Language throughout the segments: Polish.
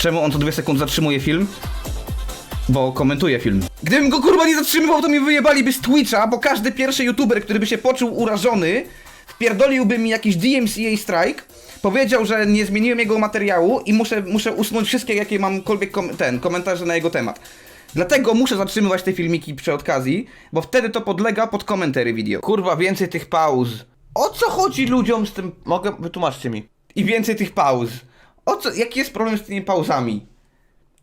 Czemu on co 2 sekundy zatrzymuje film? Bo komentuje film. Gdybym go kurwa nie zatrzymywał, to mi wyjebaliby z Twitcha, bo każdy pierwszy youtuber, który by się poczuł urażony, wpierdoliłby mi jakiś DMCA strike, powiedział, że nie zmieniłem jego materiału i muszę usunąć wszystkie, jakie mamkolwiek komentarze na jego temat. Dlatego muszę zatrzymywać te filmiki przy okazji, bo wtedy to podlega pod komentary video. Kurwa, więcej tych pauz. O co chodzi ludziom z tym? Wytłumaczcie mi. I więcej tych pauz. Jaki jest problem z tymi pauzami?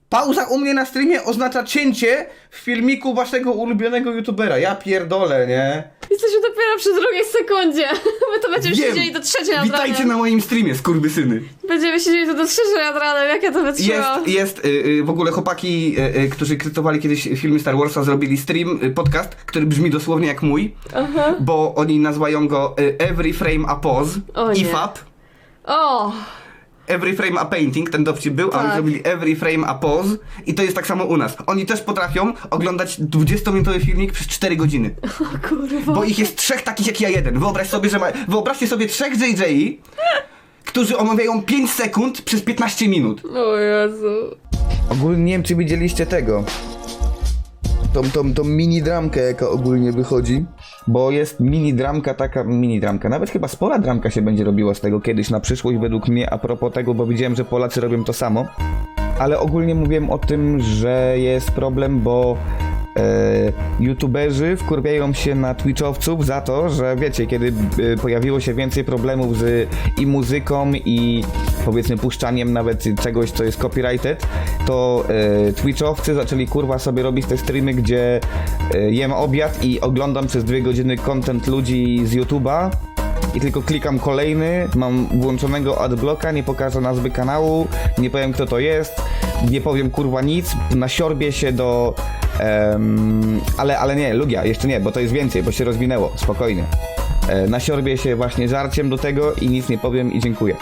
Pauza u mnie na streamie oznacza cięcie w filmiku waszego ulubionego youtubera. Ja pierdolę, nie? Jesteśmy dopiero przy drugiej sekundzie. My to będziemy Wiem. siedzieli do trzeciej nad ranem. Witajcie na moim streamie, skurwysyny. Będziemy siedzieli do trzeciej nad ranem, jak ja to wytrzymam. Jest w ogóle chłopaki, którzy krytykowali kiedyś filmy Star Warsa, zrobili stream, podcast, który brzmi dosłownie jak mój. Aha. Bo oni nazywają go Every Frame a Pause, O nie. IFAP. O! Every Frame a Painting, ten dowcip był, a oni Tak. zrobili Every Frame a Pause i to jest tak samo u nas. Oni też potrafią oglądać 20-minutowy filmik przez 4 godziny. O kurwa. Bo ich jest 3 takich jak ja jeden. Wyobraźcie sobie 3 JJ, którzy omawiają 5 sekund przez 15 minut. O Jezu. Ogólnie nie wiem, czy widzieliście tego. Tą mini dramkę, jaka ogólnie wychodzi. Bo jest mini dramka, nawet chyba spora dramka się będzie robiła z tego kiedyś na przyszłość według mnie, a propos tego, bo widziałem, że Polacy robią to samo. Ale ogólnie mówiłem o tym, że jest problem, bo youtuberzy wkurwiają się na twitchowców za to, że wiecie, kiedy pojawiło się więcej problemów z i muzyką i powiedzmy puszczaniem nawet czegoś, co jest copyrighted, to twitchowcy zaczęli kurwa sobie robić te streamy, gdzie jem obiad i oglądam przez 2 godziny content ludzi z YouTube'a i tylko klikam kolejny, mam włączonego adblocka, nie pokażę nazwy kanału, nie powiem kto to jest, nie powiem kurwa nic, nasiorbie się do... ale nie, Lugia, jeszcze nie, bo to jest więcej, bo się rozwinęło, spokojnie. Nasiorbie się właśnie żarciem do tego i nic nie powiem i dziękuję.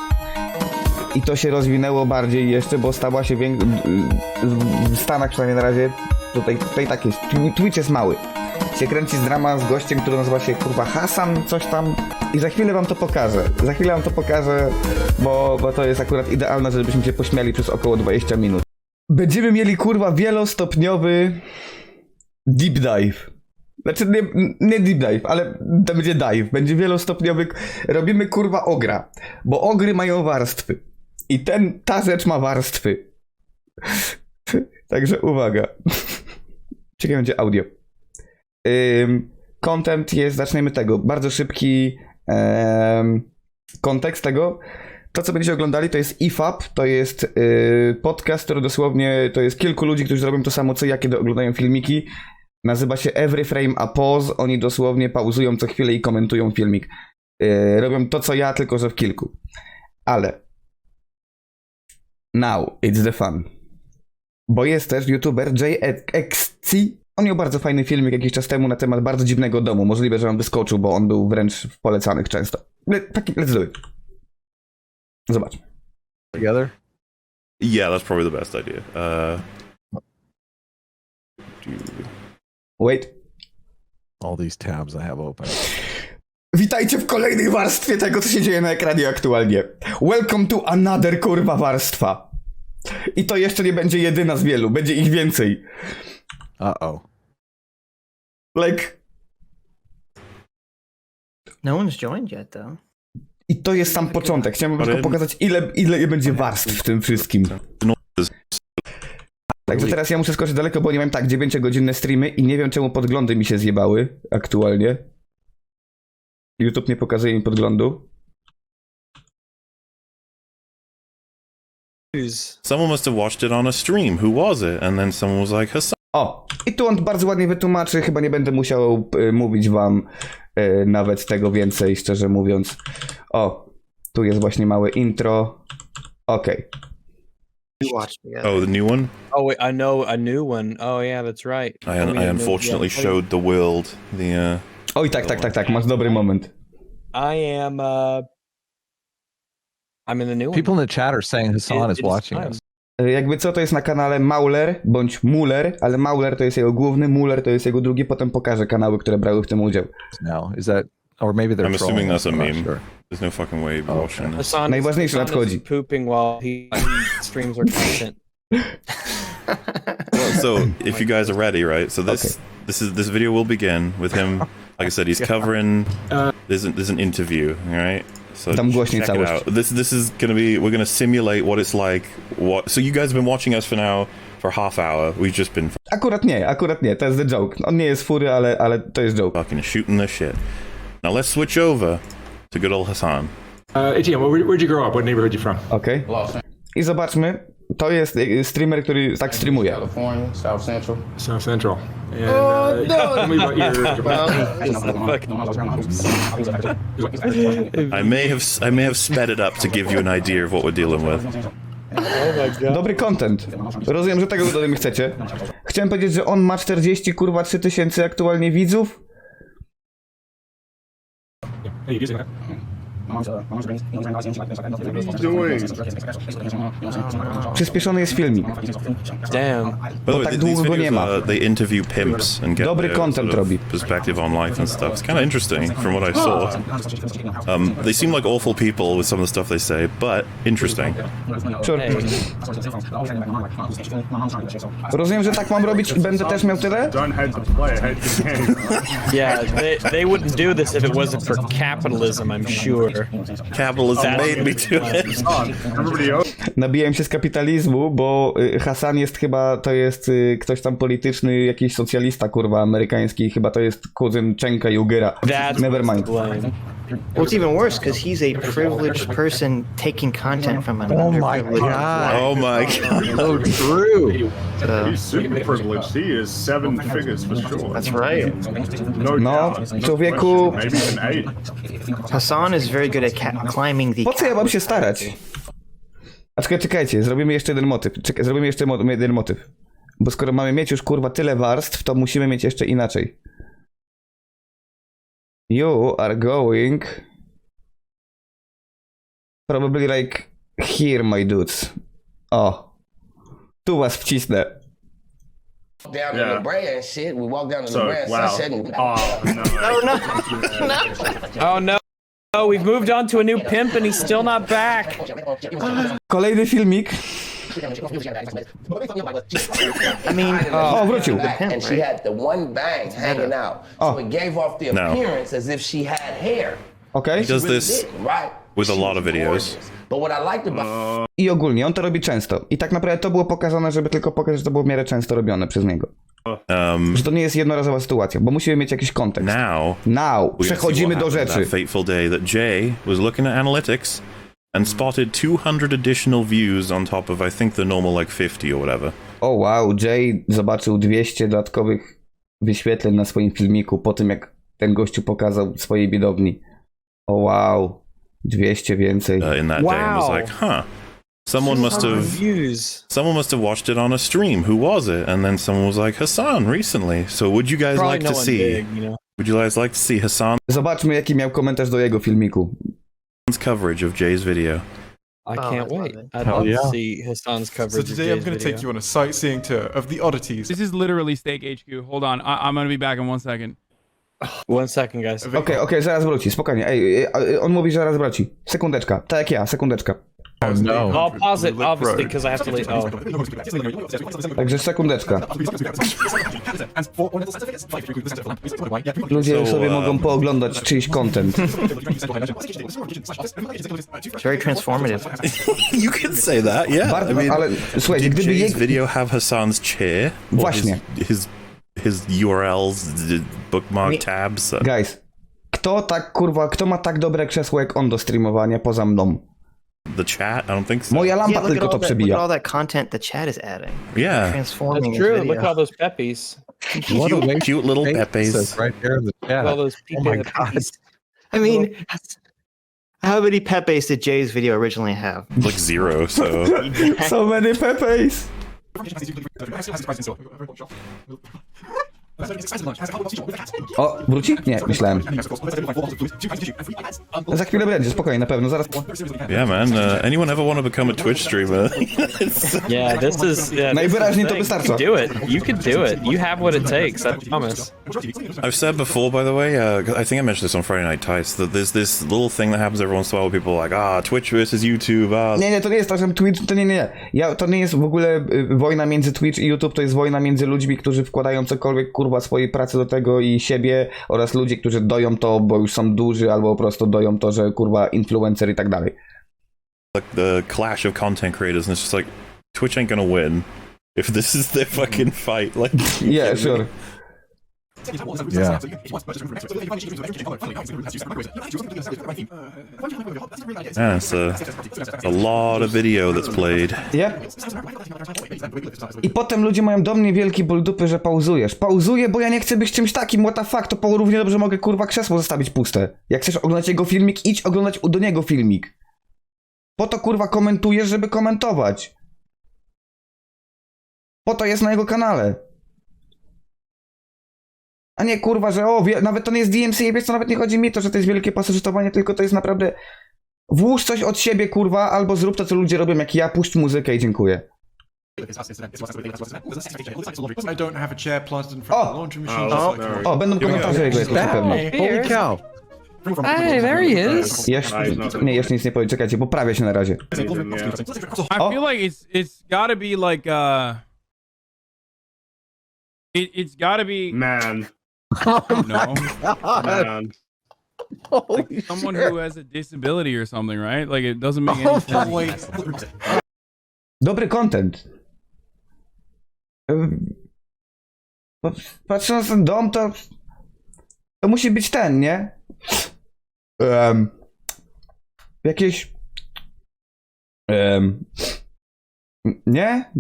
I to się rozwinęło bardziej jeszcze, bo stała się w Stanach przynajmniej na razie, tutaj tak jest, Twitch jest mały. Się kręci drama z gościem, który nazywa się kurwa Hasan, coś tam. I za chwilę wam to pokażę. Bo to jest akurat idealne, żebyśmy się pośmiali przez około 20 minut. Będziemy mieli kurwa wielostopniowy deep dive. Znaczy nie deep dive, ale to będzie dive. Będzie wielostopniowy. Robimy kurwa ogra. Bo ogry mają warstwy. I ta rzecz ma warstwy. Także uwaga. Ciekawe będzie audio. Content jest, zaczniemy tego, bardzo szybki kontekst tego. To, co będziecie oglądali, to jest IFAP, to jest podcast, który dosłownie, to jest kilku ludzi, którzy robią to samo co ja, kiedy oglądają filmiki. Nazywa się Every Frame a Pause, oni dosłownie pauzują co chwilę i komentują filmik. Robią to, co ja, tylko że w kilku. Ale now it's the fun. Bo jest też youtuber JXC. On miał bardzo fajny filmik jakiś czas temu na temat bardzo dziwnego domu. Możliwe, że on wyskoczył, bo on był wręcz w polecanych często. Let's do it. Zobaczmy. Together? Yeah, that's probably the best idea. Wait. All these tabs I have open. Witajcie w kolejnej warstwie tego, co się dzieje na ekranie aktualnie. Welcome to another kurwa warstwa. I to jeszcze nie będzie jedyna z wielu, będzie ich więcej. Uh-oh. Like... No one's joined yet, though. I to jest sam początek. Chciałem tylko pokazać, ile będzie warstw w tym wszystkim. Także teraz ja muszę skoczyć daleko, bo nie mam tak 9-godzinne streamy i nie wiem, czemu podglądy mi się zjebały aktualnie. YouTube nie pokazuje mi podglądu. Someone must have watched it on a stream. Who was it? And then someone was like, Hassan. O! I tu on bardzo ładnie wytłumaczy, chyba nie będę musiał mówić wam nawet tego więcej, szczerze mówiąc. O! Tu jest właśnie małe intro. Okej. You watched me. Oh, the new one? Oh, wait, I know a new one. Oh, yeah, that's right. I unfortunately showed the world the... Oj, tak, masz dobry moment. I'm in the new one. People in the chat are saying Hassan is It is watching time. us. Jakby co, to jest na kanale Mauler, bądź Muller, ale Mauler to jest jego główny, Muller to jest jego drugi, potem pokażę kanały, które brały w tym udział. Now, is that, or maybe they're I'm assuming trolling us, that's a I'm not meme. sure. There's no fucking way you'd be watching this. Hassan Najważniejsze Hassan nadchodzi. is pooping while he streams our content. So if you guys are ready, right? So this video will begin with him. Like I said, he's covering. There's an interview, all right? So Tam głośniej check it całość. out. This is gonna be. We're gonna simulate what it's like. So you guys have been watching us for now for half hour. We've just been Akurat nie, to jest the joke. On nie jest fury, ale to jest joke. fucking shooting the shit. Now let's switch over to good old Hassan. ATM, where'd you grow up? What neighborhood you from? Okej. I zobaczmy, to jest streamer, który tak streamuje. California, South Central. South Central. And, tell me about your... I may have sped it up to give you an idea of what we're dealing with. Dobry content. Rozumiem, że tego ode mnie chcecie. Chciałem powiedzieć, że on ma 43 tysięcy aktualnie widzów. Hey, you using that? Przyspieszony jest filmik. Damn. By the way, tak these długo go nie videos, ma. they interview pimps and get Dobry their content sort of robi. perspective on life and stuff. It's kind of interesting from what I saw. They seem like awful people with some of the stuff they say, but interesting. Sure. Rozumiem, że tak mam robić i będę też miał tyle? Yeah, they wouldn't do this if it wasn't for capitalism, I'm sure. Capitalism made me do it. Nabiłem się z kapitalizmu, bo Hasan jest chyba, to jest ktoś tam polityczny, jakiś socjalista, kurwa, amerykański, chyba to jest kuzyn Czenka i Ugera. That's Nevermind. blame. Well, it's even worse because he's a privileged person taking content from an Oh my underprivileged God. Oh my god. So true. He's super privileged. He is 7 figures for sure. That's right. No, No, doubt. człowieku, Maybe even 8. Hassan is very good at climbing the. po co ja mam się starać? A czekajcie, zrobimy jeszcze jeden motyw. Zrobimy jeszcze jeden motyw. Bo skoro mamy mieć już, kurwa, tyle warstw, to musimy mieć jeszcze inaczej. You are going probably like here, my dudes. O. Tu was wcisnę. Down Yeah. to La Brea and shit. We walked down to So, La Brea and wow. Sunset and Oh, no. Oh no. Oh, we've moved on to a new pimp and he's still not back. Kolejny filmik. I mean, O, wrócił. and she had the one bang hanging out. So Oh. it gave off the No. appearance as if she had hair. Okej? He does this Didn't, right? with a lot of She's videos. gorgeous. But what I liked about I ogólnie, on to robi często. I tak naprawdę to było pokazane, żeby tylko pokazać, że to było w miarę często robione przez niego. Że to nie jest jednorazowa sytuacja, bo musimy mieć jakiś kontekst. Now Now, we gotta see przechodzimy what do happened rzeczy. That fateful day that Jay was looking at analytics and spotted 200 additional views on top of I think the normal like 50 or whatever. O wow, Jay zobaczył 200 dodatkowych wyświetleń na swoim filmiku po tym, jak ten gościu pokazał swojej widowni. O wow, 200 więcej. In that day and was Wow. like, huh. Someone must have watched it on a stream. Who was it? And then someone was like, Hassan recently. So would you guys Probably like no to one see? big, you know. Would you guys like to see Hassan's Zobaczmy, jaki miał komentarz do jego filmiku. coverage of Jay's video? I can't I wait. love it. I'd Hell love yeah. to see Hassan's coverage. So of today I'm Jay's going to video. take you on a sightseeing tour of the oddities. This is literally Steak HQ. Hold on. I'm going to be back in 1 second. 1 second, guys. Okej, zaraz wróci, spokojnie. Ej, on mówi, że zaraz wróci. Sekundeczka, tak jak ja, sekundeczka. Oh no. I'll pause it, obviously, because I have to leave. Oh. Także sekundeczka. Ludzie So, sobie mogą pooglądać czyjś content. it's very transformative. You can say that, yeah. Bardzo, ale słuchajcie, Did gdyby Jay's jego... video have Hassan's chair? Or Właśnie. His URLs, bookmark tabs? Guys, kto ma tak dobre krzesło jak on do streamowania poza mną? The chat? I don't think so. Moja lampa Yeah, look tylko at to all that, look at przebija. all that content the chat is adding. Yeah. Transforming That's his true. video. Look at all those peppies. What a waste Cute little of space Pepes. that's right there in the Look at all chat. those Oh my people. God. I mean, how many Pepes did Jay's video originally have? Like 0, so. So many pepes! O, wróci? Nie, myślałem. Za chwilę będzie, spokojnie, na pewno, zaraz. Yeah, man. Anyone ever want to become a Twitch streamer? Yeah, this is. Yeah, Najwyraźniej to you wystarcza. can do it. You can do it. You have what it takes. I promise. I've said before, by the way, I think I mentioned this on Friday Night Tights, that there's this little thing that happens every once in a while where people are like, Twitch versus YouTube, Nie, to nie jest tak, że Twitch, to nie. To nie jest w ogóle wojna między Twitch i YouTube, to jest wojna między ludźmi, którzy wkładają cokolwiek, kurwa, swojej pracy do tego i siebie, oraz ludzi, którzy doją to, bo już są duży, albo po prostu doją to, że kurwa influencer i tak dalej. like the clash of content creators, and it's just like, Twitch ain't gonna win if this is their fucking fight. Like, Yeah, sure. Yeah. yeah, it's a lot of video that's played. Yeah? I potem ludzie mają do mnie wielki ból dupy, że pauzujesz. Pauzuję, bo ja nie chcę być czymś takim, what the fuck, to równie dobrze mogę kurwa krzesło zostawić puste. Jak chcesz oglądać jego filmik, idź oglądać do niego filmik. Po to kurwa komentujesz, żeby komentować. Po to jest na jego kanale. A nie kurwa, że nawet to nie jest DMC, wiesz co, nawet nie chodzi mi to, że to jest wielkie pasożytowanie, tylko to jest naprawdę... Włóż coś od siebie kurwa, albo zrób to co ludzie robią, jak ja, puść muzykę i dziękuję. I don't have a chair planted in front of the laundry machine. Just like O, będą komentarze jego jeszcze pewnie. Holy cow. Hey, there he is. Jeszcze nic nie powiem, czekajcie, poprawia się na razie. I feel like it's gotta be like it's gotta be Man. I don't know, Man. like someone who has a disability or something, right? Like it doesn't make any sense. Dobry content. Patrząc na ten dom, to musi być ten, nie? Jakieś... nie?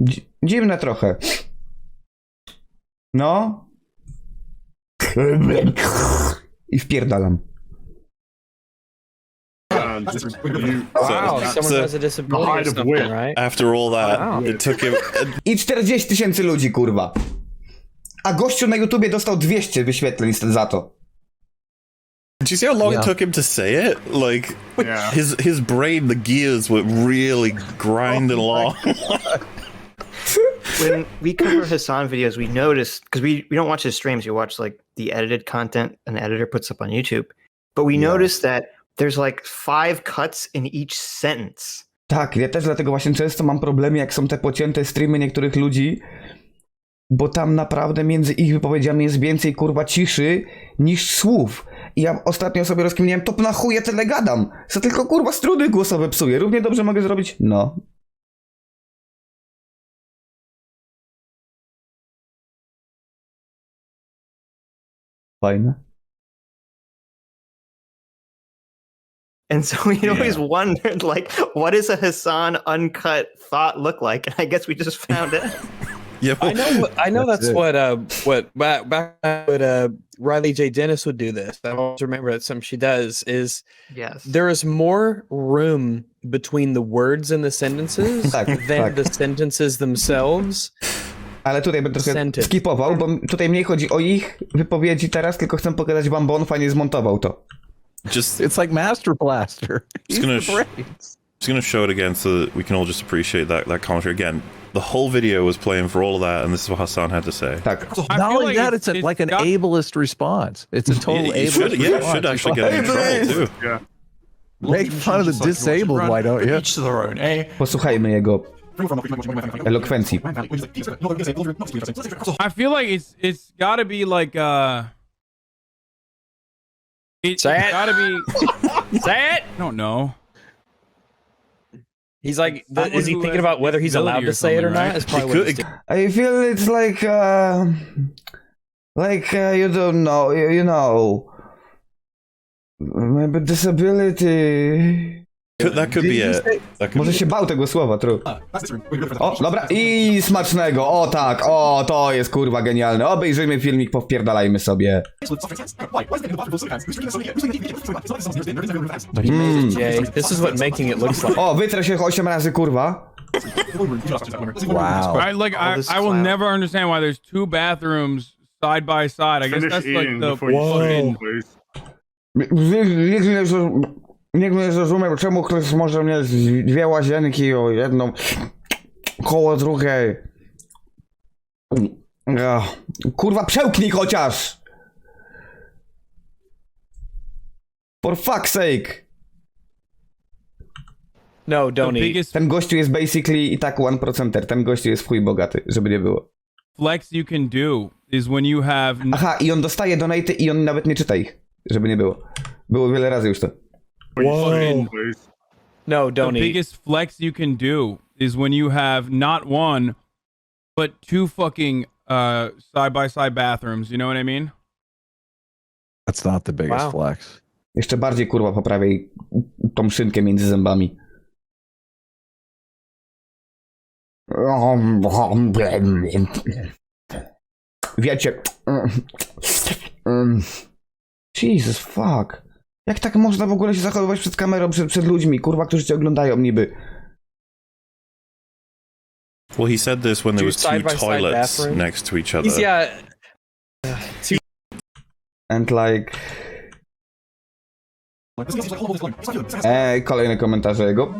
Dziwne trochę. No. I wpierdalam. Wow, someone so has a disability or something, right? after all that, Wow. it took him. I 40 000 ludzi, kurwa. A gościu na YouTubie dostał 200 wyświetleń za to. Do you see how long it took him to say it? Like, Yeah. his brain, the gears were really grinding along. When we cover Hassan videos, we notice, because we don't watch his streams, we watch like the edited content an editor puts up on YouTube. But we notice that there's like 5 cuts in each sentence. Tak, ja też dlatego właśnie często mam problemy, jak są te pocięte streamy niektórych ludzi, bo tam naprawdę między ich wypowiedziami jest więcej kurwa ciszy niż słów. I ja ostatnio sobie rozkminiałem, to na chuj ja tyle gadam, co tylko kurwa struny głosowe psuję. Równie dobrze mogę zrobić, no. Fajne. And so we always wondered, like, what does a Hassan uncut thought look like? And I guess we just found it. Yeah, I know That's that's it. what back when Riley J. Dennis would do this. I always remember that something she does is Yes. there is more room between the words in the sentences Tak, than tak. the sentences themselves. Ale tutaj będę trochę Scented. skipował, bo tutaj mniej chodzi o ich wypowiedzi teraz, tylko chcę pokazać wam, bo on fajnie zmontował to. just It's like Master Blaster. Just gonna He's great. just gonna show it again so that we can all just appreciate that commentary again. The whole video was playing for all of that, and this is what Hassan had to say. Tak. I Not feel only like that, it's like an got- ableist response. It's a total It should, ableist yeah, it response. should actually get him in trouble too. Make fun of the disabled, why don't you? Each to their own, eh? Posłuchajmy jego elokwencji. I feel like it's gotta be like it's Say it. gotta be Say it. I don't know. He's like, Someone is he who thinking has about whether he's disability allowed or to say it or something, not? right? Is probably It what he's could- doing. I feel it's like you don't know, you know, maybe disability. That could be it. That could Może be się bał tego słowa, tru. O, dobra, i smacznego, o tak, o, to jest kurwa genialne. Obejrzyjmy filmik, powpierdalajmy sobie. Jay, this is what making it looks like. O, wytrę się 8 razy, kurwa. Wow. I All this I will clout. never understand why there's 2 bathrooms side by side. I guess Finish that's like eating the before you fucking. speak, please. Nikt nie zrozumiał, czemu ktoś może mieć dwie łazienki o jedną koło drugiej. Kurwa, przełknij chociaż! For fuck's sake! No, The don't eat. biggest Ten gościu jest basically i tak 1%. Ten gościu jest w chuj bogaty, żeby nie było. flex you can do is when you have Aha, i on dostaje donaty i on nawet nie czyta ich, żeby nie było. Było wiele razy już to. Whoa. Please. No, the don't eat. biggest flex you can do is when you have not one but two fucking side by side bathrooms. You know what I mean? That's not the biggest Wow. flex. Jeszcze bardziej kurwa poprawiaj tą szynkę między zębami. Wiecie. Jesus fuck. Jak tak można w ogóle się zachowywać przed kamerą, przed ludźmi, kurwa, którzy cię oglądają niby? Well, he said this when there was two Side-by-side toilets bathroom. next to each other. He's And like... Kolejne komentarze jego.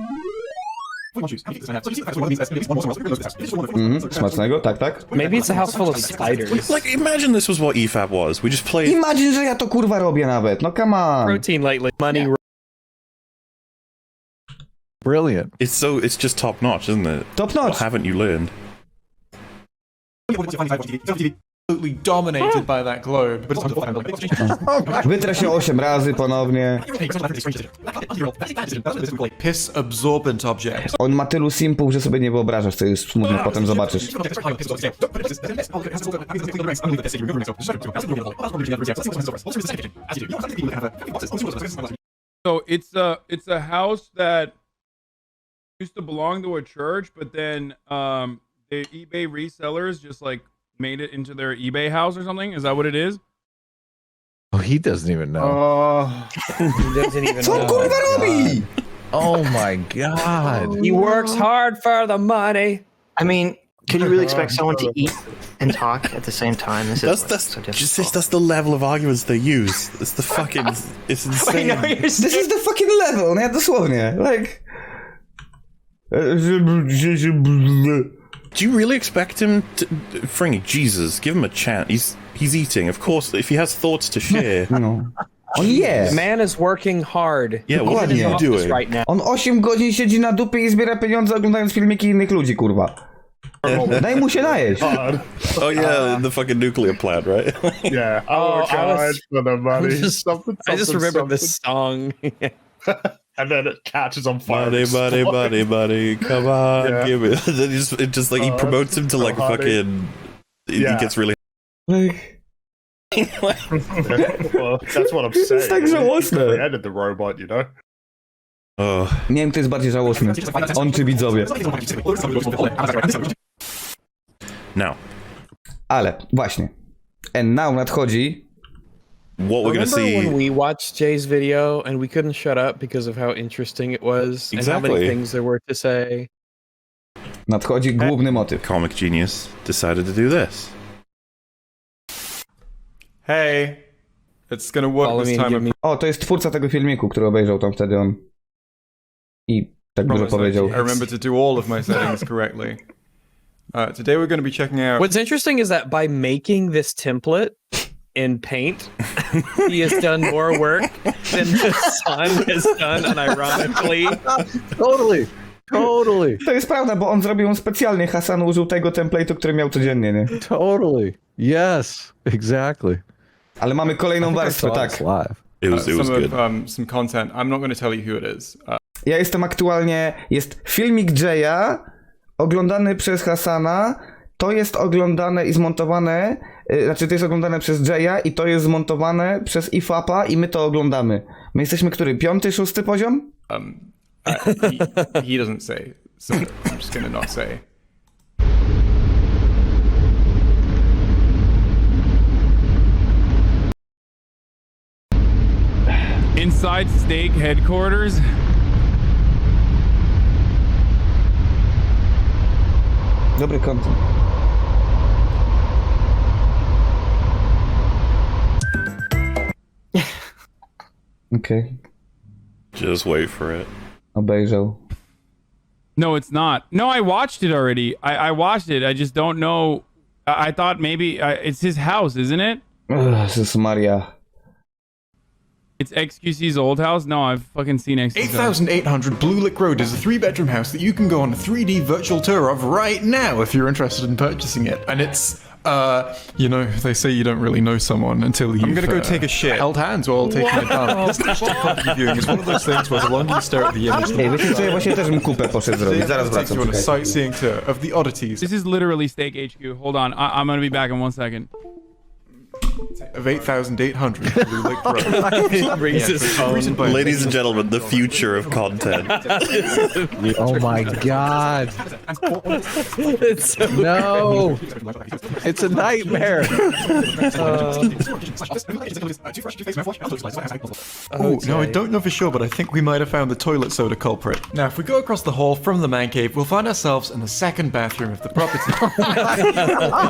Smacznego, tak, tak. Maybe it's a house full of spiders. Like, imagine this was what EFAP was. We just played. Imagine, że ja to kurwa robię nawet, no come on. Protein lately. Money. Brilliant. It's just top notch, isn't it? Top What notch. haven't you learned? Absolutely dominated by that globe. But it's Wytrę się 8 razy ponownie. piss absorbent object. On ma tylu simpów, że sobie nie wyobrażasz, co jest smutne, potem zobaczysz. So it's a house that used to belong to a church, but then the eBay resellers just like made it into their eBay house or something. Is that what it is? Oh, he doesn't even know. He doesn't even Co on know. kurwa robi? Oh my god. He works hard for the money. I mean, can you really expect someone to eat and talk at the same time? This is That's so just difficult. that's the level of arguments they use. It's the fucking it's I insane. know you're This is the fucking level, nie? Dosłownie. Like... Do you really expect him to Frank, Jesus, give him a chance. He's eating. Of course, if he has thoughts to share. No. On je! Man is working hard. Yeah, what are you Dokładnie. doing? Right now. On 8 godzin siedzi na dupie i zbiera pieniądze oglądając filmiki innych ludzi, kurwa. Daj mu się najeść. Oh yeah, the fucking nuclear plant, right? Yeah. Oh, Oh, I was- for the money. I just remember this song. And then it catches on fire. Buddy, buddy, buddy, buddy, come on, Yeah. give it. Then it just like he promotes him to like honey. fucking. He Yeah. gets really. Like... Well, that's what I'm saying. tak żałosne. They added the robot, you know? Oh, Nie wiem, kto jest bardziej żałosny. On czy widzowie. now Ale, właśnie. And now nadchodzi... what we're gonna Remember see. when we watched Jay's video and we couldn't shut up because of how interesting it was and how many Exactly. things there were to say? Nadchodzi główny motyw. Comic genius decided to do this. Hey, it's gonna work Follow me this and time. give me O, to jest twórca tego filmiku, który obejrzał tam wtedy on. I tak dużo Promise, powiedział. I remember to do all of my settings correctly. Today we're going to be checking out. What's interesting is that by making this template in Paint, he has done more work than the son has done, unironically. Totally. Totally. To jest prawda, bo on zrobił ją specjalnie. Hasan użył tego template'u, który miał codziennie, nie? Totally. Yes. Exactly. Ale mamy kolejną warstwę, Saw tak. this live. It was some good. of some content. I'm not going to tell you who it is. Ja jestem aktualnie... Jest filmik Jaya, oglądany przez Hasana, to jest oglądane i zmontowane... Znaczy, to jest oglądane przez Jaya i to jest zmontowane przez IFAP-a i my to oglądamy. My jesteśmy który? 5., 6. poziom? He doesn't say, so I'm just going to not say. Inside Steak headquarters. Dobry content. Okej, Just wait for it. obejrzał. No, it's not. No, I watched it already. I watched it. I just don't know. I thought maybe it's his house, isn't it? Jezus Maria. It's XQC's old house? No, I've fucking seen XQC's house. 8800 Blue Lick Road is a 3-bedroom house that you can go on a 3D virtual tour of right now if you're interested in purchasing it. And it's, you know, they say you don't really know someone until you've gonna go take a shit. held hands while taking a dump. This digital property viewing is one of those things where the longer you stare at the image, the Ej, more wiecie co, ja właśnie też bym kupę poszedł zrobić, zaraz it takes wracam, you on a czekajcie. sightseeing tour of the oddities This is literally Steak HQ. Hold on. I'm gonna be back in 1 second. of 8800 Blue Lick Road. He brings his phone. Ladies and gentlemen, the future of content. Oh my god. It's so No. It's a nightmare. Oh, no, I don't know for sure, but I think we might have found the toilet soda culprit. Now, if we go across the hall from the man cave, we'll find ourselves in the second bathroom of the property.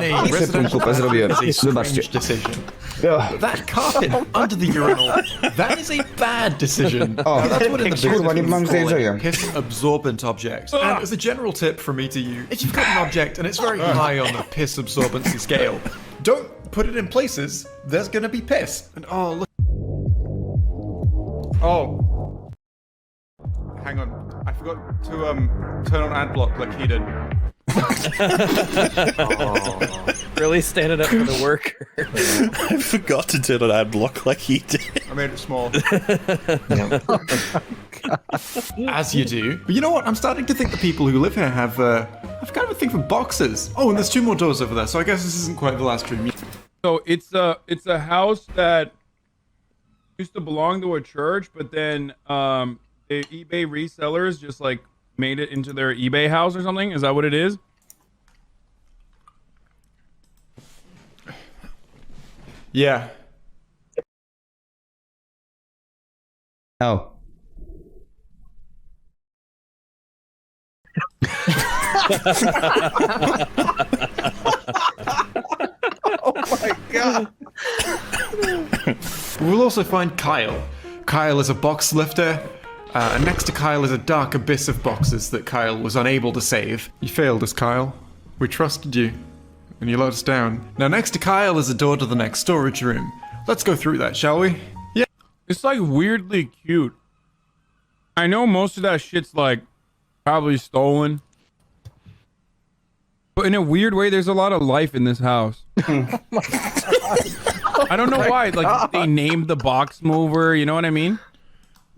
In a residential kupę zrobiłem. is a strange Wybaczcie. decision. That carpet under the urinal, that is a bad decision. O, Now, that's what in the business kurwa, nie we mam call jedzenia. a piss absorbent object. And as a general tip from me to you, if you've got an object and it's very high on the piss absorbency scale, don't put it in places there's gonna be piss. And oh, look. Oh. Hang on. I forgot to turn on ad block like he did. really standing up for the worker. I forgot to turn on ad block like he did. I made it small. As you do. But you know what? I'm starting to think the people who live here have kind of a thing for boxes. Oh, and there's 2 more doors over there, so I guess this isn't quite the last room. So it's a house that used to belong to a church, but then the eBay resellers just like made it into their eBay house or something. Is that what it is? Yeah. Oh. Oh my god. We'll also find Kyle. Kyle is a box lifter, and next to Kyle is a dark abyss of boxes that Kyle was unable to save. You failed us, Kyle. We trusted you, and you let us down. Now, next to Kyle is a door to the next storage room. Let's go through that, shall we? Yeah. It's like weirdly cute. I know most of that shit's like probably stolen. But in a weird way, there's a lot of life in this house. I don't know why. Like they named the box mover, you know what I mean?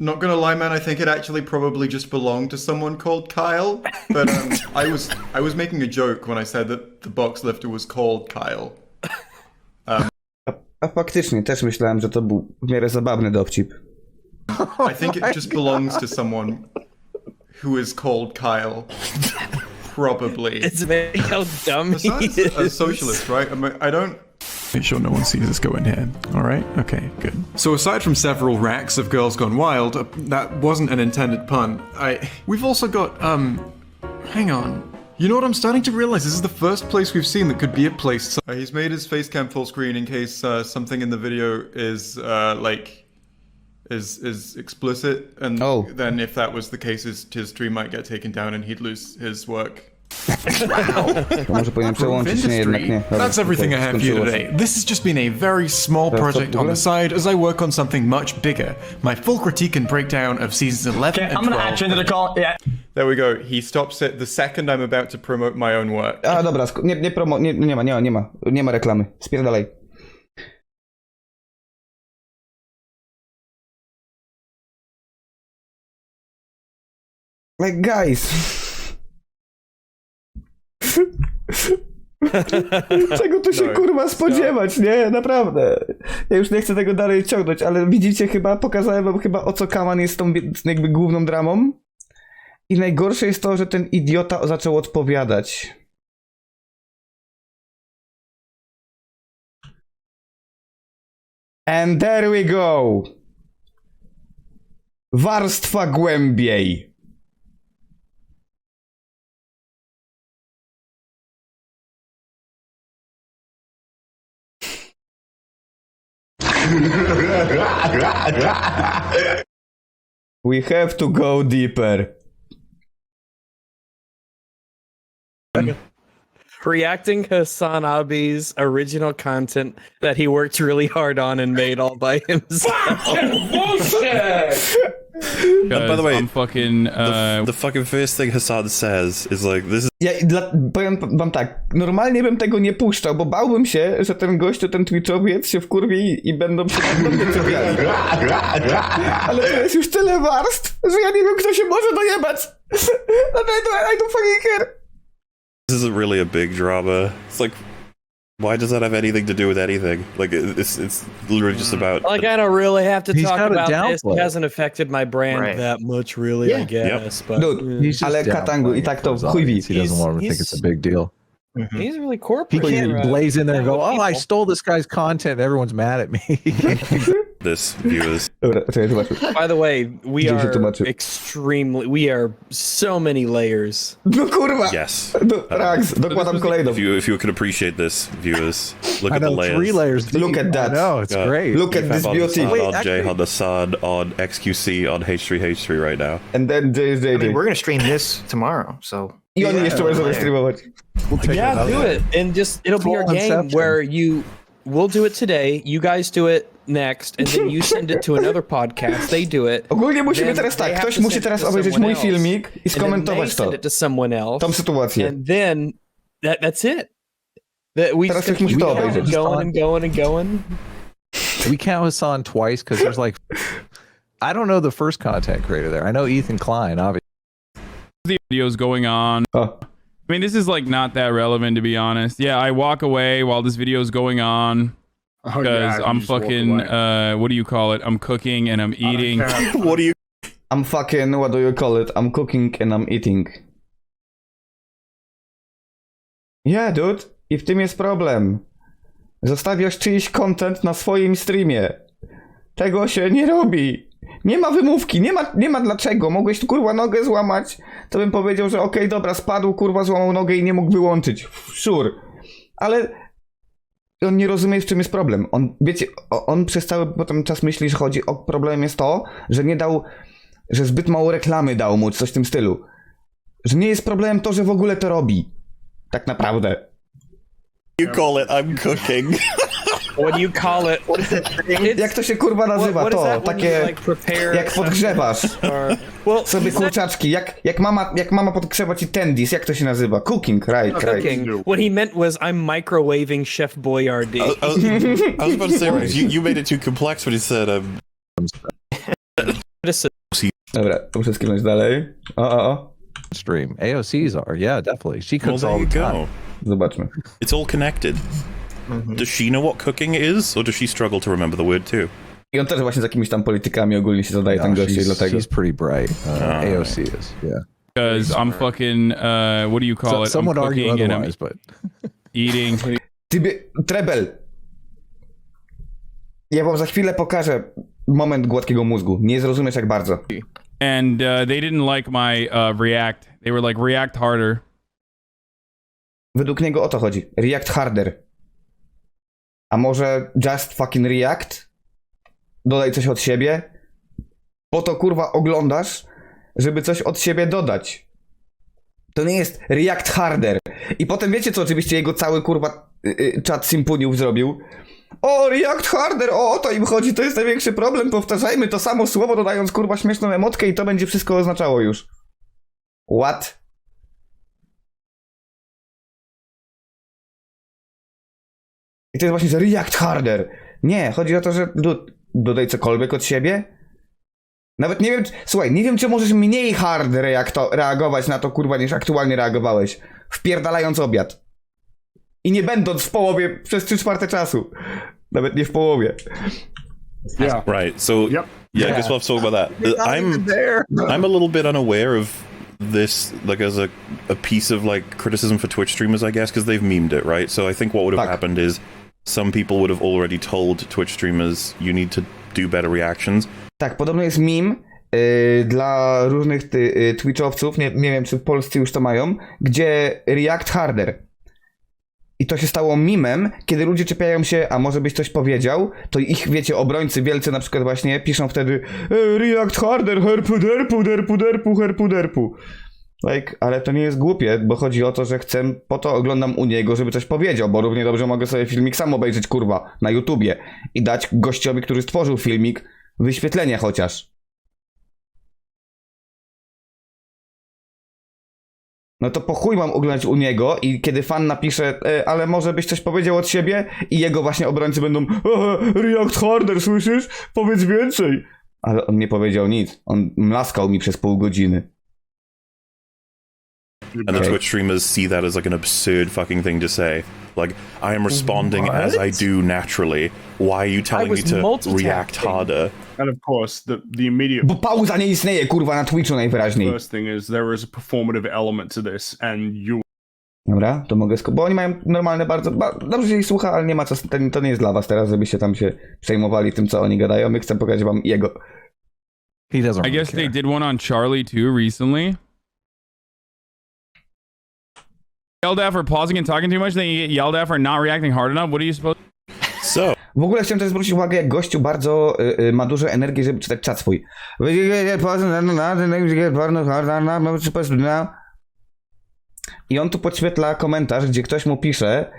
Not gonna lie, man, I think it actually probably just belonged to someone called Kyle. But I was making a joke when I said that the box lifter was called Kyle. A faktycznie, też myślałem, że to był w miarę zabawny dowcip. I think it just belongs to someone who is called Kyle. Probably. It's very how dumb he Besides is. a socialist, right? I don't... Make sure no one sees us go in here. Alright? Okay, good. So aside from several racks of Girls Gone Wild, that wasn't an intended pun. We've also got, hang on. You know what, I'm starting to realize this is the first place we've seen that could be a place. He's made his face cam full screen in case something in the video is, is explicit, and then if that was the case, his stream might get taken down and he'd lose his work. To może powinien przełączyć, nie, jednak nie. Dobra, That's everything I have for you skończyło się. today. This has just been a very small project on the side as I work on something much bigger. My full critique and breakdown of seasons 11 and 12. I'm gonna add you into the call. Yeah. There we go. He stops it the second I'm about to promote my own work. A dobra, nie ma reklamy. Spierdalaj. Like guys. Czego tu się kurwa spodziewać, nie? Naprawdę. Ja już nie chcę tego dalej ciągnąć, ale widzicie, pokazałem wam o co Kaman jest tą jakby główną dramą. I najgorsze jest to, że ten idiota zaczął odpowiadać. And there we go. Warstwa głębiej. We have to go deeper. Reacting Hassan Abi's original content that he worked really hard on and made all by himself. By the way, I'm fucking. the fucking first thing Hassan says is like, this is Ja powiem wam tak, normalnie bym tego nie puszczał, bo bałbym się, że ten gościu, ten Twitchowiec się wkurwi i będą się nad mnie czepiali. Ale to jest już tyle warstw, że ja nie wiem, kto się może dojebać. I don't fucking care. this isn't really a big drama. It's like, why does that have anything to do with anything? Like, it's literally just about. Like, I don't really have to He's talk gotta about this. downplay It it. hasn't affected my brand Right. that much, really, I guess. But Dude, He's just ale Katangu i downplaying tak it to for his w chuj audience. widz. He doesn't want him to think He's- it's a big deal. he's really He corporate. can't blaze in there and go, "Oh, I stole this guy's content. Everyone's mad at me." This viewers. Dobra, czekaj, zobaczmy. By the way, we Gdzie się are tłumaczy? we are so many layers. No kurwa! Yes. Rax, dokładam kolejną. If you could appreciate this, viewers, look I at the know, layers. 3 layers. Deep. Look at that. I know, it's great. Look at this on beauty. Assad, Wait, on Jay, actually- on Assad, on XQC, on H3H3 right now. And then I mean, JJ. we're gonna stream this tomorrow, so I oni jeszcze będą Yeah. streamować. We'll take Yeah, another do one. it, and just it'll be our Full game Inception. where we'll do it today. You guys do it next, and then you send it to another podcast. They do it. Ogólnie musimy Then teraz they tak, have ktoś to musi send it teraz to obejrzeć someone mój else, filmik i and then they skomentować send to. it to someone else. Tą sytuację. And then that's it. That we Teraz just ktoś musi keep to going obejrzeć. and going and going and going. We count Hassan twice because there's like, I don't know the first content creator there. I know Ethan Klein, obviously. The videos going on. O, I mean, this is like not that relevant to be honest. Yeah, I walk away while this video is going on Oh, because you I'm just walk fucking. away. What do you call it? I'm cooking and I'm I don't eating. care. What do you? I'm fucking, what do you call it? I'm cooking and I'm eating. Yeah, dude. I w tym jest problem. Zostawiasz czyjś content na swoim streamie. Tego się nie robi. Nie ma wymówki, nie ma dlaczego. Mogłeś tu kurwa nogę złamać, to bym powiedział, że okej, dobra, spadł, kurwa, złamał nogę i nie mógł wyłączyć. Sure. Ale on nie rozumie, w czym jest problem. On, wiecie, on przez cały potem czas myśli, że chodzi o problem jest to, że nie dał, że zbyt mało reklamy dał mu, coś w tym stylu. Że nie jest problemem to, że w ogóle to robi. Tak naprawdę. You call it? I'm cooking. What do you call it? It's- Jak to się kurwa nazywa? what is To, that when takie, you, like, prepare jak podgrzewasz or- well, sobie kurczaczki, jak mama podgrzewa ci tendis, jak to się nazywa? Cooking, right. cooking. What he meant was I'm microwaving Chef Boyardee. I was about to say, you made it too complex when you said, Dobra, muszę skierować dalej. O. Stream. AOC's are, yeah, definitely. She well, cooks there all you the time. go. Zobaczmy. It's all connected. Does she know what cooking is, or does she struggle to remember the word too? I on też właśnie z jakimiś tam politykami ogólnie się zadaje, ten No, gościu, i dlatego. she's pretty bright. AOC is, yeah. Because I'm fucking. What do you call it? Some I'm would argue cooking and I'm otherwise, but eating. Trebel! Ja wam za chwilę pokażę moment gładkiego mózgu. Nie zrozumiesz jak bardzo. And they didn't like my React. They were like, React harder. Według niego o to chodzi. React harder. A może just fucking react? Dodaj coś od siebie? Po to kurwa oglądasz, żeby coś od siebie dodać. To nie jest react harder. I potem wiecie co oczywiście jego cały kurwa czat Simpuniów zrobił? O, react harder, o to im chodzi, to jest największy problem, powtarzajmy to samo słowo dodając kurwa śmieszną emotkę i to będzie wszystko oznaczało już. What? I to jest właśnie, że react harder. Nie, chodzi o to, że dodaj cokolwiek od siebie. Nawet nie wiem, słuchaj, nie wiem, czy możesz mniej hard reagować na to, kurwa, niż aktualnie reagowałeś. Wpierdalając obiad. I nie będąc w połowie przez 3/4 czasu. Nawet nie w połowie. Yeah. Right. So Yep. yeah, I guess we'll have to talk about that. I'm a little bit unaware of this, like as a piece of like criticism for Twitch streamers, I guess, because they've memed it, right? So I think what would have happened is some people would have already told Twitch streamers you need to do better reactions. Tak, podobno jest meme dla różnych Twitchowców, nie wiem czy polscy już to mają, gdzie react harder. I to się stało memem, kiedy ludzie czepiają się, a może byś coś powiedział, to ich, wiecie, obrońcy wielcy na przykład właśnie piszą wtedy react harder, herpu. Like, ale to nie jest głupie, bo chodzi o to, że chcę, po to oglądam u niego, żeby coś powiedział, bo równie dobrze mogę sobie filmik sam obejrzeć, kurwa, na YouTubie i dać gościowi, który stworzył filmik, wyświetlenie chociaż. No to po chuj mam oglądać u niego i kiedy fan napisze, ale może byś coś powiedział od siebie i jego właśnie obrońcy będą react harder, słyszysz? Powiedz więcej. Ale on nie powiedział nic. On mlaskał mi przez pół godziny. And the Twitch streamers see that as like an absurd fucking thing to say. Like, I am responding as I do naturally. Why are you telling me to react harder? And of course, the immediate Bo pauza nie istnieje, kurwa, na Twitchu najwyraźniej. first thing is there is a performative element to this, and you Dobra, to mogę bo oni mają normalne bardzo dobrze się ich słucha, ale nie ma co, to nie jest dla was teraz, żebyście tam się przejmowali tym, co oni gadają. My chcemy pokazać wam jego. He doesn't I really guess care. they did one on Charlie too recently. Yelled at for pausing and talking too much, then you get yelled at for not reacting hard enough. What are you supposed So, W ogóle chciałem też zwrócić uwagę, jak gościu bardzo ma dużo energii, żeby czytać czat swój. I on tu podświetla komentarz, gdzie ktoś mu pisze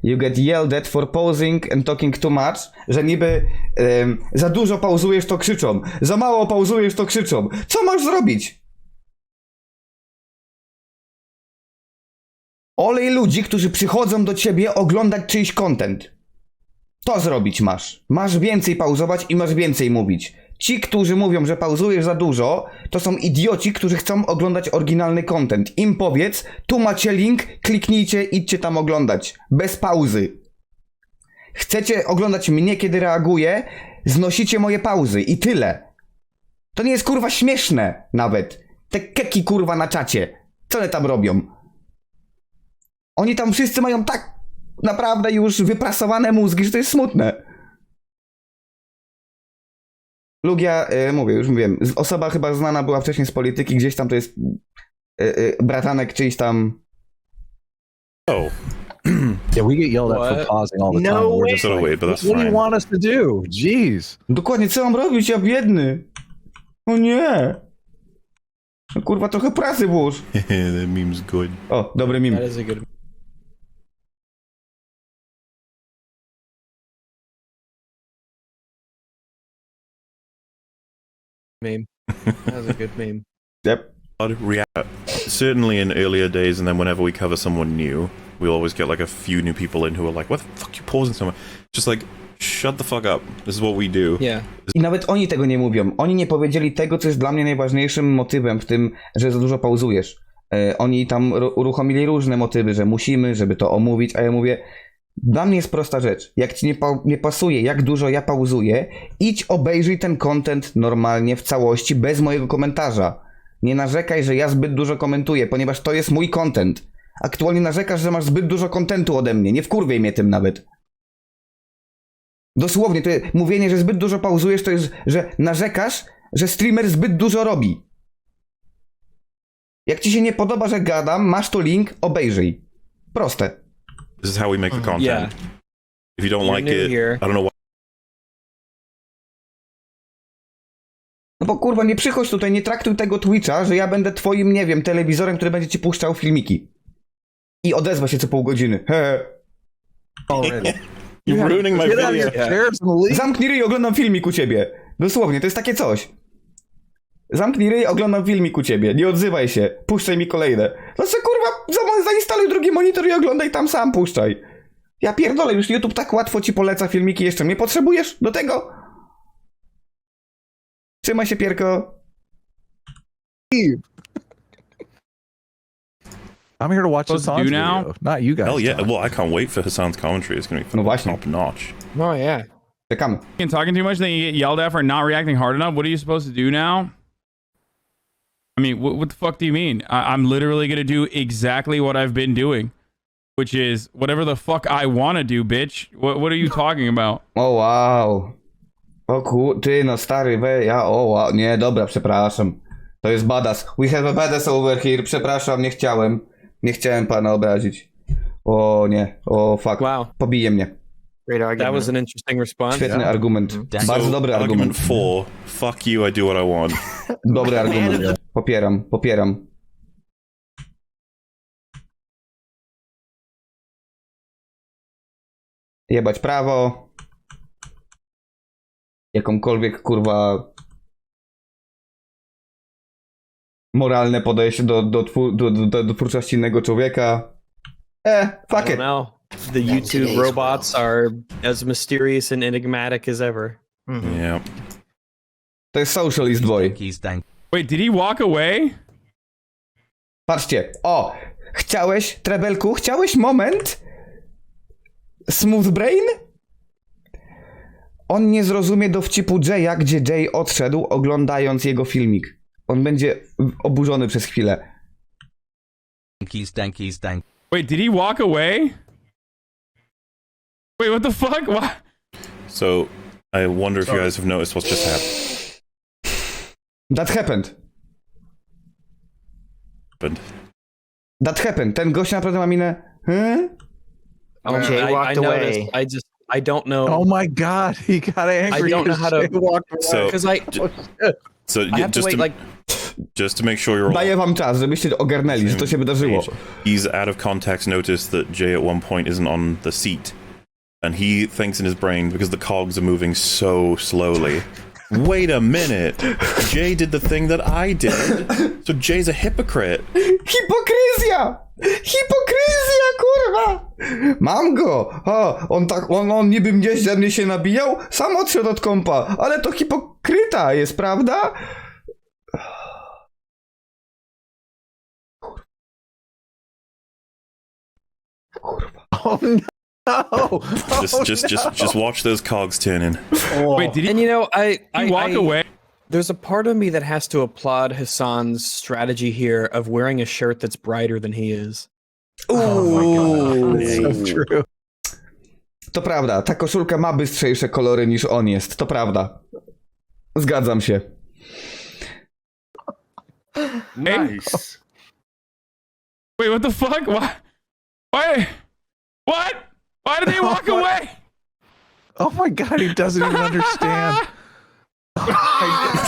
you get yelled at for pausing and talking too much, że niby za dużo pauzujesz, to krzyczą. Za mało pauzujesz, to krzyczą. Co masz zrobić? Olej ludzi, którzy przychodzą do ciebie oglądać czyjś content. To zrobić masz. Masz więcej pauzować i masz więcej mówić. Ci, którzy mówią, że pauzujesz za dużo, to są idioci, którzy chcą oglądać oryginalny content. Im powiedz, tu macie link, kliknijcie, idźcie tam oglądać. Bez pauzy. Chcecie oglądać mnie, kiedy reaguję, znosicie moje pauzy i tyle. To nie jest kurwa śmieszne nawet. Te keki kurwa na czacie. Co one tam robią? Oni tam wszyscy mają tak naprawdę już wyprasowane mózgi, że to jest smutne. Lugia, już mówiłem, osoba chyba znana była wcześniej z polityki, gdzieś tam to jest bratanek czyjś tam... oh, Yeah, we get yelled at for What? pausing all the No time. We're way. just so like, wait, but that's what do you fine. want us to do? Jeez. Dokładnie, co mam robić? Ja biedny. O nie. No kurwa, trochę pracy włóż. The meme's good. O, dobry meme. That is a good meme. That was a good meme. Yep. I'd react. Certainly in earlier days, and then whenever we cover someone new, we'll always get like a few new people in who are like, "What the fuck, you pausing so much?" Just like, shut the fuck up. This is what we do. Yeah. I nawet oni tego nie mówią. Oni nie powiedzieli tego, co jest dla mnie najważniejszym motywem w tym, że za dużo pauzujesz. Oni tam uruchomili różne motywy, że musimy, żeby to omówić, a ja mówię, dla mnie jest prosta rzecz. Jak ci nie pasuje, jak dużo ja pauzuję, idź obejrzyj ten content normalnie w całości, bez mojego komentarza. Nie narzekaj, że ja zbyt dużo komentuję, ponieważ to jest mój content. Aktualnie narzekasz, że masz zbyt dużo kontentu ode mnie. Nie wkurwiej mnie tym nawet. Dosłownie, to jest, mówienie, że zbyt dużo pauzujesz, to jest, że narzekasz, że streamer zbyt dużo robi. Jak ci się nie podoba, że gadam, masz tu link, obejrzyj. Proste. This is how we make the content. Yeah. If you don't You're like new it, here. I don't know why. No bo kurwa, nie przychodź tutaj, nie traktuj tego Twitcha, że ja będę twoim, nie wiem, telewizorem, który będzie ci puszczał filmiki. I odezwa się co pół godziny. Hehe. You're ruining my Get out of video. your chairs and leave. Zamknij ryj, oglądam filmik u ciebie. Dosłownie, to jest takie coś. Zamknij ryj, oglądam filmik u ciebie. Nie odzywaj się. Puszczaj mi kolejne. No co kurwa, zainstaluj drugi monitor i oglądaj tam sam, puszczaj. Ja pierdolę, już YouTube tak łatwo ci poleca filmiki, jeszcze mnie potrzebujesz do tego? Trzymaj się, Pierko. I'm here to watch Supposed to Hassan's do now? video, not you guys. Hell yeah. John. Well, I can't wait for Hassan's commentary. It's going to be No fucking właśnie. top notch. Oh yeah. Czekamy. and talking too much, then you get yelled at for not reacting hard enough? What are you supposed to do now? I mean, what the fuck do you mean? I'm literally gonna do exactly what I've been doing, which is whatever the fuck I want to do, bitch. What are you talking about? O wow. O ty no stary, wow. Nie, dobra, przepraszam. To jest badass. We have a badass over here. Przepraszam, nie chciałem. Nie chciałem pana obrazić. O nie, o fuck. Wow. Pobije mnie. Great argument. That was an interesting response. Świetny argument. Bardzo dobry argument. Argument 4. Fuck you, I do what I want. Dobry argument. Popieram. Jebać prawo. Jakąkolwiek, kurwa, moralne podejście do twórczości innego człowieka. I Fuck don't it. know. The YouTube robots are as mysterious and enigmatic as ever. Yeah. To jest socialist boy. Wait, did he walk away? Patrzcie, o! Trebelku, moment? Smooth Brain? On nie zrozumie dowcipu Jaya, gdzie Jay odszedł, oglądając jego filmik. On będzie oburzony przez chwilę. Wait, did he walk away? Wait, what the fuck? What? So, I wonder if you guys have noticed what's just That happened. That happened. Ten gość naprawdę ma minę... Jay walked away. noticed. I don't know. Oh my god, he got angry. I don't know how to- Jay walked away. So, Because so I have to just wait to like just to make sure you're all Daję wam czas, żebyście ogarnęli, że to się wydarzyło. he's out of context noticed that Jay at one point isn't on the seat. And he thinks in his brain, because the cogs are moving so slowly, wait a minute, Jay did the thing that I did, so Jay's a hypocrite. Hipokryzja, kurwa! Mam go! O, on niby mnie się nabijał, sam odszedł od kompa, ale to hipokryta jest, prawda? Kurwa. Oh no! Just watch those cogs turning. Wait, did he, and you know, I walk away? There's a part of me that has to applaud Hassan's strategy here of wearing a shirt that's brighter than he is. That's so true. To prawda, ta koszulka ma bystrzejsze kolory niż on jest, to prawda. Zgadzam się. Nice. Wait, what the fuck? Why? What? Why did they walk away? Oh my god, he doesn't even understand.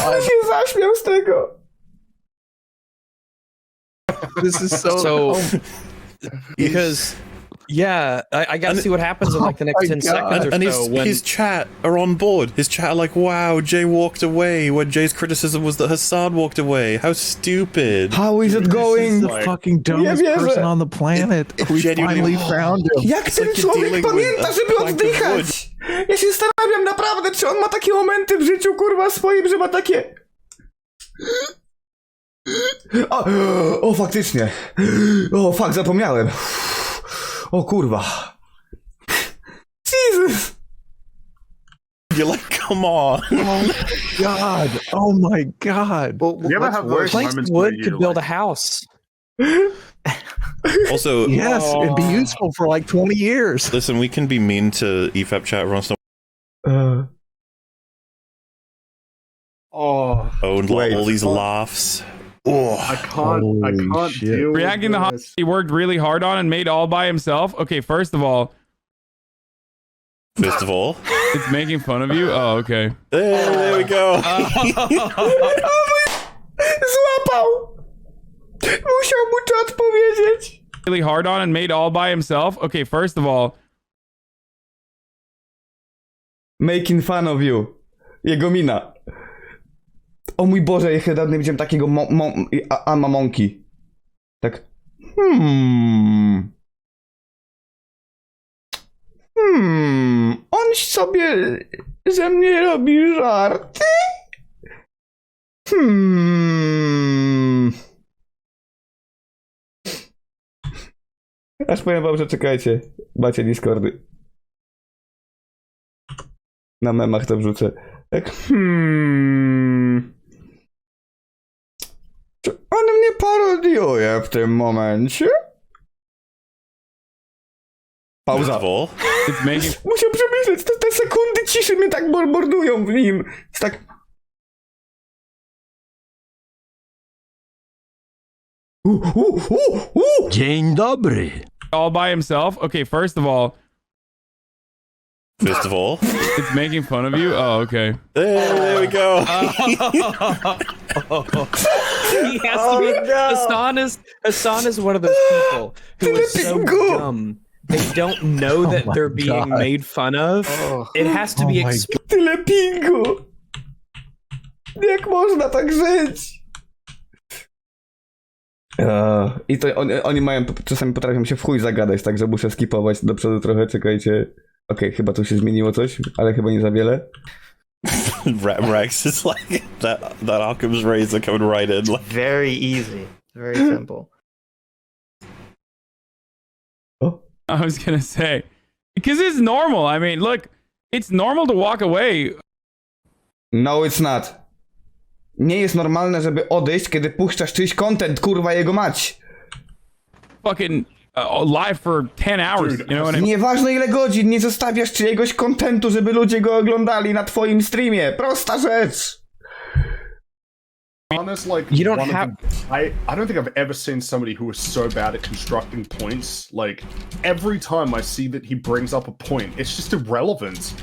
On się zaśmiał z tego. This is so because yeah, I got to see what happens in like the next 10 seconds or And so. When his chat are on board. His chat are like, wow, Jay walked away when Jay's criticism was that Hassan walked away. How stupid. How is it going? the fucking dumbest wierzę. person on the planet. We genuinely- finally found him. Jak ten like you're człowiek dealing pamięta, with a żeby plank of oddychać? Ja się zastanawiam naprawdę, czy on ma takie momenty w życiu, kurwa, swoim, że ma takie... O, faktycznie. O, fuck, zapomniałem. O, kurwa. Jesus. You're like, come on. God. Oh my god. Well, You ever what's have worse? those planks moments wood where you could build like, a house. Also, Yes, it'd be useful for like 20 years. listen, we can be mean to EFAP chat once in a O. while and Wait. all these laughs. Oh, I can't Holy shit. deal Reacting to with how this. he worked really hard on and made all by himself. Okay, first of all, first of all, it's making fun of you. Oh, okay. there we go. Złapał. Musiał mu czat powiedzieć. Really hard on and made all by himself. Okay, first of all, Making fun of you. Jego mina. O mój Boże, ja chyba dawno nie widziałem takiego Monkey. Tak. On sobie ze mnie robi żarty? Aż powiem wam, że czekajcie. Macie Discordy. Na memach to wrzucę. Tak. Czy on mnie parodiuje w tym momencie? First Pauza. of all, it's making Musiał przemyśleć, te sekundy ciszy mnie tak mordują w nim. Jest tak... Dzień dobry. all by himself. Okay, first of all, it's making fun of you. Oh, okay. There we go. He has to be. Hassan is one of those people who is so dumb. They don't know that they're being made fun of. It has to be explained. Tyle pingu! Jak można tak żyć? I to oni mają, czasami potrafią się w chuj zagadać, także muszę skipować do przodu trochę, czekajcie. Okej, chyba tu się zmieniło coś, ale chyba nie za wiele. Rex is like that Occam's razor coming right in. Like. Very easy. Very simple. I was gonna say, because it's normal. I mean, look, it's normal to walk away. No, it's not. Nie jest normalne, żeby odejść, kiedy puszczasz czyjś content, kurwa jego mać. Fucking live for 10 hours. You know what I mean? Nieważne ile godzin, nie zostawiasz czyjegoś kontentu, żeby ludzie go oglądali na twoim streamie. Prosta rzecz. Honest, like You don't one of have- the- I don't think I've ever seen somebody who was so bad at constructing points. Like every time I see that he brings up a point, it's just irrelevant.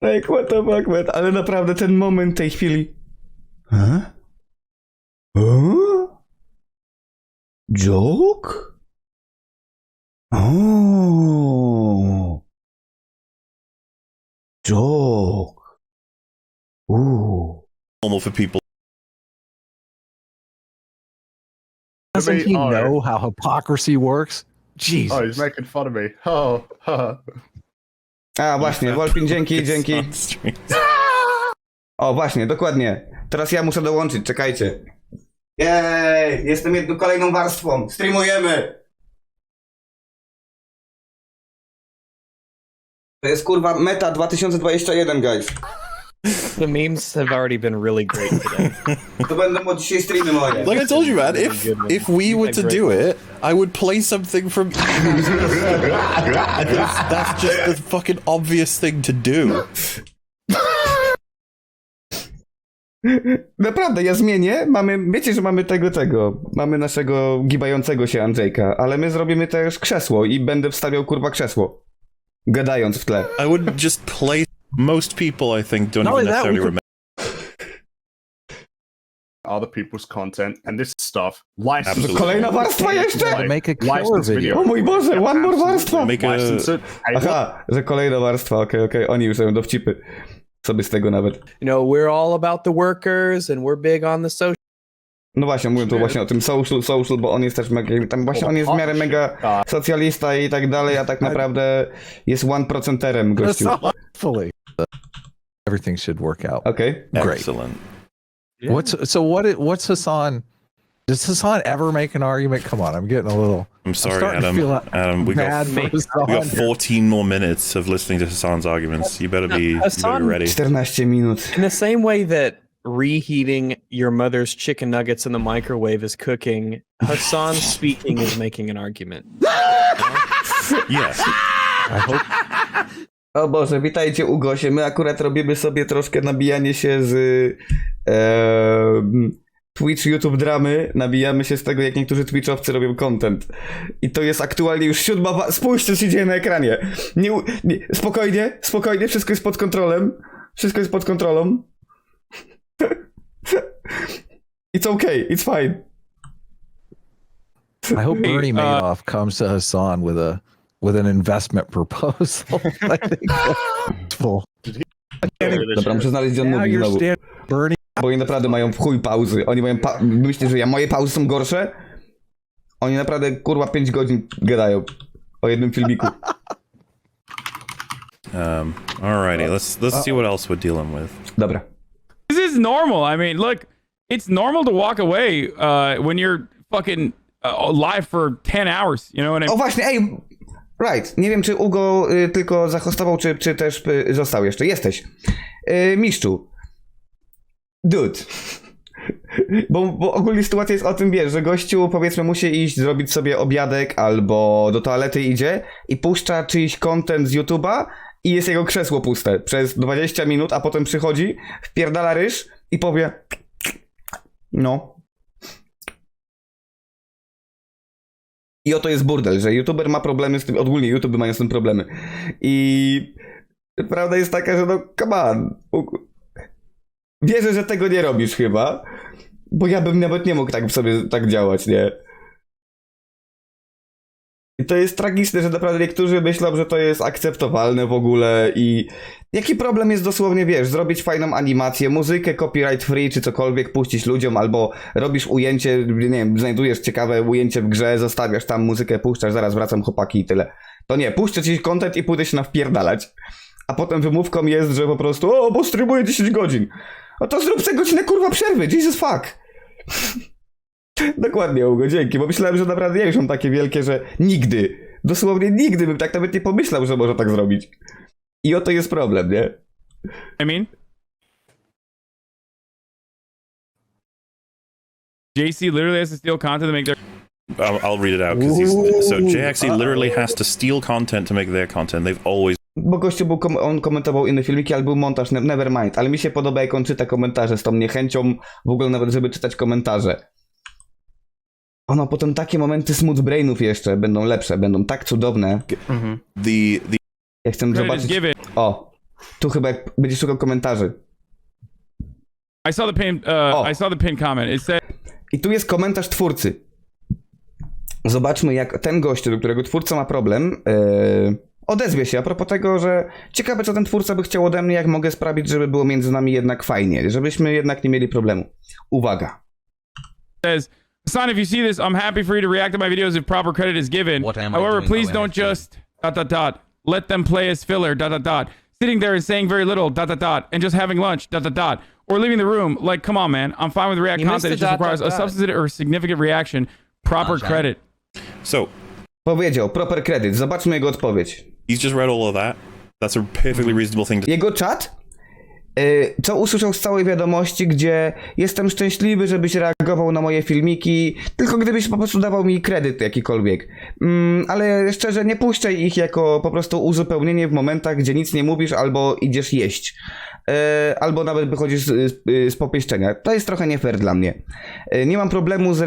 Like, what the fuck, man? Ale naprawdę ten moment tej chwili. Huh? Huh? Joke? Oh. Joke. Ooh. Normal for people. Doesn't he Oh, know how hypocrisy works? Jesus. Oh, he's making fun of me. Oh, haha. A, właśnie, Wolpin, dzięki. O, właśnie, dokładnie. Teraz ja muszę dołączyć, czekajcie. Jej, jestem jedną kolejną warstwą. Streamujemy. To jest kurwa meta 2021, guys. The memes have already been really great today. To będą od dzisiaj streamy moje. Like I told you, man, if we were to do it, I would play something from. That's just the fucking obvious thing to do. Naprawdę, ja zmienię. Wiecie, że mamy tego. Mamy naszego gibającego się Andrzejka, ale my zrobimy też krzesło i będę wstawiał kurwa krzesło. Gadając w tle. I would just play. Most people, I think, don't Not even only that, necessarily we could- remember. Other people's content and this stuff. License. Absolutely. Kolejna warstwa jeszcze? Make a killer License video. O mój Boże, one more warstwa! Make a. License it. Hey, Aha, że kolejna warstwa, okej, oni już robią dowcipy. Sobie z tego nawet. You know, we're all about the workers and we're big on the social. No właśnie, mówię tu właśnie o tym social, bo on jest też mega, tam właśnie on jest w miarę mega socjalista i tak dalej, a tak naprawdę jest 1%erem gościu. Fully. Everything should work out. Okej. Great. Excellent. What's Hassan? Does Hassan ever make an argument? Come on, I'm getting a little. I'm sorry, starting to Adam. feel Adam, we mad for Hassan. got 14 more minutes of listening to Hassan's arguments. You better be ready. 14 minut. In the same way that reheating your mother's chicken nuggets in the microwave is cooking, Hassan speaking is making an argument. Yes. I hope. O Boże, witajcie u Gosie. My akurat robimy sobie troszkę nabijanie się z Twitch, YouTube dramy. Nabijamy się z tego, jak niektórzy Twitchowcy robią content. I to jest aktualnie już 7. Spójrzcie, co się dzieje na ekranie. Spokojnie, wszystko jest pod kontrolą. It's okay, it's fine. I hope Bernie Madoff comes to Hassan with an investment proposal. I think that's full. Dobra, muszę znaleźć, gdzie on Now mówi you're znowu. Bernie. Bo oni naprawdę mają w chuj pauzy. Oni mają myślisz, że moje pauzy są gorsze? Oni naprawdę kurwa 5 godzin gadają o jednym filmiku. Alrighty, let's see what else we're dealing with. Dobra. This is normal. I mean, look, it's normal to walk away when you're fucking live for 10 hours. You know what I mean? O właśnie, ej! Right. Nie wiem, czy Ugo tylko zahostował, czy też został jeszcze. Jesteś. Mistrzu. Dude. Bo ogólnie sytuacja jest o tym, wiesz, że gościu powiedzmy musi iść zrobić sobie obiadek albo do toalety idzie i puszcza czyjś content z YouTube'a i jest jego krzesło puste przez 20 minut, a potem przychodzi, wpierdala ryż i powie no. I oto jest burdel, że youtuber ma problemy z tym, ogólnie YouTube mają z tym problemy. I prawda jest taka, że no come on. Wierzę, że tego nie robisz chyba, bo ja bym nawet nie mógł tak sobie tak działać, nie? I to jest tragiczne, że naprawdę niektórzy myślą, że to jest akceptowalne w ogóle i jaki problem jest dosłownie, wiesz, zrobić fajną animację, muzykę copyright free czy cokolwiek puścić ludziom, albo robisz ujęcie, nie wiem, znajdujesz ciekawe ujęcie w grze, zostawiasz tam muzykę, puszczasz, zaraz wracam chłopaki i tyle. To nie, puszczę ci content i pójdę się nawpierdalać. A potem wymówką jest, że po prostu, o, bo streamuję 10 godzin. No to zrób sobie godzinę kurwa przerwy, Jesus fuck. Dokładnie, Hugo, dzięki, bo myślałem, że naprawdę ja już mam takie wielkie, że nigdy, dosłownie nigdy bym tak nawet nie pomyślał, że może tak zrobić. I oto jest problem, nie? I mean, JC literally has to steal content to make their. I'll read it out because he's so JXC literally has to steal content to make their content. They've always. Bo gościu był, on komentował inne filmiki, ale był montaż, never mind. Ale mi się podoba, jak on czyta komentarze z tą niechęcią, w ogóle nawet, żeby czytać komentarze. Ono, potem takie momenty smooth brainów jeszcze będą lepsze, będą tak cudowne. Ja chcę zobaczyć... O, tu chyba jak będziesz szukał komentarzy. I saw the pin comment. It said... I tu jest komentarz twórcy. Zobaczmy, jak ten gościu, do którego twórca ma problem, odezwie się a propos tego, że ciekawe, co ten twórca by chciał ode mnie, jak mogę sprawić, żeby było między nami jednak fajnie, żebyśmy jednak nie mieli problemu. Uwaga. Says, Hassan, if you see this, I'm happy for you to react to my videos if proper credit is given. However, please don't just ... let them play as filler ... sitting there and saying very little ... and just having lunch ... or leaving the room. Like, come on, man. I'm fine with React content. It just requires a substantive or significant reaction. Proper credit. So. Powiedział, proper credit. Zobaczmy jego odpowiedź. He's just read all of that. That's a perfectly reasonable thing to... Jego czat? Co usłyszał z całej wiadomości, gdzie jestem szczęśliwy, żebyś reagował na moje filmiki, tylko gdybyś po prostu dawał mi kredyt jakikolwiek. Ale szczerze, nie puszczaj ich jako po prostu uzupełnienie w momentach, gdzie nic nie mówisz albo idziesz jeść. Albo nawet wychodzisz z popieszczenia. To jest trochę nie fair dla mnie. Nie mam problemu z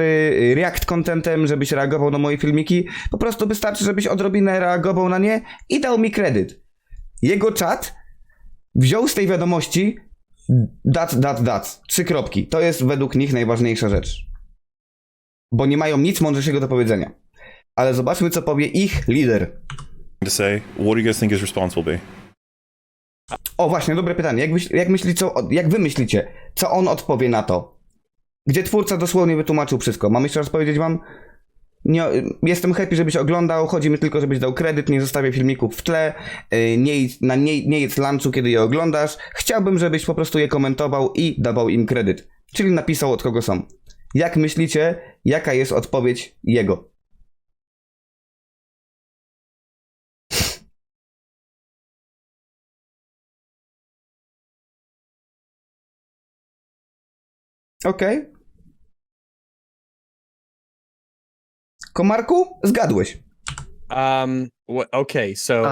react contentem, żebyś reagował na moje filmiki. Po prostu wystarczy, żebyś odrobinę reagował na nie i dał mi kredyt. Jego czat wziął z tej wiadomości dat. 3 kropki. To jest według nich najważniejsza rzecz. Bo nie mają nic mądrzejszego do powiedzenia. Ale zobaczmy, co powie ich lider. To say, what do you guys think his response will be? O, właśnie, dobre pytanie. Jak wy myślicie, co on odpowie na to? Gdzie twórca dosłownie wytłumaczył wszystko. Mam jeszcze raz powiedzieć wam? Nie, jestem happy, żebyś oglądał, chodzi mi tylko, żebyś dał kredyt, nie zostawiaj filmików w tle, nie jedz lunchu, kiedy je oglądasz. Chciałbym, żebyś po prostu je komentował i dawał im kredyt. Czyli napisał, od kogo są. Jak myślicie, jaka jest odpowiedź jego? Okej. Komarku? Zgadłeś. Okay, so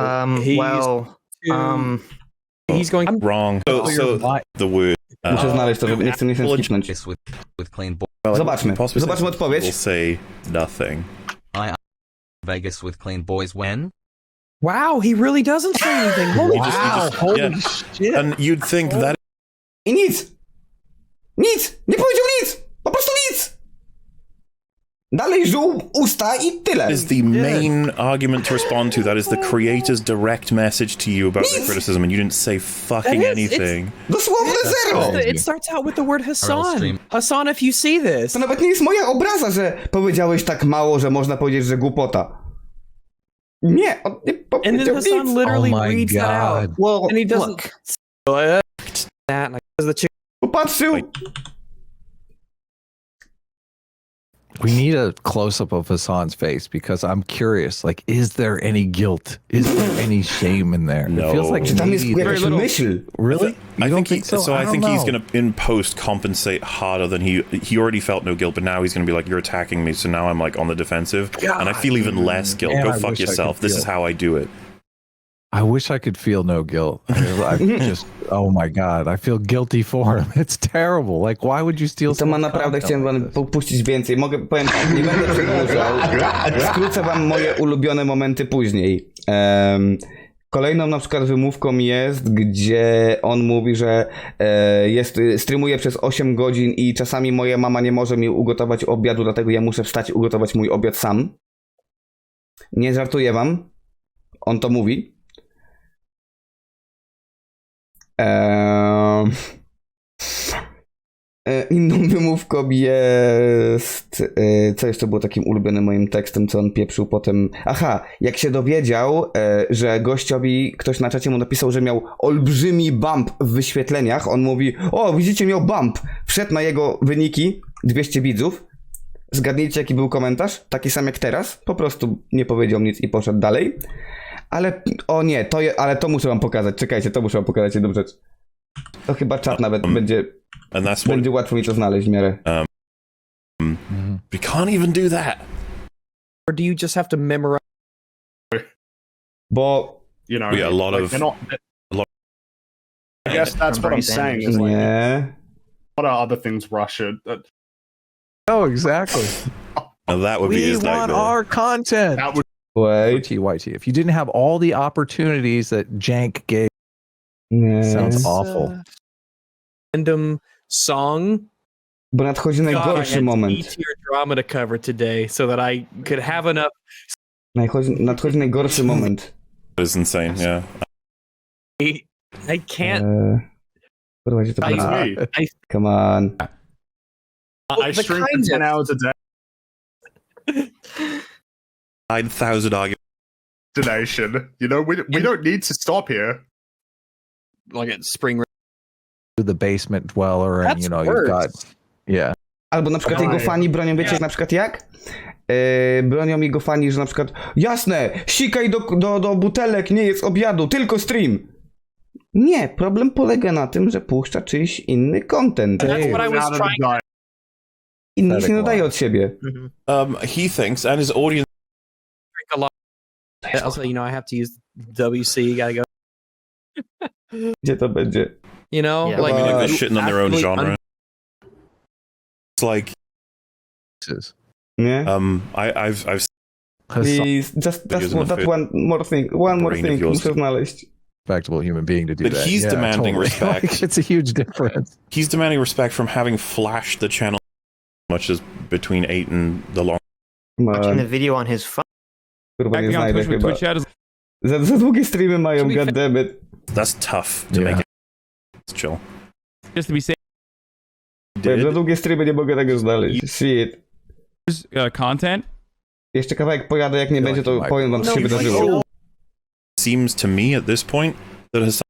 he's going wrong. So the word. Muszę znaleźć to, żeby nie chcę skipnąć. Zobaczmy. Zobaczmy odpowiedź. Will say nothing. Vegas with clean boys when? Wow, he really doesn't say anything. Holy shit. And you'd think that. I nic! Nic! Nie powiedział nic! Po prostu nic! Dalej żuł usta i tyle. Is the main argument to respond to. That is the creator's direct message to you about the criticism, and you didn't say fucking anything. Dosłownie zero! It starts out with the word Hassan. Hassan, if you see this. To nawet nie jest moja obraza, że powiedziałeś tak mało, że można powiedzieć, że głupota. Nie, on nie powiedział And then Hassan nic. literally reads that out. Well, and he doesn't. That and the chick. Popatrzył. We need a close-up of Hassan's face because I'm curious. Like, is there any guilt? Is there any shame in there? No. It feels like Tam jest maybe jakaś myśl. Really? I think he. so? I think he's know. gonna in post compensate harder than he already felt no guilt, but now he's gonna be like, you're attacking me, so now I'm like on the defensive, and I feel even less guilt. Man, Go I fuck wish I could yourself. This is feel. how I do it. I wish I could feel no guilt. I just, oh my god, I feel guilty for him. It's terrible. Like, why would you steal? To ma naprawdę chciałem wam puścić więcej. Powiem, nie będę przedłużał. Skrócę wam moje ulubione momenty później. Kolejną na przykład wymówką jest, gdzie on mówi, że streamuje przez 8 godzin i czasami moja mama nie może mi ugotować obiadu, dlatego ja muszę wstać i ugotować mój obiad sam. Nie żartuję wam. On to mówi. Inną wymówką jest... Co jeszcze było takim ulubionym moim tekstem, co on pieprzył potem? Aha, jak się dowiedział, że gościowi ktoś na czacie mu napisał, że miał olbrzymi bump w wyświetleniach, on mówi: o, widzicie, miał bump. Wszedł na jego wyniki, 200 widzów. Zgadnijcie, jaki był komentarz? Taki sam jak teraz. Po prostu nie powiedział nic i poszedł dalej. Ale, o nie, ale to muszę wam pokazać. Czekajcie, to muszę wam pokazać jedną rzecz. To chyba czat nawet będzie łatwo mi to znaleźć w miarę. We can't even do that. Or do you just have to memorize? Bo... You know, a lot of... I guess that's what I'm saying. Is like, Nie. what are other things Russia? Oh, exactly. Now that would be We his want nightmare. our content. That would YT. If you didn't have all the opportunities that Jank gave, sounds awful. Random song. Bo nadchodzi najgorszy moment. E-tier drama to cover today, so that I could have enough. Nadchodzi najgorszy moment. That is insane, yeah. I can't. Kurwa, to I Come on. I stream for 10 hours a day. 9,000 arguments. Donation. You know, we don't need to stop here. Like at spring. The basement dweller, and That's you know worse. you've got, yeah. Albo na przykład jego fani bronią, wiecie jak na przykład jak? Bronią jego fani, że na przykład jasne, sikaj do butelek, nie jest obiadu, tylko stream. Nie, problem polega na tym, że puszcza czyjś inny content. That's what I was trying. I nic nie dodaje od siebie. He thinks, and his audience Drink a lot. Also, you know, I have to use WC. Gotta go. Gdzie to będzie? You know, Yeah. like, I mean, they're shitting on their own actively genre. It's like, Nie? I've Please, just that one more thing. One more brain of thing yours. muszę znaleźć. Respectable human being to do But that. he's Yeah, demanding totally. respect. Like, it's a huge difference. he's demanding respect from having flashed the channel much as between 8 and the long. Watching the video on his phone. Kurwa, nie Acting on znajdę Twitch with chyba. Twitch chat is Za długie streamy mają, goddammit. That's tough to Yeah. make it. It's chill. just to be safe. Za długie streamy nie mogę tego znaleźć. Shit. Content. Jeszcze kawałek pojadę, jak nie będzie, to powiem wam, co się wydarzyło. Seems to me at this point that Hassan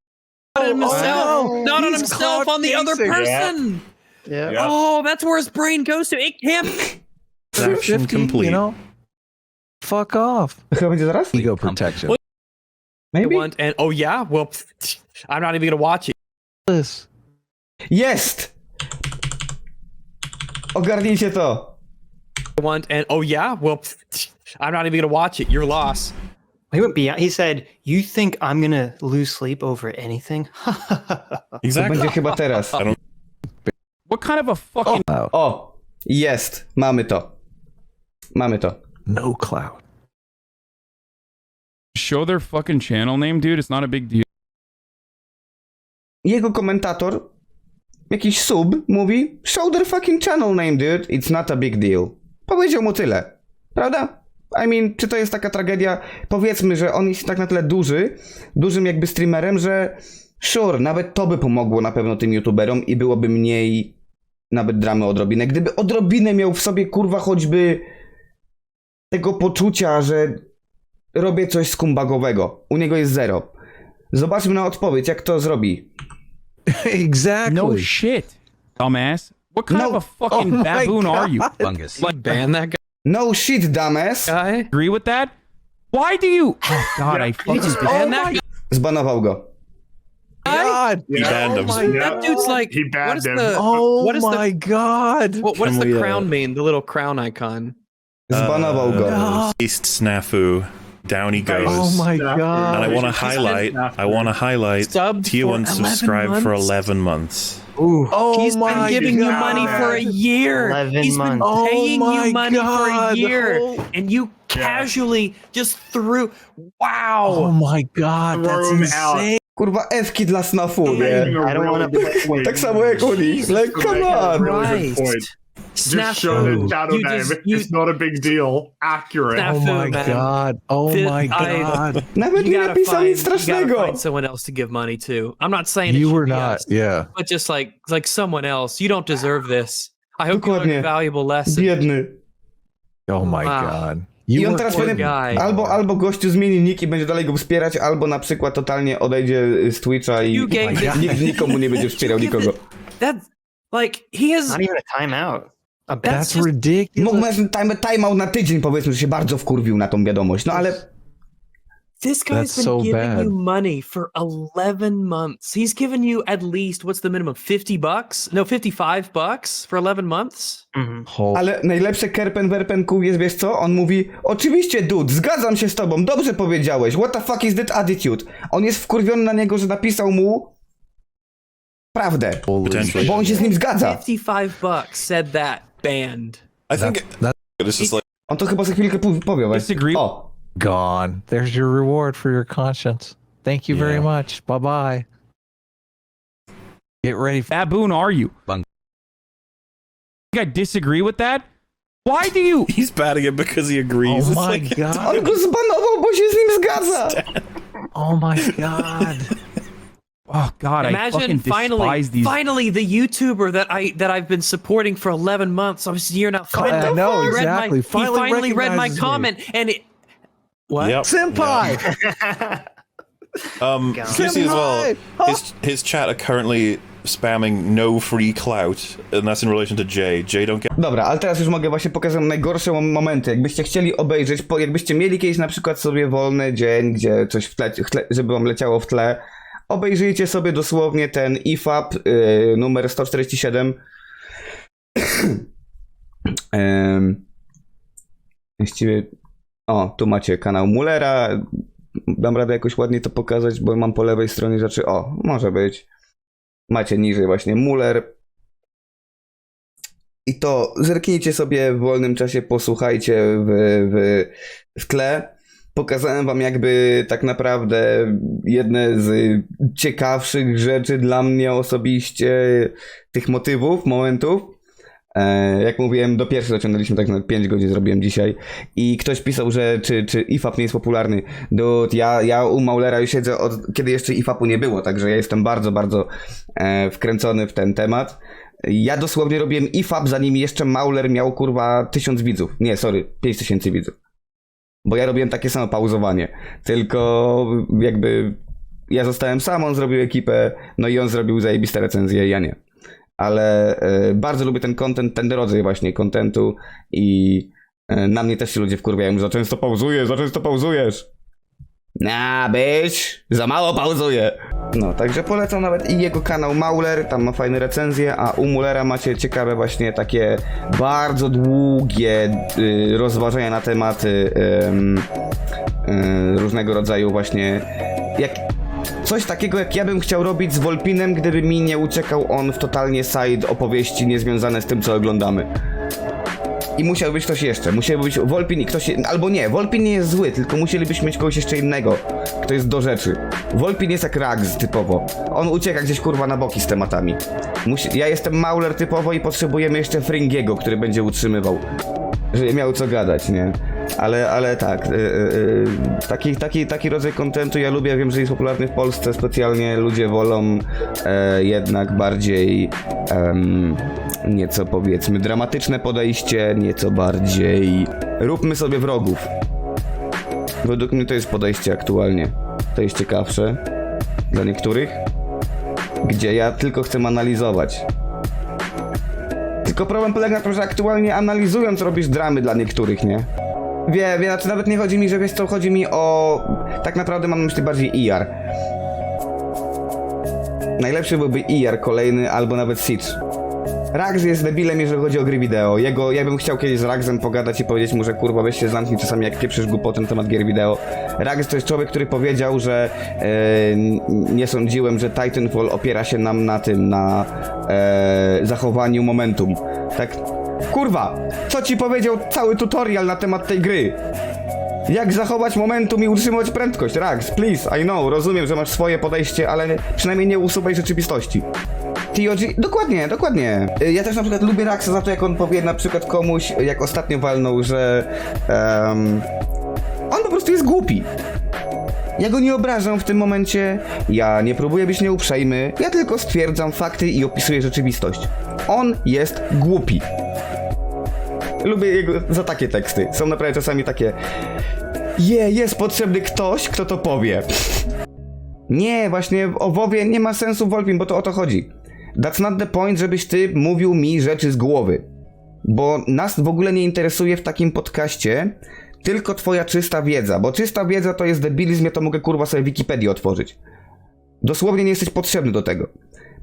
not on himself, not on He's himself, on the other cloud person. Yeah. Oh, that's where his brain goes to. It can't. action 50, complete. You know? Fuck off. Chyba będzie zaraz? Ego protection. Maybe? And oh yeah, well, I'm not even gonna watch it. This. Jest! Ogarnijcie to! And oh yeah, well, I'm not even gonna watch it. Your loss. He went beyond. He said, "You think I'm gonna lose sleep over anything?" To Exactly. będzie chyba teraz. What kind of a fucking O! Jest! Mamy to. Mamy to. No cloud. show their fucking channel name, dude? It's not a big deal. Jego komentator, jakiś sub, mówi: show their fucking channel name, dude. It's not a big deal. Powiedział mu tyle. Prawda? I mean, czy to jest taka tragedia? Powiedzmy, że on jest tak na tyle dużym jakby streamerem, że sure, nawet to by pomogło na pewno tym youtuberom i byłoby mniej nawet dramy odrobinę. Gdyby odrobinę miał w sobie, kurwa, choćby tego poczucia, że robię coś skumbagowego. U niego jest 0. Zobaczmy na odpowiedź, jak to zrobi. Exactly. No shit, dumbass. What kind of a fucking baboon are you? Fungus. Like ban that guy. No shit, dumbass. Agree with that? Why do you? Oh God, I fucking ban that guy. Zbanował go. God. He banned him. That dude's like, He banned what is him. the? Oh what is my God. What does Can the we, crown mean? The little crown icon. Zbanował go. East snafu Down he goes. Oh my god! And I want to highlight. Subbed Tier for 1 11 subscribed for months? 11 months. Ooh. Oh He's been my giving you God. money for a year. 11 He's been months. paying Oh my you money for God, a the year, whole- and you casually just threw. Wow. Oh my god, that's Throw him out. insane. Kurwa, F-ki dla snafu, nie? I don't want to. Tak samo jak oni. Like, come on! Really good point. Just show the shadow You name. just- you- It's not a big deal. Accurate. Snafu, Oh my man. god. Oh Th- my I- god. Nawet You nie gotta napisał nic you gotta strasznego. find someone else to give money to. I'm not saying it You should were be not. us, Yeah. but just like someone else. You don't deserve this. I hope you learned Dokładnie. a valuable lesson. Biedny. Oh my Wow. god. I You on were teraz poor pewnie guy. albo gościu zmieni nick i będzie dalej go wspierać, albo na przykład totalnie odejdzie z Twitcha i You gave this- nikt nikomu nie będzie wspierał nikogo. That's like he has. Not even a timeout. A bad. That's That's just- ridiculous. Mógł timeout na tydzień, powiedzmy, że się bardzo wkurwił na tą wiadomość, no ale This guy's That's been so giving bad. you money for 11 months. He's given you at least what's the minimum? $50? No, $55 for 11 months. Ale najlepsze kerpen werpen kół jest, wiesz co? On mówi, oczywiście dude, zgadzam się z tobą, dobrze powiedziałeś, what the fuck is that attitude? On jest wkurwiony na niego, że napisał mu prawdę, bo on się z nim zgadza. $55 said that banned. I think this is like On to chyba za chwilkę powie, właśnie. Disagree. O, Gone. There's your reward for your conscience. Thank you very Yeah. much. Bye bye. Get ready for Baboon are you? Bung. I disagree with that? Why do you? he's batting it because he agrees. Oh It's my like, god. on go zbanował, bo się z nim zgadza. Oh my god. Oh God, I Imagine fucking despise these. finally the YouTuber that I've been supporting for 11 months. I was here now. Finally, know, he read exactly. he finally read my recognizes me. comment, and it. What? Yep. Senpai. Juicy as well. His chat are currently spamming no free clout, and that's in relation to Jay. Jay don't get. Dobra, ale teraz już mogę właśnie pokazać najgorsze momenty. Jakbyście chcieli obejrzeć, jakbyście mieli kiedyś na przykład sobie wolny dzień, gdzie coś w tle, żeby wam leciało w tle, obejrzyjcie sobie dosłownie ten IFAP numer 147. Właściwie... O, tu macie kanał Mullera. Dam radę jakoś ładnie to pokazać, bo mam po lewej stronie rzeczy. O, może być. Macie niżej właśnie Muller. I to zerknijcie sobie w wolnym czasie, posłuchajcie w tle. Pokazałem wam jakby tak naprawdę jedne z ciekawszych rzeczy dla mnie osobiście, tych motywów, momentów. Jak mówiłem, pierwszy dociągnęliśmy tak na 5 godzin zrobiłem dzisiaj i ktoś pisał, że czy IFAP nie jest popularny. Dude, ja u Maulera już siedzę od kiedy jeszcze IFAP-u nie było, także ja jestem bardzo, bardzo wkręcony w ten temat. Ja dosłownie robiłem IFAP, zanim jeszcze Mauler miał kurwa 1000 widzów. Nie, sorry, 5000 widzów. Bo ja robiłem takie samo pauzowanie. Tylko jakby ja zostałem sam, on zrobił ekipę, no i on zrobił zajebiste recenzje, ja nie. Ale bardzo lubię ten content, ten rodzaj właśnie contentu i na mnie też się ludzie wkurwiają, że za często pauzujesz. Być, za mało pauzuję. No, także polecam nawet i jego kanał Mauler, tam ma fajne recenzje, a u Mullera macie ciekawe właśnie takie bardzo długie rozważania na tematy różnego rodzaju właśnie, coś takiego jak ja bym chciał robić z Volpinem, gdyby mi nie uciekał on w totalnie side opowieści niezwiązane z tym, co oglądamy. I musiał być ktoś jeszcze, musiał być Volpin i ktoś, albo nie, Volpin nie jest zły, tylko musielibyśmy mieć kogoś jeszcze innego, kto jest do rzeczy. Volpin jest jak Rags typowo, on ucieka gdzieś kurwa na boki z tematami. Ja jestem Mauler typowo i potrzebujemy jeszcze Fringiego, który będzie utrzymywał, żeby miał co gadać, nie? Ale tak, taki rodzaj kontentu ja lubię, wiem, że jest popularny w Polsce, specjalnie ludzie wolą jednak bardziej nieco powiedzmy dramatyczne podejście, nieco bardziej róbmy sobie wrogów. Według mnie to jest podejście aktualnie, to jest ciekawsze dla niektórych, gdzie ja tylko chcę analizować. Tylko problem polega na tym, że aktualnie analizując robisz dramy dla niektórych, nie? Wiem, znaczy nawet nie chodzi mi, że wiesz co, chodzi mi o... Tak naprawdę mam na myśli bardziej IR. Najlepszy byłby IR kolejny, albo nawet Siege. Rags jest debilem, jeżeli chodzi o gry wideo. Ja bym chciał kiedyś z Ragsem pogadać i powiedzieć mu, że kurwa weź się zamknij czasami jak pieprzysz głupoty na temat gier wideo. Rags to jest człowiek, który powiedział, że nie sądziłem, że Titanfall opiera się nam na tym, na zachowaniu momentum. Tak? Kurwa, co ci powiedział cały tutorial na temat tej gry? Jak zachować momentum i utrzymać prędkość? Rags, please, I know, rozumiem, że masz swoje podejście, ale przynajmniej nie usuwaj rzeczywistości. TOG, dokładnie. Ja też na przykład lubię Ragsa za to, jak on powie na przykład komuś, jak ostatnio walnął, że on po prostu jest głupi. Ja go nie obrażam w tym momencie, ja nie próbuję być nieuprzejmy, ja tylko stwierdzam fakty i opisuję rzeczywistość. On jest głupi. Lubię jego za takie teksty. Są naprawdę czasami takie... jest potrzebny ktoś, kto to powie. Nie, właśnie o WoWie nie ma sensu Wolpin, bo to o to chodzi. That's not the point, żebyś ty mówił mi rzeczy z głowy. Bo nas w ogóle nie interesuje w takim podcaście tylko twoja czysta wiedza. Bo czysta wiedza to jest debilizm, ja to mogę kurwa sobie Wikipedię otworzyć. Dosłownie nie jesteś potrzebny do tego.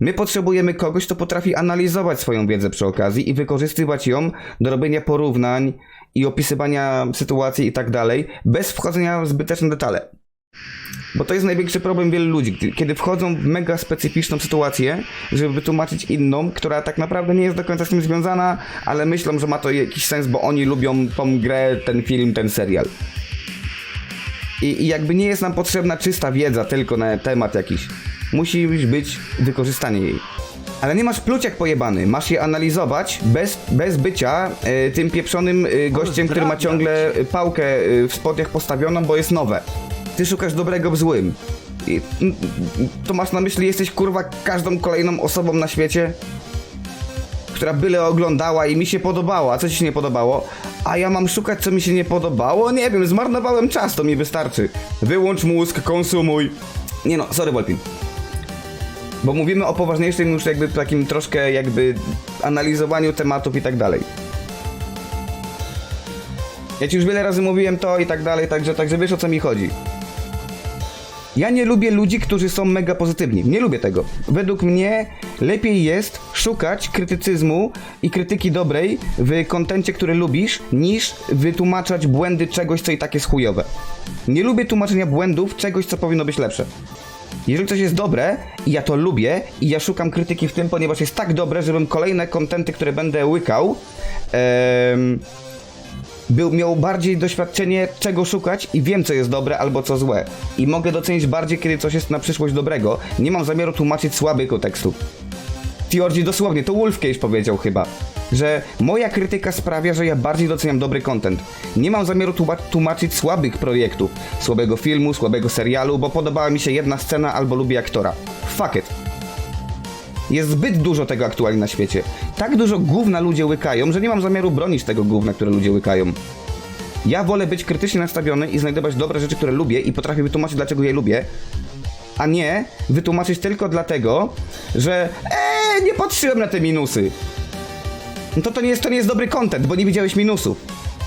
My potrzebujemy kogoś, kto potrafi analizować swoją wiedzę przy okazji i wykorzystywać ją do robienia porównań i opisywania sytuacji i tak dalej, bez wchodzenia w zbyteczne detale. Bo to jest największy problem wielu ludzi, kiedy wchodzą w mega specyficzną sytuację, żeby wytłumaczyć inną, która tak naprawdę nie jest do końca z tym związana, ale myślą, że ma to jakiś sens, bo oni lubią tą grę, ten film, ten serial. I jakby nie jest nam potrzebna czysta wiedza tylko na temat jakiś. Musi być wykorzystanie jej. Ale nie masz pluć jak pojebany, masz je analizować bez bycia tym pieprzonym gościem, który ma ciągle pałkę w spodniach postawioną, bo jest nowe. Ty szukasz dobrego w złym. I to masz na myśli, jesteś kurwa każdą kolejną osobą na świecie, która byle oglądała i mi się podobała, a co ci się nie podobało? A ja mam szukać, co mi się nie podobało? Nie wiem, zmarnowałem czas, to mi wystarczy. Wyłącz mózg, konsumuj. Nie no, sorry Wolpin. Bo mówimy o poważniejszym już jakby takim troszkę jakby analizowaniu tematów i tak dalej. Ja ci już wiele razy mówiłem to i tak dalej, także wiesz o co mi chodzi. Ja nie lubię ludzi, którzy są mega pozytywni. Nie lubię tego. Według mnie lepiej jest szukać krytycyzmu i krytyki dobrej w kontencie, który lubisz, niż wytłumaczać błędy czegoś, co i tak jest chujowe. Nie lubię tłumaczenia błędów czegoś, co powinno być lepsze. Jeżeli coś jest dobre i ja to lubię i ja szukam krytyki w tym, ponieważ jest tak dobre, żebym kolejne kontenty, które będę łykał, miał bardziej doświadczenie, czego szukać i wiem, co jest dobre albo co złe. I mogę docenić bardziej, kiedy coś jest na przyszłość dobrego. Nie mam zamiaru tłumaczyć słabego tekstu. Theorgy dosłownie, to Wolfcage powiedział chyba, że moja krytyka sprawia, że ja bardziej doceniam dobry content. Nie mam zamiaru tłumaczyć słabych projektów, słabego filmu, słabego serialu, bo podobała mi się jedna scena albo lubię aktora. Fuck it. Jest zbyt dużo tego aktualnie na świecie. Tak dużo gówna ludzie łykają, że nie mam zamiaru bronić tego gówna, które ludzie łykają. Ja wolę być krytycznie nastawiony i znajdować dobre rzeczy, które lubię i potrafię wytłumaczyć, dlaczego je lubię, a nie wytłumaczyć tylko dlatego, że nie patrzyłem na te minusy. No to nie jest dobry content, bo nie widziałeś minusów.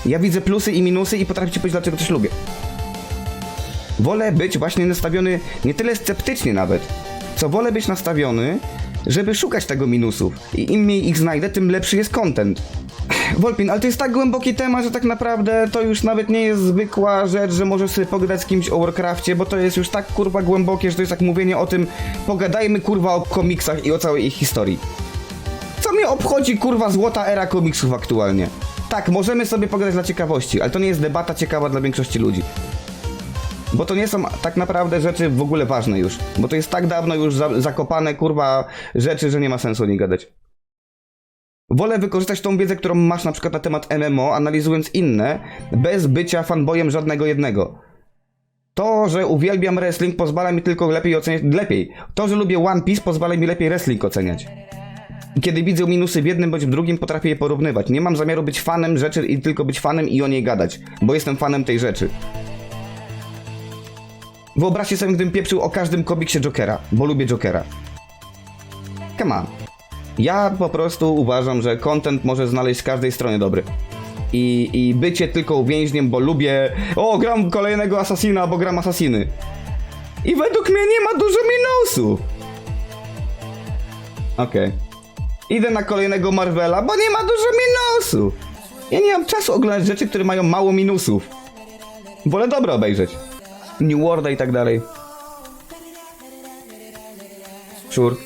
Ja widzę plusy i minusy i potrafię ci powiedzieć, dlaczego coś lubię. Wolę być właśnie nastawiony nie tyle sceptycznie nawet, co wolę być nastawiony, żeby szukać tego minusów. I im mniej ich znajdę, tym lepszy jest content. Wolpin, ale to jest tak głęboki temat, że tak naprawdę to już nawet nie jest zwykła rzecz, że możesz sobie pogadać z kimś o Warcrafcie, bo to jest już tak kurwa głębokie, że to jest jak mówienie o tym, pogadajmy kurwa o komiksach i o całej ich historii. Co mnie obchodzi kurwa złota era komiksów aktualnie? Tak, możemy sobie pogadać dla ciekawości, ale to nie jest debata ciekawa dla większości ludzi. Bo to nie są tak naprawdę rzeczy w ogóle ważne już. Bo to jest tak dawno już zakopane kurwa rzeczy, że nie ma sensu o nich gadać. Wolę wykorzystać tą wiedzę, którą masz na przykład na temat MMO, analizując inne, bez bycia fanboyem żadnego jednego. To, że uwielbiam wrestling, pozwala mi tylko lepiej oceniać... To, że lubię One Piece, pozwala mi lepiej wrestling oceniać. I kiedy widzę minusy w jednym bądź w drugim, potrafię je porównywać. Nie mam zamiaru być fanem rzeczy i tylko być fanem i o niej gadać, bo jestem fanem tej rzeczy. Wyobraźcie sobie, gdybym pieprzył o każdym komiksie Jokera, bo lubię Jokera. Come on. Ja po prostu uważam, że content może znaleźć z każdej strony dobry. I bycie tylko więźniem, bo lubię... O, gram kolejnego Assassina, bo gram Assassiny. I według mnie nie ma dużo minusów. Okej. Idę na kolejnego Marvela, bo nie ma dużo minusów. Ja nie mam czasu oglądać rzeczy, które mają mało minusów. Wolę dobre obejrzeć. New Worlda i tak dalej. Sure.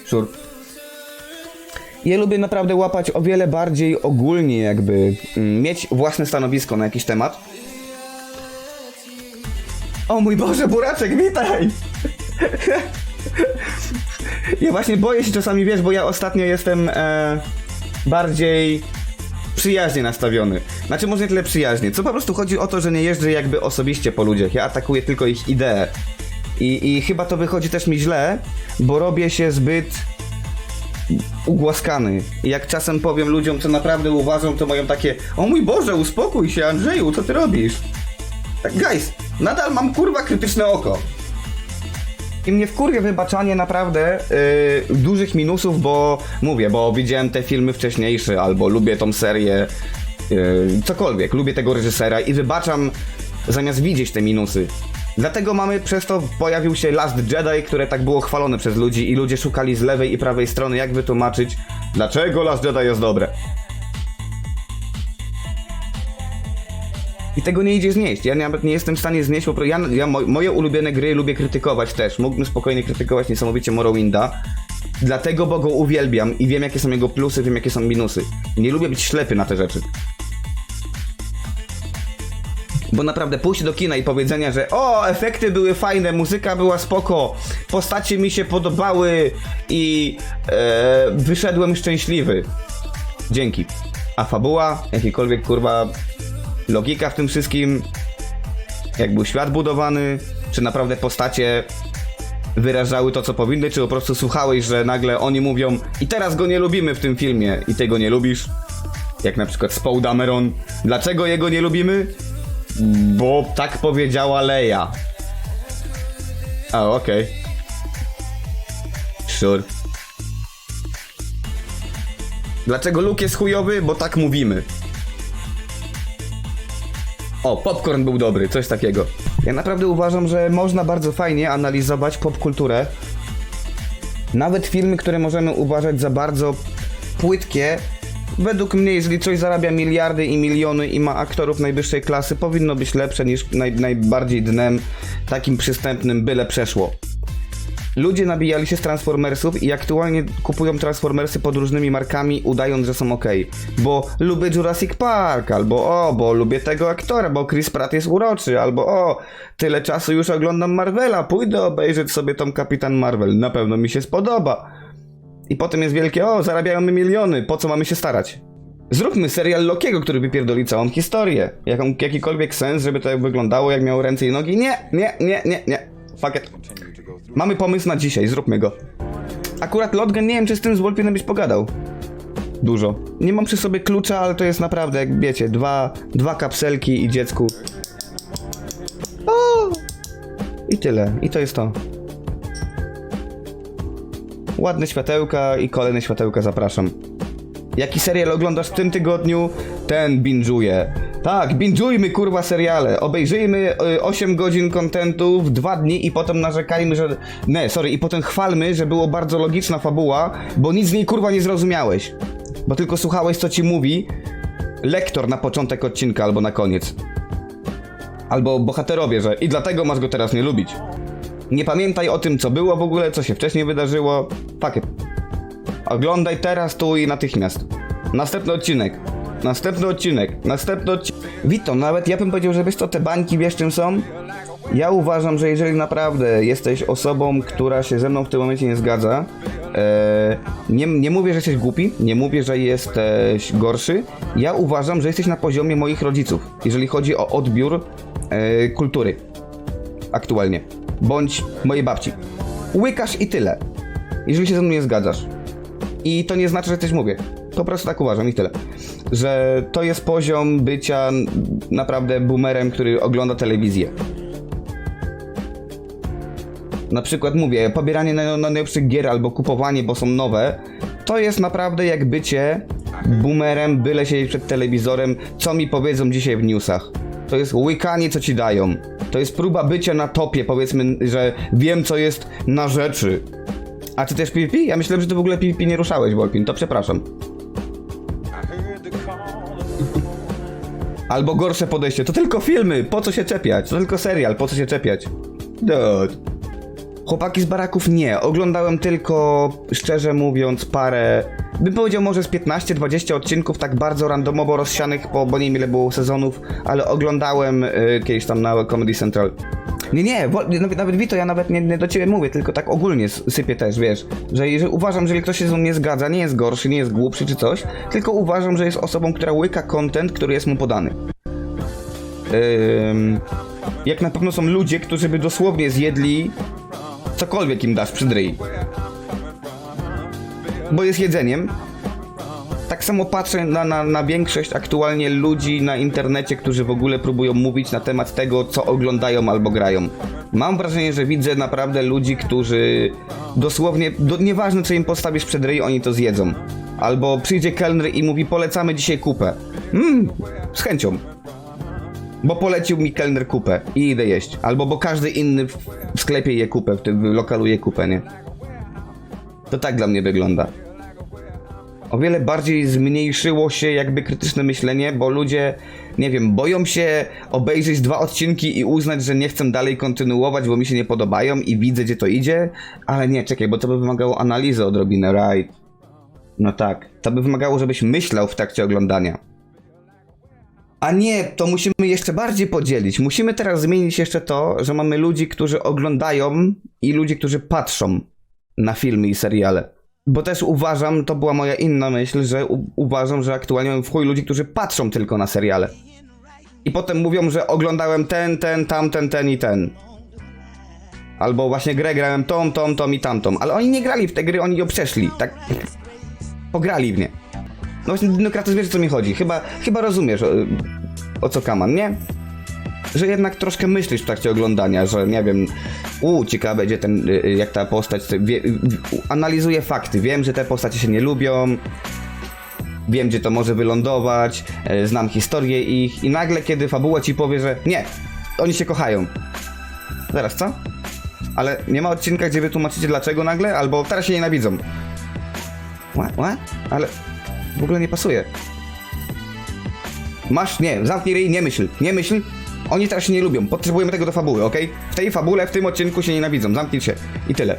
Ja lubię naprawdę łapać o wiele bardziej ogólnie jakby, mieć własne stanowisko na jakiś temat. O mój Boże, Buraczek, witaj! Ja właśnie boję się czasami, wiesz, bo ja ostatnio jestem bardziej przyjaźnie nastawiony. Znaczy może nie tyle przyjaźnie, co po prostu chodzi o to, że nie jeżdżę jakby osobiście po ludziach, ja atakuję tylko ich idee. I chyba to wychodzi też mi źle, bo robię się zbyt ugłaskany. I jak czasem powiem ludziom, co naprawdę uważam, to mają takie: o mój Boże, uspokój się, Andrzeju, co ty robisz? Tak, guys, nadal mam kurwa krytyczne oko. I mnie wkurwia wybaczanie naprawdę dużych minusów, bo mówię, bo widziałem te filmy wcześniejsze, albo lubię tą serię, cokolwiek, lubię tego reżysera i wybaczam zamiast widzieć te minusy. Dlatego przez to pojawił się Last Jedi, które tak było chwalone przez ludzi i ludzie szukali z lewej i prawej strony, jak wytłumaczyć, dlaczego Last Jedi jest dobre. I tego nie idzie znieść. Ja nawet nie jestem w stanie znieść, bo moje ulubione gry lubię krytykować też. Mógłbym spokojnie krytykować niesamowicie Morrowinda. Dlatego, bo go uwielbiam i wiem, jakie są jego plusy, wiem, jakie są minusy. Nie lubię być ślepy na te rzeczy. Bo naprawdę pójść do kina i powiedzenia, że o, efekty były fajne, muzyka była spoko, postacie mi się podobały i wyszedłem szczęśliwy. Dzięki. A fabuła, jakikolwiek kurwa logika w tym wszystkim, jak był świat budowany, czy naprawdę postacie wyrażały to, co powinny, czy po prostu słuchałeś, że nagle oni mówią i teraz go nie lubimy w tym filmie i ty go nie lubisz? Jak na przykład Poe Dameron. Dlaczego jego nie lubimy? Bo tak powiedziała Leia. A, okej. Sure. Dlaczego Luke jest chujowy? Bo tak mówimy. O, Popcorn był dobry, coś takiego. Ja naprawdę uważam, że można bardzo fajnie analizować popkulturę. Nawet filmy, które możemy uważać za bardzo płytkie, według mnie, jeżeli coś zarabia miliardy i miliony i ma aktorów najwyższej klasy, powinno być lepsze niż najbardziej dnem takim przystępnym, byle przeszło. Ludzie nabijali się z Transformersów i aktualnie kupują Transformersy pod różnymi markami, udając, że są okej. Bo lubię Jurassic Park, albo bo lubię tego aktora, bo Chris Pratt jest uroczy, albo tyle czasu już oglądam Marvela, pójdę obejrzeć sobie tą Kapitan Marvel, na pewno mi się spodoba. I potem jest wielkie, zarabiają mi miliony, po co mamy się starać? Zróbmy serial Lokiego, który wypierdoli całą historię. Jakikolwiek sens, żeby to wyglądało, jak miał ręce i nogi? Nie. Fuck it. Mamy pomysł na dzisiaj, zróbmy go. Akurat Lotgen, nie wiem, czy z tym z Wolfinem byś pogadał. Dużo. Nie mam przy sobie klucza, ale to jest naprawdę, jak wiecie, dwa kapselki i dziecku. I tyle. I to jest to. Ładne światełka i kolejne światełka, zapraszam. Jaki serial oglądasz w tym tygodniu? Ten binge'uje. Tak, binge'ujmy kurwa seriale. Obejrzyjmy 8 godzin kontentu w 2 dni i potem narzekajmy, że... i potem chwalmy, że było bardzo logiczna fabuła, bo nic z niej kurwa nie zrozumiałeś. Bo tylko słuchałeś, co ci mówi lektor na początek odcinka albo na koniec. Albo bohaterowie, że i dlatego masz go teraz nie lubić. Nie pamiętaj o tym, co było w ogóle, co się wcześniej wydarzyło. Fuck it. Oglądaj teraz, tu i natychmiast. Następny odcinek. Witam, nawet ja bym powiedział, że wiesz co, te bańki, wiesz czym są? Ja uważam, że jeżeli naprawdę jesteś osobą, która się ze mną w tym momencie nie zgadza, nie mówię, że jesteś głupi, nie mówię, że jesteś gorszy, ja uważam, że jesteś na poziomie moich rodziców, jeżeli chodzi o odbiór kultury. Aktualnie. Bądź mojej babci. Łykasz i tyle. Jeżeli się ze mną nie zgadzasz. I to nie znaczy, że coś mówię. Po prostu tak uważam i tyle. Że to jest poziom bycia naprawdę boomerem, który ogląda telewizję. Na przykład mówię, pobieranie najnowszych gier albo kupowanie, bo są nowe, to jest naprawdę jak bycie boomerem, byle siedzieć przed telewizorem, co mi powiedzą dzisiaj w newsach. To jest łykanie, co ci dają. To jest próba bycia na topie, powiedzmy, że wiem, co jest na rzeczy. A ty też PvP? Ja myślałem, że ty w ogóle PvP nie ruszałeś, Wolpin, to przepraszam. Albo gorsze podejście, to tylko filmy, po co się czepiać? To tylko serial, po co się czepiać? Dude. Chłopaki z baraków nie, oglądałem tylko, szczerze mówiąc, parę, bym powiedział może z 15-20 odcinków tak bardzo randomowo rozsianych, bo nie wiem ile było sezonów, ale oglądałem kiedyś tam na Comedy Central. Nie, nawet Vito, ja nawet nie do ciebie mówię, tylko tak ogólnie sypię też, wiesz, że uważam, że jeżeli ktoś się ze mną nie zgadza, nie jest gorszy, nie jest głupszy czy coś, tylko uważam, że jest osobą, która łyka content, który jest mu podany. Jak na pewno są ludzie, którzy by dosłownie zjedli cokolwiek im dasz przy ryj. Bo jest jedzeniem. Tak samo patrzę na większość aktualnie ludzi na internecie, którzy w ogóle próbują mówić na temat tego, co oglądają albo grają. Mam wrażenie, że widzę naprawdę ludzi, którzy dosłownie, nieważne co im postawisz przed ryj, oni to zjedzą. Albo przyjdzie kelner i mówi, polecamy dzisiaj kupę. Z chęcią. Bo polecił mi kelner kupę i idę jeść. Albo bo każdy inny w sklepie je kupę, w tym lokalu je kupę, nie? To tak dla mnie wygląda. O wiele bardziej zmniejszyło się jakby krytyczne myślenie, bo ludzie, nie wiem, boją się obejrzeć 2 odcinki i uznać, że nie chcę dalej kontynuować, bo mi się nie podobają i widzę, gdzie to idzie. Ale nie, czekaj, bo to by wymagało analizy odrobinę, right? No tak, to by wymagało, żebyś myślał w trakcie oglądania. A nie, to musimy jeszcze bardziej podzielić. Musimy teraz zmienić jeszcze to, że mamy ludzi, którzy oglądają i ludzi, którzy patrzą na filmy i seriale. Bo też uważam, to była moja inna myśl, że uważam, że aktualnie mam w chuj ludzi, którzy patrzą tylko na seriale. I potem mówią, że oglądałem ten, tamten, ten i ten. Albo właśnie grę grałem tą i tamtą. Ale oni nie grali w te gry, oni ją przeszli. Tak pograli w nie. No właśnie, Dinokratos, wiesz o co mi chodzi. Chyba rozumiesz o co kaman, nie? Że jednak troszkę myślisz w trakcie oglądania, że nie wiem, ciekawe będzie ten, jak ta postać, analizuje fakty, wiem, że te postacie się nie lubią, wiem, gdzie to może wylądować, znam historię ich i nagle, kiedy fabuła ci powie, że nie, oni się kochają. Zaraz, co? Ale nie ma odcinka, gdzie wytłumaczycie dlaczego nagle, albo teraz się nienawidzą. What? Ale w ogóle nie pasuje. Zamknij ryj, nie myśl. Oni teraz się nie lubią, potrzebujemy tego do fabuły, okej? W tej fabule, w tym odcinku się nienawidzą, zamknij się. I tyle.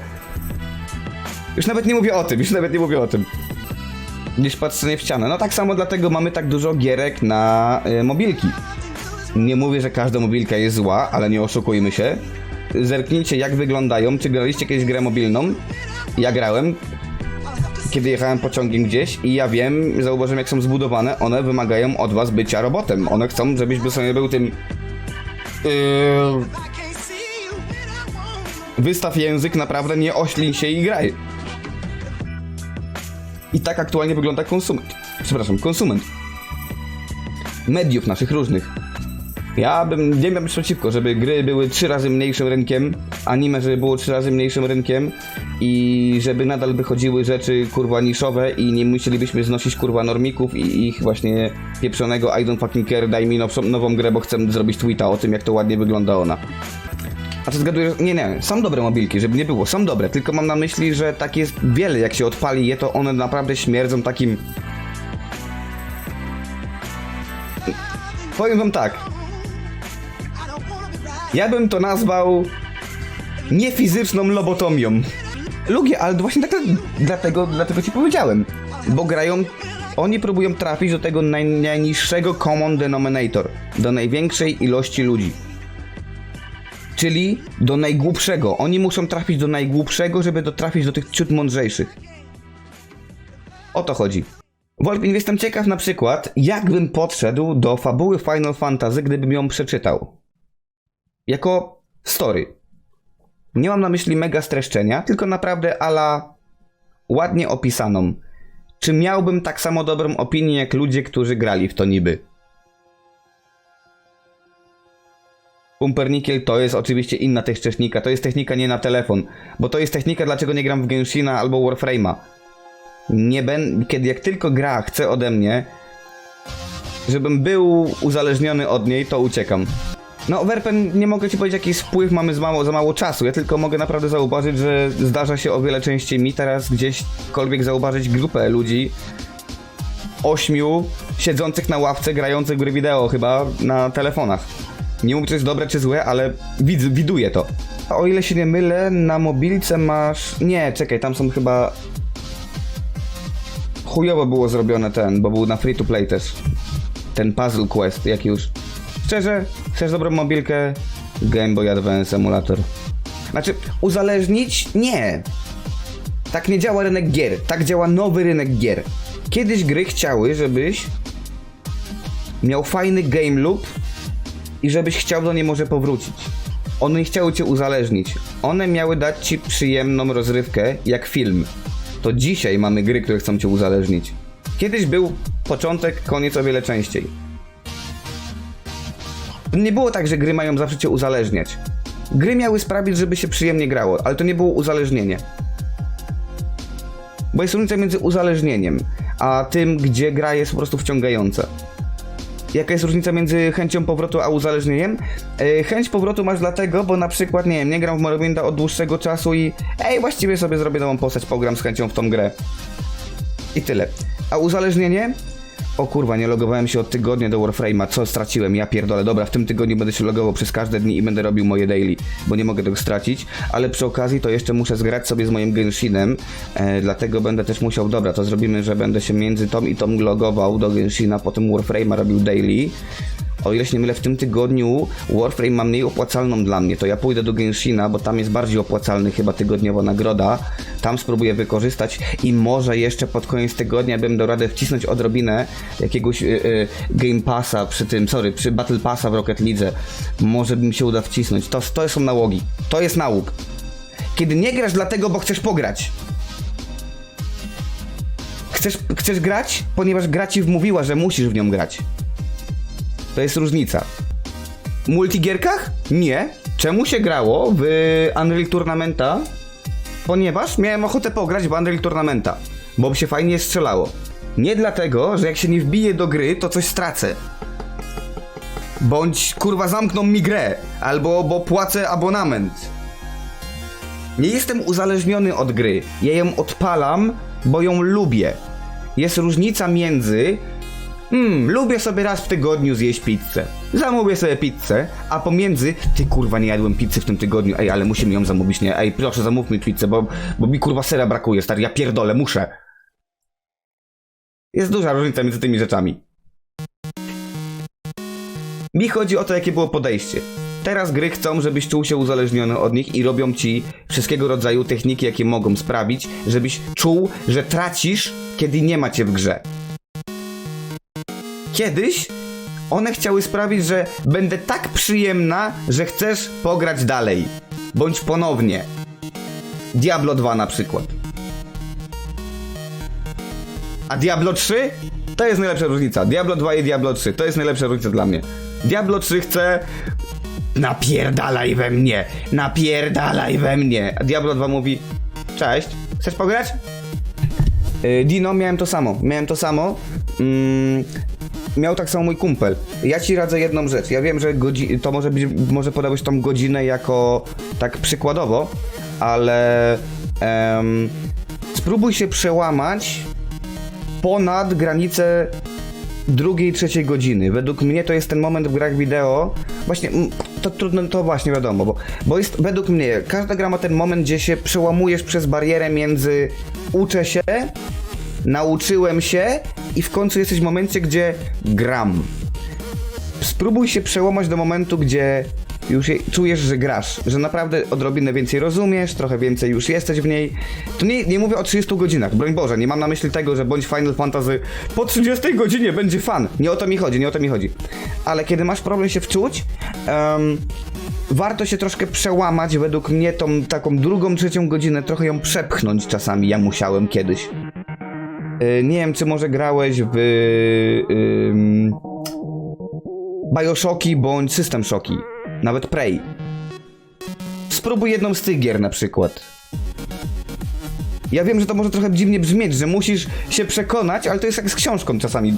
Już nawet nie mówię o tym. Niż patrzenie w ścianę. No tak samo dlatego mamy tak dużo gierek na mobilki. Nie mówię, że każda mobilka jest zła, ale nie oszukujmy się. Zerknijcie jak wyglądają, czy graliście kiedyś grę mobilną? Ja grałem, kiedy jechałem pociągiem gdzieś i ja wiem, zauważyłem jak są zbudowane, one wymagają od was bycia robotem. One chcą, żebyś sobie był tym... Wystaw język, naprawdę nie oślij się i graj. I tak aktualnie wygląda konsument. Mediów naszych różnych. Ja bym nie miał przeciwko, żeby gry były 3 razy mniejszym rynkiem, anime, żeby było 3 razy mniejszym rynkiem i żeby nadal wychodziły rzeczy kurwa niszowe i nie musielibyśmy znosić kurwa normików i ich właśnie pieprzonego I don't fucking care, daj mi nową grę, bo chcę zrobić tweeta o tym, jak to ładnie wygląda ona. A to zgaduję, że nie, są dobre mobilki, żeby nie było, są dobre, tylko mam na myśli, że tak jest wiele, jak się odpali je, to one naprawdę śmierdzą takim... Powiem wam tak. Ja bym to nazwał niefizyczną lobotomią. Lubię, ale właśnie dlatego ci powiedziałem. Bo grają, oni próbują trafić do tego najniższego common denominator. Do największej ilości ludzi. Czyli do najgłupszego. Oni muszą trafić do najgłupszego, żeby dotrafić do tych ciut mądrzejszych. O to chodzi. Wolpin, jestem ciekaw na przykład, jakbym podszedł do fabuły Final Fantasy, gdybym ją przeczytał. Jako story. Nie mam na myśli mega streszczenia, tylko naprawdę ala ładnie opisaną. Czy miałbym tak samo dobrą opinię jak ludzie, którzy grali w to niby? Pumpernickel to jest oczywiście inna technika, to jest technika nie na telefon, bo to jest technika, dlaczego nie gram w Genshina albo Warframe'a. Jak tylko gra chce ode mnie, żebym był uzależniony od niej, to uciekam. No, Werpen, nie mogę ci powiedzieć, jaki wpływ mamy za mało czasu. Ja tylko mogę naprawdę zauważyć, że zdarza się o wiele częściej mi teraz gdzieśkolwiek zauważyć grupę ludzi, 8 siedzących na ławce, grających w gry wideo chyba na telefonach. Nie mówię, czy jest dobre, czy złe, ale widuję to. A o ile się nie mylę, na mobilce masz... Nie, czekaj, tam są chyba... Chujowo było zrobione bo był na free to play też. Ten Puzzle Quest, jak już. Szczerze, chcesz dobrą mobilkę? Game Boy Advance emulator. Znaczy, uzależnić? Nie. Tak nie działa rynek gier. Tak działa nowy rynek gier. Kiedyś gry chciały, żebyś miał fajny game loop i żebyś chciał do niej może powrócić. One nie chciały cię uzależnić. One miały dać ci przyjemną rozrywkę, jak film. To dzisiaj mamy gry, które chcą cię uzależnić. Kiedyś był początek, koniec o wiele częściej. Nie było tak, że gry mają zawsze cię uzależniać. Gry miały sprawić, żeby się przyjemnie grało, ale to nie było uzależnienie. Bo jest różnica między uzależnieniem, a tym, gdzie gra jest po prostu wciągająca. Jaka jest różnica między chęcią powrotu a uzależnieniem? Chęć powrotu masz dlatego, bo na przykład, nie wiem, nie gram w Morrowinda od dłuższego czasu i właściwie sobie zrobię nową postać, pogram z chęcią w tą grę. I tyle. A uzależnienie? O kurwa, nie logowałem się od tygodnia do Warframe'a, co straciłem? Ja pierdolę, dobra, w tym tygodniu będę się logował przez każde dni i będę robił moje daily, bo nie mogę tego stracić, ale przy okazji to jeszcze muszę zgrać sobie z moim Genshinem, dlatego będę też musiał, dobra, to zrobimy, że będę się między tą i tą logował do Genshina, potem Warframe'a robił daily. O ile się nie mylę, w tym tygodniu Warframe ma mniej opłacalną dla mnie, to ja pójdę do Genshina, bo tam jest bardziej opłacalny chyba tygodniowa nagroda. Tam spróbuję wykorzystać i może jeszcze pod koniec tygodnia bym dał radę wcisnąć odrobinę jakiegoś Game Passa przy Battle Passa w Rocket League. Może by mi się uda wcisnąć. To są nałogi. To jest nałóg. Kiedy nie grasz dlatego, bo chcesz pograć. Chcesz grać, ponieważ gra ci wmówiła, że musisz w nią grać. To jest różnica. W multigierkach? Nie. Czemu się grało w Unreal Tournamenta? Ponieważ miałem ochotę pograć w Unreal Tournamenta, bo by się fajnie strzelało. Nie dlatego, że jak się nie wbije do gry, to coś stracę. Bądź kurwa zamkną mi grę, albo bo płacę abonament. Nie jestem uzależniony od gry. Ja ją odpalam, bo ją lubię. Jest różnica między lubię sobie raz w tygodniu zjeść pizzę. Zamówię sobie pizzę, a pomiędzy ty kurwa nie jadłem pizzy w tym tygodniu, ale musimy ją zamówić, nie? Proszę zamów mi pizzę, bo mi kurwa sera brakuje, stary, ja pierdolę, muszę. Jest duża różnica między tymi rzeczami. Mi chodzi o to, jakie było podejście. Teraz gry chcą, żebyś czuł się uzależniony od nich i robią ci wszystkiego rodzaju techniki, jakie mogą sprawić, żebyś czuł, że tracisz, kiedy nie ma cię w grze. Kiedyś one chciały sprawić, że będę tak przyjemna, że chcesz pograć dalej. Bądź ponownie. Diablo 2 na przykład. A Diablo 3? To jest najlepsza różnica. Diablo 2 i Diablo 3 to jest najlepsza różnica dla mnie. Diablo 3 chce... Napierdalaj we mnie! Napierdalaj we mnie! A Diablo 2 mówi... Cześć, chcesz pograć? Dino, miałem to samo. Miał tak samo mój kumpel. Ja ci radzę jedną rzecz. Ja wiem, że to może podawać tą godzinę jako tak przykładowo, ale spróbuj się przełamać ponad granicę drugiej, trzeciej godziny. Według mnie to jest ten moment w grach wideo. Właśnie, to trudno, to właśnie wiadomo, bo jest, według mnie, każda gra ma ten moment, gdzie się przełamujesz przez barierę między uczę się, nauczyłem się i w końcu jesteś w momencie, gdzie gram. Spróbuj się przełamać do momentu, gdzie już czujesz, że grasz, że naprawdę odrobinę więcej rozumiesz, trochę więcej już jesteś w niej. To nie mówię o 30 godzinach, broń Boże, nie mam na myśli tego, że bądź Final Fantasy po 30 godzinie będzie fan. Nie o to mi chodzi. Ale kiedy masz problem się wczuć, warto się troszkę przełamać, według mnie tą taką drugą, trzecią godzinę, trochę ją przepchnąć czasami, ja musiałem kiedyś. Nie wiem, czy może grałeś w Bioshocki bądź System Shocki, nawet Prey. Spróbuj jedną z tych gier na przykład. Ja wiem, że to może trochę dziwnie brzmieć, że musisz się przekonać, ale to jest jak z książką czasami.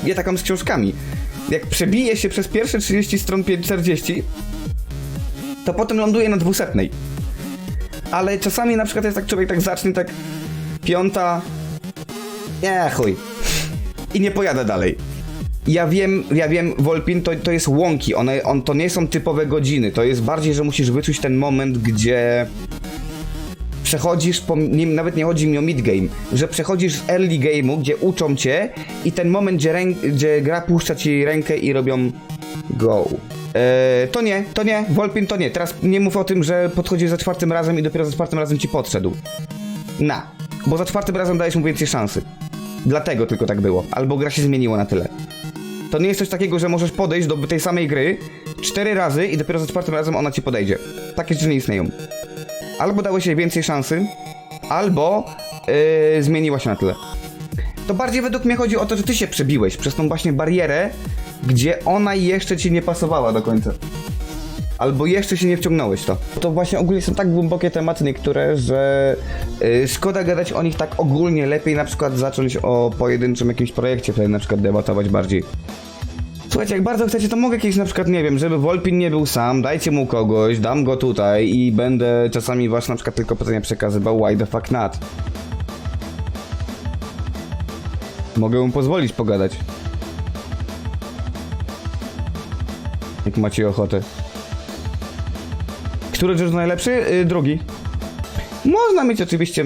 Ja taką z książkami. jak przebije się przez pierwsze 30 stron 40, to potem ląduje na 200. Ale czasami na przykład jest tak, człowiek tak zacznie, tak 5, nie chuj. I nie pojada dalej. Ja wiem, Volpin, to jest łąki, to nie są typowe godziny, to jest bardziej, że musisz wyczuć ten moment, gdzie przechodzisz, nawet nie chodzi mi o mid-game, że przechodzisz z early game'u, gdzie uczą cię i ten moment, gdzie gra puszcza ci rękę i robią go. To nie, Volpin to nie. Teraz nie mów o tym, że podchodzisz za 4 razem i dopiero za 4 razem ci podszedł. Bo za 4 razem dajesz mu więcej szansy. Dlatego tylko tak było. Albo gra się zmieniła na tyle. To nie jest coś takiego, że możesz podejść do tej samej gry 4 razy i dopiero za 4 razem ona ci podejdzie. Takie rzeczy nie istnieją. Albo dało się więcej szansy, albo zmieniła się na tyle. To bardziej według mnie chodzi o to, że ty się przebiłeś przez tą właśnie barierę, gdzie ona jeszcze ci nie pasowała do końca. Albo jeszcze się nie wciągnąłeś w to. To właśnie ogólnie są tak głębokie tematy niektóre, że szkoda gadać o nich tak ogólnie. Lepiej na przykład zacząć o pojedynczym jakimś projekcie, wtedy na przykład debatować bardziej. Słuchajcie, jak bardzo chcecie, to mogę jakieś na przykład, nie wiem, żeby Volpin nie był sam, dajcie mu kogoś, dam go tutaj i będę czasami was na przykład tylko pytania przekazywał, why the fuck not? Mogę mu pozwolić pogadać. Jak macie ochotę. Który George najlepszy? Drugi. Można mieć oczywiście...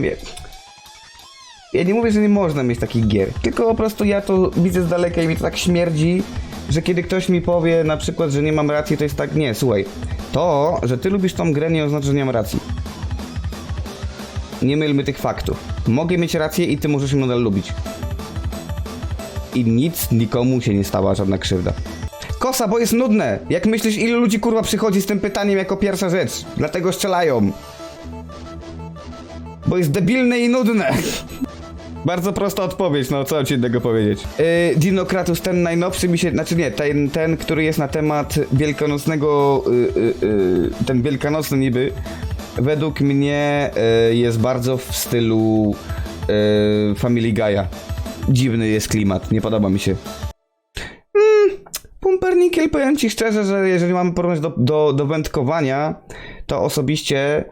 Ja nie mówię, że nie można mieć takich gier. Tylko po prostu ja to widzę z daleka i mi to tak śmierdzi, że kiedy ktoś mi powie na przykład, że nie mam racji, to jest tak, nie, słuchaj. To, że ty lubisz tą grę, nie oznacza, że nie mam racji. Nie mylmy tych faktów. Mogę mieć rację i ty możesz mnie nadal lubić. I nic nikomu się nie stała, żadna krzywda. Kosa, bo jest nudne. Jak myślisz, ilu ludzi kurwa przychodzi z tym pytaniem jako pierwsza rzecz? Dlatego strzelają. Bo jest debilne i nudne. Bardzo prosta odpowiedź, no co mam ci innego powiedzieć. Dinokratus, ten najnowszy mi się... Znaczy nie, ten który jest na temat wielkanocnego... ten wielkanocny niby, według mnie jest bardzo w stylu Family Guy'a. Dziwny jest klimat, nie podoba mi się. Pumpernickel, powiem ci szczerze, że jeżeli mamy porównać do wędkowania, to osobiście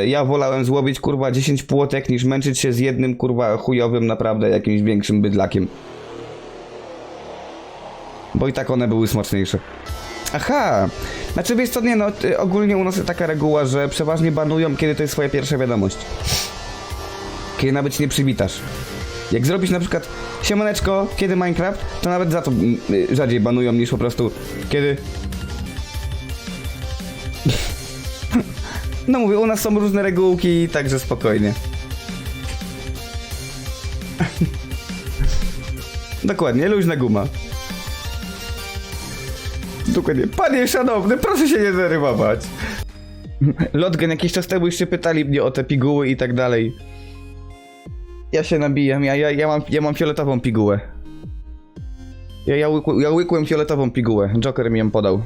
ja wolałem złowić kurwa 10 płotek niż męczyć się z jednym kurwa chujowym naprawdę jakimś większym bydlakiem. Bo i tak one były smaczniejsze. Aha! Znaczy wiesz co, nie no, ogólnie u nas jest taka reguła, że przeważnie banują, kiedy to jest twoja pierwsza wiadomość. Kiedy nawet się nie przywitasz. Jak zrobisz na przykład siemaneczko, kiedy Minecraft, to nawet za to rzadziej banują niż po prostu kiedy... No mówię, u nas są różne regułki, także spokojnie. Dokładnie, luźna guma. Dokładnie. Panie szanowny, proszę się nie zarymować. Lotgen, jakiś czas temu jeszcze pytali mnie o te piguły i tak dalej. Ja się nabijam, ja mam fioletową pigułę. Ja łykłem fioletową pigułę. Joker mi ją podał.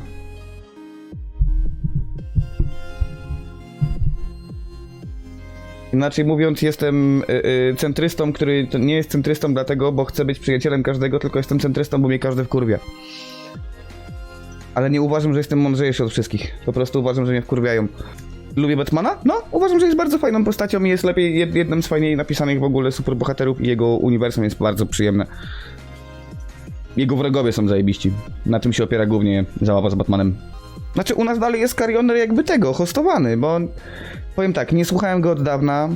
Inaczej mówiąc, jestem centrystą, który nie jest centrystą dlatego, bo chcę być przyjacielem każdego, tylko jestem centrystą, bo mnie każdy wkurwia. Ale nie uważam, że jestem mądrzejszy od wszystkich. Po prostu uważam, że mnie wkurwiają. Lubię Batmana? No, uważam, że jest bardzo fajną postacią i jest lepiej jednym z fajniej napisanych w ogóle superbohaterów i jego uniwersum jest bardzo przyjemne. Jego wrogowie są zajebiści. Na tym się opiera głównie zabawa z Batmanem. Znaczy u nas dalej jest Carrioner jakby tego, hostowany, bo powiem tak, nie słuchałem go od dawna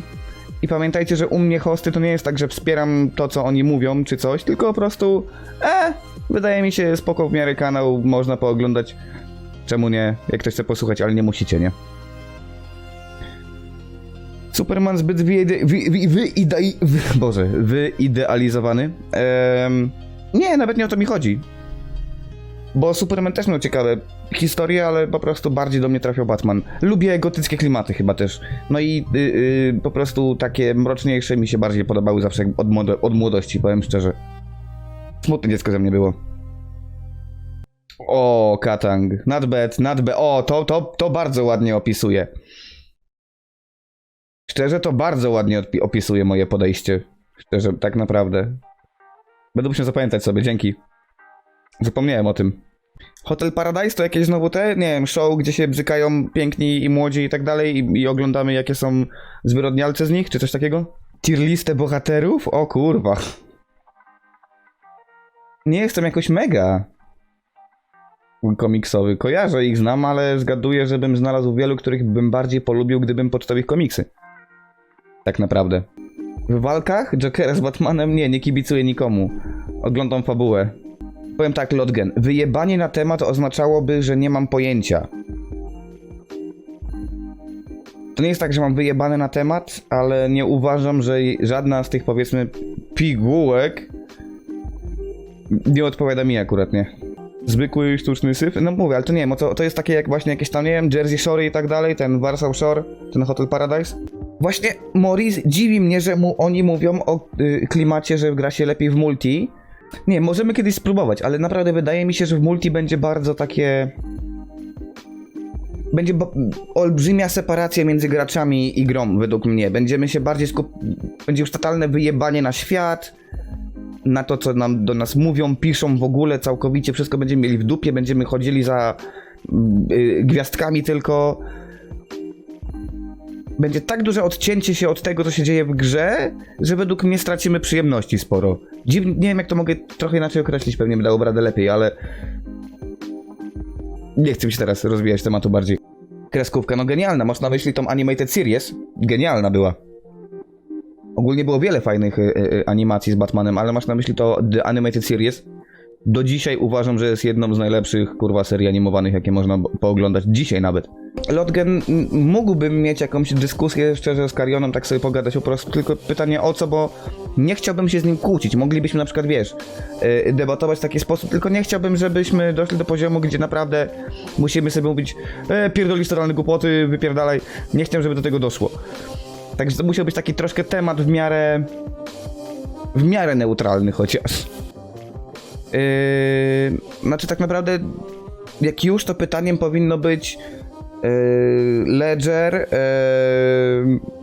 i pamiętajcie, że u mnie hosty to nie jest tak, że wspieram to, co oni mówią czy coś, tylko po prostu wydaje mi się spoko w miarę kanał, można pooglądać. Czemu nie? Jak ktoś chce posłuchać, ale nie musicie, nie? Superman zbyt wyidealizowany. Nie, nawet nie o to mi chodzi. Bo Superman też miał ciekawe historie, ale po prostu bardziej do mnie trafiał Batman. Lubię gotyckie klimaty chyba też. No i po prostu takie mroczniejsze mi się bardziej podobały zawsze od młodości, powiem szczerze. Smutne dziecko ze mnie było. O, Katang. Not bad. O, to bardzo ładnie opisuje. Szczerze, to bardzo ładnie opisuje moje podejście. Szczerze, tak naprawdę. Będę musiał zapamiętać sobie, dzięki. Zapomniałem o tym. Hotel Paradise to jakieś znowu te, nie wiem, show, gdzie się bzykają piękni i młodzi i tak dalej i oglądamy jakie są zwyrodnialce z nich, czy coś takiego? Tier listę bohaterów? O kurwa. Nie jestem jakoś mega komiksowy. Kojarzę ich, znam, ale zgaduję, żebym znalazł wielu, których bym bardziej polubił, gdybym poczytał ich komiksy. Tak naprawdę. W walkach Jokera z Batmanem nie kibicuję nikomu. Oglądam fabułę. Powiem tak, Lotgen. Wyjebanie na temat oznaczałoby, że nie mam pojęcia. To nie jest tak, że mam wyjebane na temat, ale nie uważam, że żadna z tych, powiedzmy, pigułek nie odpowiada mi akurat, nie. Zwykły sztuczny syf? No mówię, ale to nie wiem, to jest takie jak właśnie jakieś tam, nie wiem, Jersey Shore i tak dalej, ten Warsaw Shore, ten Hotel Paradise. Właśnie Morris dziwi mnie, że oni mówią o klimacie, że gra się lepiej w multi. Nie, możemy kiedyś spróbować, ale naprawdę wydaje mi się, że w multi będzie bardzo takie... Będzie olbrzymia separacja między graczami i grą, według mnie. Będziemy się bardziej będzie już totalne wyjebanie na świat, na to, co do nas mówią, piszą w ogóle, całkowicie wszystko będziemy mieli w dupie, będziemy chodzili za gwiazdkami tylko. Będzie tak duże odcięcie się od tego, co się dzieje w grze, że według mnie stracimy przyjemności sporo. Dziwnie, nie wiem, jak to mogę trochę inaczej określić, pewnie by dało radę lepiej, ale... Nie chcę mi się teraz rozwijać tematu bardziej. Kreskówka, no genialna, masz na myśli tą Animated Series? Genialna była. Ogólnie było wiele fajnych animacji z Batmanem, ale masz na myśli to The Animated Series? Do dzisiaj uważam, że jest jedną z najlepszych, kurwa, serii animowanych, jakie można pooglądać. Dzisiaj nawet. Lotgen, mógłbym mieć jakąś dyskusję szczerze z Karionem, tak sobie pogadać po prostu, tylko pytanie o co, bo nie chciałbym się z nim kłócić. Moglibyśmy na przykład, wiesz, debatować w taki sposób, tylko nie chciałbym, żebyśmy doszli do poziomu, gdzie naprawdę musimy sobie mówić pierdolisz totalne głupoty, wypierdalaj. Nie chciałem, żeby do tego doszło. Także to musiał być taki troszkę temat w miarę neutralny chociaż. Znaczy tak naprawdę jak już to pytaniem powinno być Ledger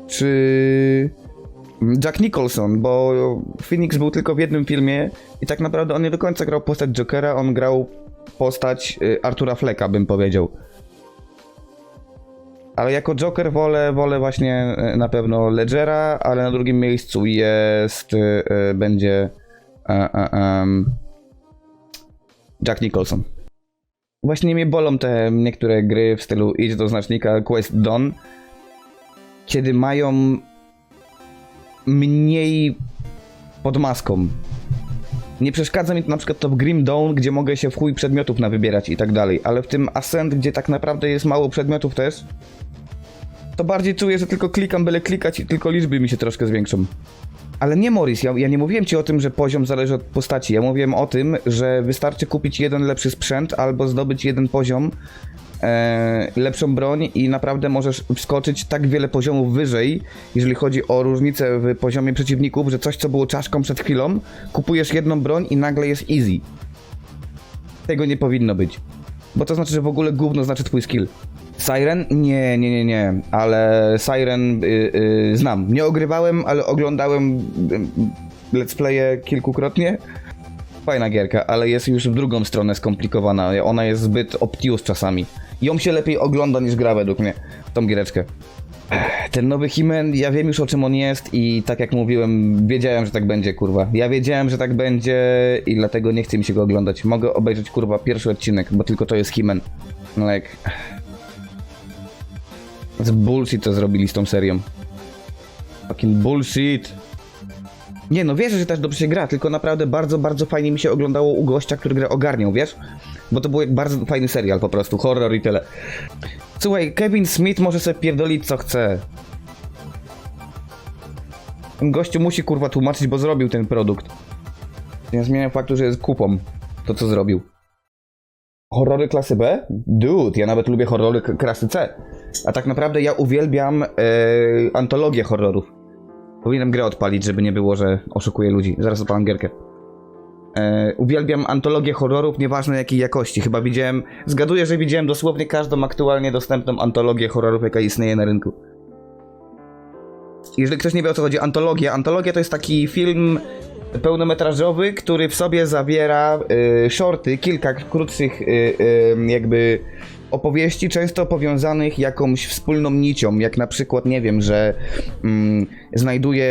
czy Jack Nicholson, bo Phoenix był tylko w jednym filmie i tak naprawdę on nie do końca grał postać Jokera, on grał postać Artura Flecka, bym powiedział. Ale jako Joker wolę właśnie na pewno Ledgera, ale na drugim miejscu będzie Jack Nicholson. Właśnie mnie bolą te niektóre gry w stylu idź do znacznika Quest Done, kiedy mają mniej pod maską. Nie przeszkadza mi to na przykład to w Grim Dawn, gdzie mogę się w chuj przedmiotów nawybierać i tak dalej, ale w tym Ascent, gdzie tak naprawdę jest mało przedmiotów też, to bardziej czuję, że tylko klikam, byle klikać i tylko liczby mi się troszkę zwiększą. Ale nie, Morris, ja nie mówiłem ci o tym, że poziom zależy od postaci. Ja mówiłem o tym, że wystarczy kupić jeden lepszy sprzęt albo zdobyć jeden poziom, lepszą broń i naprawdę możesz wskoczyć tak wiele poziomów wyżej, jeżeli chodzi o różnicę w poziomie przeciwników, że coś, co było czaszką przed chwilą, kupujesz jedną broń i nagle jest easy. Tego nie powinno być. Bo to znaczy, że w ogóle gówno znaczy twój skill. Siren? Nie, ale Siren znam. Nie ogrywałem, ale oglądałem let's playe kilkukrotnie. Fajna gierka, ale jest już w drugą stronę skomplikowana. Ona jest zbyt obtuse czasami. Ją się lepiej ogląda niż gra według mnie, tą giereczkę. Ten nowy He-Man, ja wiem już o czym on jest i tak jak mówiłem, wiedziałem, że tak będzie, kurwa. Ja wiedziałem, że tak będzie i dlatego nie chce mi się go oglądać. Mogę obejrzeć, kurwa, pierwszy odcinek, bo tylko to jest He-Man. No jak... To bullshit to zrobili z tą serią. Fucking bullshit. Nie no, wierzę, że też dobrze się gra, tylko naprawdę bardzo, bardzo fajnie mi się oglądało u gościa, który grę ogarniał, wiesz? Bo to był bardzo fajny serial po prostu, horror i tyle. Słuchaj, Kevin Smith może sobie pierdolić co chce. Ten gościu musi kurwa tłumaczyć, bo zrobił ten produkt. Nie zmienia faktu, że jest kupą to co zrobił. Horrory klasy B? Dude, ja nawet lubię horrory klasy C. A tak naprawdę ja uwielbiam antologię horrorów. Powinienem grę odpalić, żeby nie było, że oszukuję ludzi. Zaraz odpalam gierkę. Uwielbiam antologię horrorów, nieważne jakiej jakości. Chyba widziałem, zgaduję, że widziałem dosłownie każdą aktualnie dostępną antologię horrorów, jaka istnieje na rynku. Jeżeli ktoś nie wie, o co chodzi, antologia to jest taki film pełnometrażowy, który w sobie zawiera shorty, kilka krótszych jakby opowieści, często powiązanych jakąś wspólną nicią, jak na przykład, nie wiem, że znajduje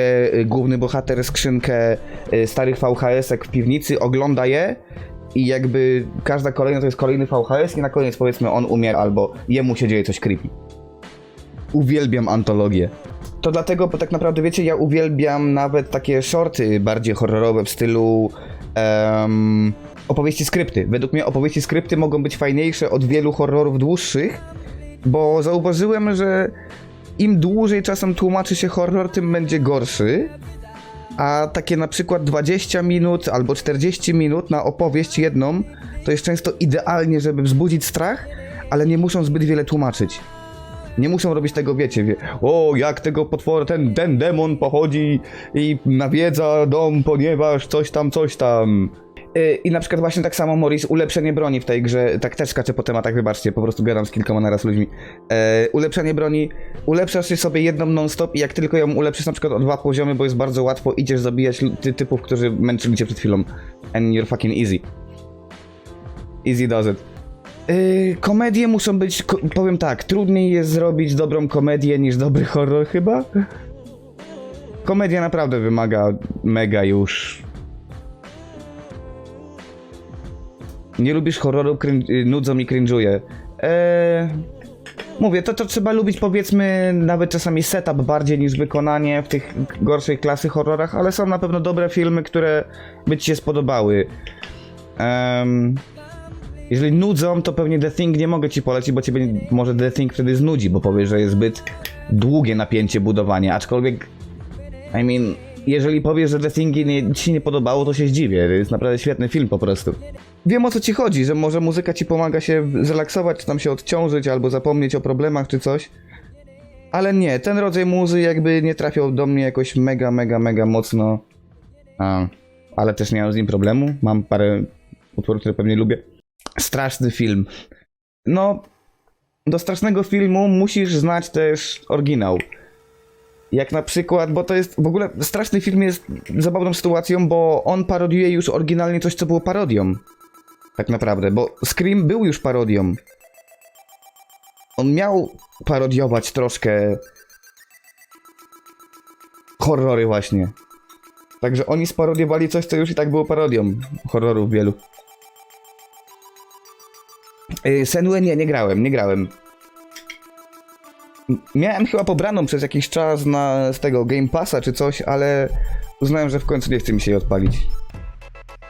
główny bohater skrzynkę starych VHS-ek w piwnicy, ogląda je i jakby każda kolejna to jest kolejny VHS i na koniec powiedzmy on umiera albo jemu się dzieje coś creepy. Uwielbiam antologię. To dlatego, bo tak naprawdę wiecie, ja uwielbiam nawet takie shorty bardziej horrorowe w stylu opowieści skrypty. Według mnie opowieści skrypty mogą być fajniejsze od wielu horrorów dłuższych, bo zauważyłem, że im dłużej czasem tłumaczy się horror, tym będzie gorszy. A takie na przykład 20 minut albo 40 minut na opowieść jedną to jest często idealnie, żeby wzbudzić strach, ale nie muszą zbyt wiele tłumaczyć. Nie muszą robić tego, wiecie, o, jak tego potwora, ten demon pochodzi i nawiedza dom, ponieważ coś tam. I na przykład właśnie tak samo, Morris, ulepszenie broni w tej grze, tak też skaczę po tematach, wybaczcie, po prostu gadam z kilkoma naraz ludźmi. Ulepszenie broni, ulepszasz je sobie jedną non-stop i jak tylko ją ulepszysz na przykład o 2 poziomy, bo jest bardzo łatwo, idziesz zabijać typów, którzy męczyli cię przed chwilą. And you're fucking easy. Easy does it. Komedie muszą być, powiem tak, trudniej jest zrobić dobrą komedię niż dobry horror chyba. Komedia naprawdę wymaga mega już. Nie lubisz horroru, nudzą i cringe'uję. Mówię, to trzeba lubić powiedzmy nawet czasami setup bardziej niż wykonanie w tych gorszej klasy horrorach, ale są na pewno dobre filmy, które by ci się spodobały. Jeżeli nudzą, to pewnie The Thing nie mogę ci polecić, bo ciebie może The Thing wtedy znudzi, bo powiesz, że jest zbyt długie napięcie budowania, aczkolwiek jeżeli powiesz, że The Thing ci się nie podobało, to się zdziwię, to jest naprawdę świetny film po prostu. Wiem, o co ci chodzi, że może muzyka ci pomaga się zrelaksować, czy tam się odciążyć, albo zapomnieć o problemach, czy coś. Ale nie, ten rodzaj muzy jakby nie trafiał do mnie jakoś mega mocno. Ale też nie mam z nim problemu, mam parę utworów, które pewnie lubię. Straszny film. No, do strasznego filmu musisz znać też oryginał. Jak na przykład, bo to jest, w ogóle straszny film jest zabawną sytuacją, bo on parodiuje już oryginalnie coś, co było parodią. Tak naprawdę, bo Scream był już parodią. On miał parodiować troszkę horrory właśnie. Także oni sparodiowali coś, co już i tak było parodią horrorów wielu. Senue nie grałem. Miałem chyba pobraną przez jakiś czas z tego Game Passa czy coś, ale uznałem, że w końcu nie chce mi się jej odpalić.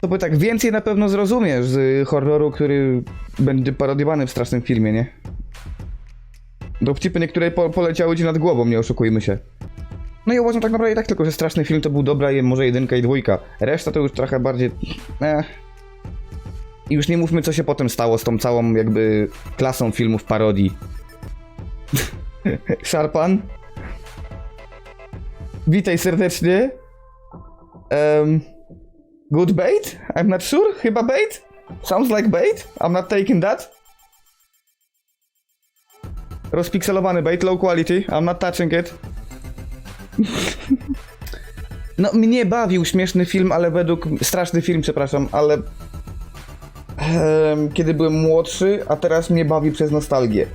To by tak więcej na pewno zrozumiesz z horroru, który będzie parodiowany w strasznym filmie, nie? Dowcipy niektóre poleciały ci nad głową, nie oszukujmy się. No i uważam tak naprawdę tak tylko, że straszny film to był dobra, może 1 i 2. Reszta to już trochę bardziej... I już nie mówmy, co się potem stało z tą całą jakby klasą filmów parodii. Sharpan? Witaj serdecznie. Good bait? I'm not sure. Chyba bait? Sounds like bait. I'm not taking that. Rozpikselowany bait, low quality. I'm not touching it. No, mnie bawił śmieszny film, ale straszny film, przepraszam, ale... kiedy byłem młodszy, a teraz mnie bawi przez nostalgię.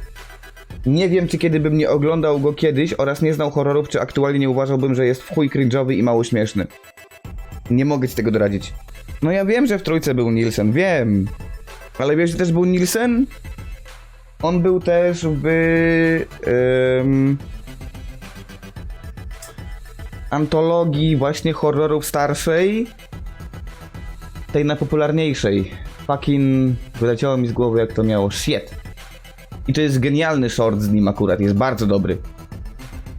Nie wiem, czy kiedy bym nie oglądał go kiedyś oraz nie znał horrorów, czy aktualnie nie uważałbym, że jest w chuj cringe'owy i mało śmieszny. Nie mogę ci tego doradzić. No ja wiem, że w trójce był Nielsen, wiem. Ale wiesz, że też był Nielsen? On był też w... antologii właśnie horrorów starszej. Tej najpopularniejszej. Fucking... wyleciało mi z głowy, jak to miało. Shit. I to jest genialny short z nim akurat, jest bardzo dobry.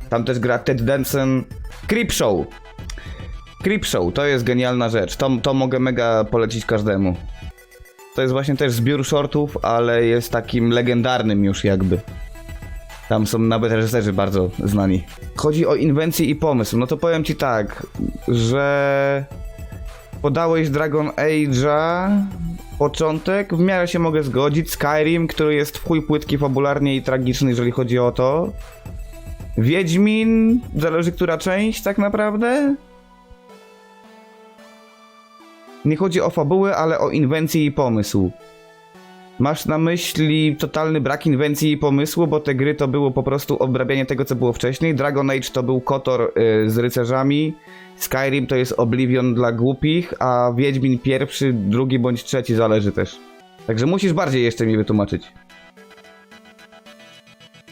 Tam też gra Ted Danson. Creepshow, to jest genialna rzecz. To mogę mega polecić każdemu. To jest właśnie też zbiór shortów, ale jest takim legendarnym już jakby. Tam są nawet reżyserzy bardzo znani. Chodzi o inwencję i pomysł. No to powiem ci tak, że... podałeś Dragon Age'a... początek, w miarę się mogę zgodzić. Skyrim, który jest w chuj płytki fabularnie i tragiczny, jeżeli chodzi o to. Wiedźmin, zależy która część tak naprawdę. Nie chodzi o fabułę, ale o inwencję i pomysł. Masz na myśli totalny brak inwencji i pomysłu, bo te gry to było po prostu obrabianie tego, co było wcześniej. Dragon Age to był KOTOR z rycerzami. Skyrim to jest Oblivion dla głupich, a Wiedźmin pierwszy, drugi bądź trzeci zależy też. Także musisz bardziej jeszcze mi wytłumaczyć.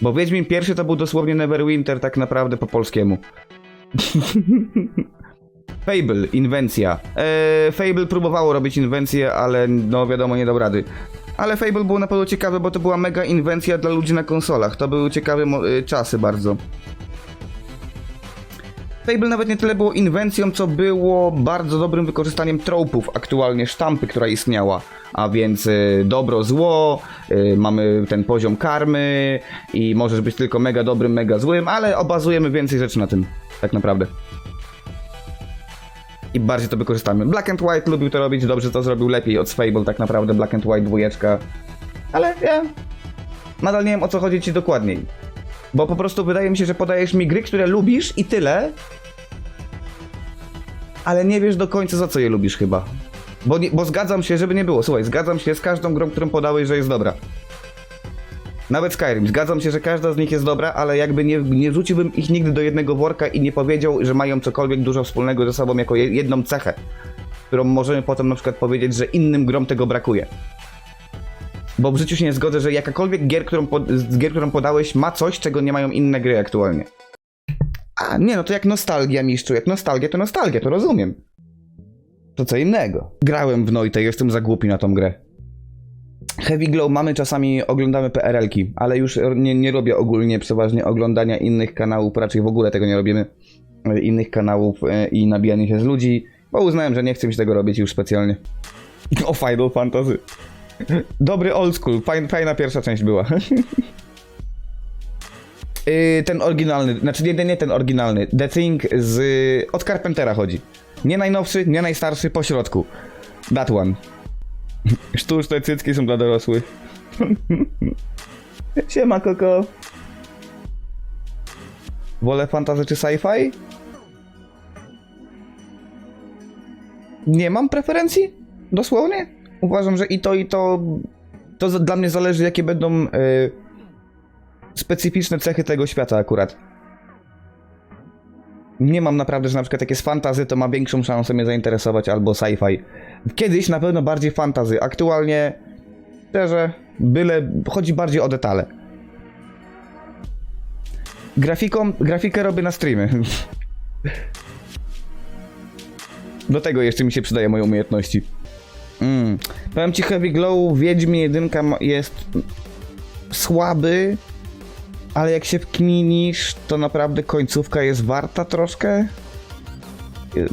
Bo Wiedźmin pierwszy to był dosłownie Neverwinter tak naprawdę po polskiemu. Fable, inwencja. Fable próbowało robić inwencję, ale no wiadomo, nie dał rady. Ale Fable było na pewno ciekawe, bo to była mega inwencja dla ludzi na konsolach. To były ciekawe czasy bardzo. Fable nawet nie tyle było inwencją, co było bardzo dobrym wykorzystaniem tropów, aktualnie sztampy, która istniała. A więc dobro, zło, mamy ten poziom karmy i możesz być tylko mega dobrym, mega złym, ale obazujemy więcej rzeczy na tym, tak naprawdę. I bardziej to wykorzystamy. Black and White lubił to robić, dobrze to zrobił lepiej od Fable, tak naprawdę Black and White 2. Ale ja nadal nie wiem, o co chodzi ci dokładniej. Bo po prostu wydaje mi się, że podajesz mi gry, które lubisz i tyle. Ale nie wiesz do końca, za co je lubisz chyba. Bo zgadzam się, żeby nie było, słuchaj, zgadzam się z każdą grą, którą podałeś, że jest dobra. Nawet Skyrim, zgadzam się, że każda z nich jest dobra, ale jakby nie rzuciłbym ich nigdy do jednego worka i nie powiedział, że mają cokolwiek dużo wspólnego ze sobą jako jedną cechę, którą możemy potem na przykład powiedzieć, że innym grom tego brakuje. Bo w życiu się nie zgodzę, że jakakolwiek gier, którą podałeś, ma coś, czego nie mają inne gry aktualnie. A, nie, no to jak nostalgia, mistrzu, jak nostalgia, to rozumiem. To co innego. Grałem w Noite, jestem za głupi na tą grę. Heavy Glow mamy, czasami oglądamy PRL-ki, ale już nie robię ogólnie przeważnie oglądania innych kanałów, raczej w ogóle tego nie robimy, innych kanałów i nabijanie się z ludzi, bo uznałem, że nie chcę mi się tego robić już specjalnie. O, Final Fantasy. Dobry old school, fajna pierwsza część była. Ten oryginalny, znaczy nie ten oryginalny, The Thing od Carpentera chodzi. Nie najnowszy, nie najstarszy, po środku. That one. Sztuczne cycki są dla dorosłych. Siema, Koko. Wolę fantasy czy sci-fi? Nie mam preferencji. Dosłownie. Uważam, że i to dla mnie zależy, jakie będą specyficzne cechy tego świata akurat. Nie mam naprawdę, że na przykład jak jest fantasy, to ma większą szansę mnie zainteresować, albo sci-fi. Kiedyś na pewno bardziej fantasy, aktualnie szczerze, chodzi bardziej o detale. Grafikę robię na streamy. Do tego jeszcze mi się przydaje moje umiejętności. Powiem ci, Heavy Glow, Wiedźmin 1 jest słaby, ale jak się wkminisz, to naprawdę końcówka jest warta troszkę.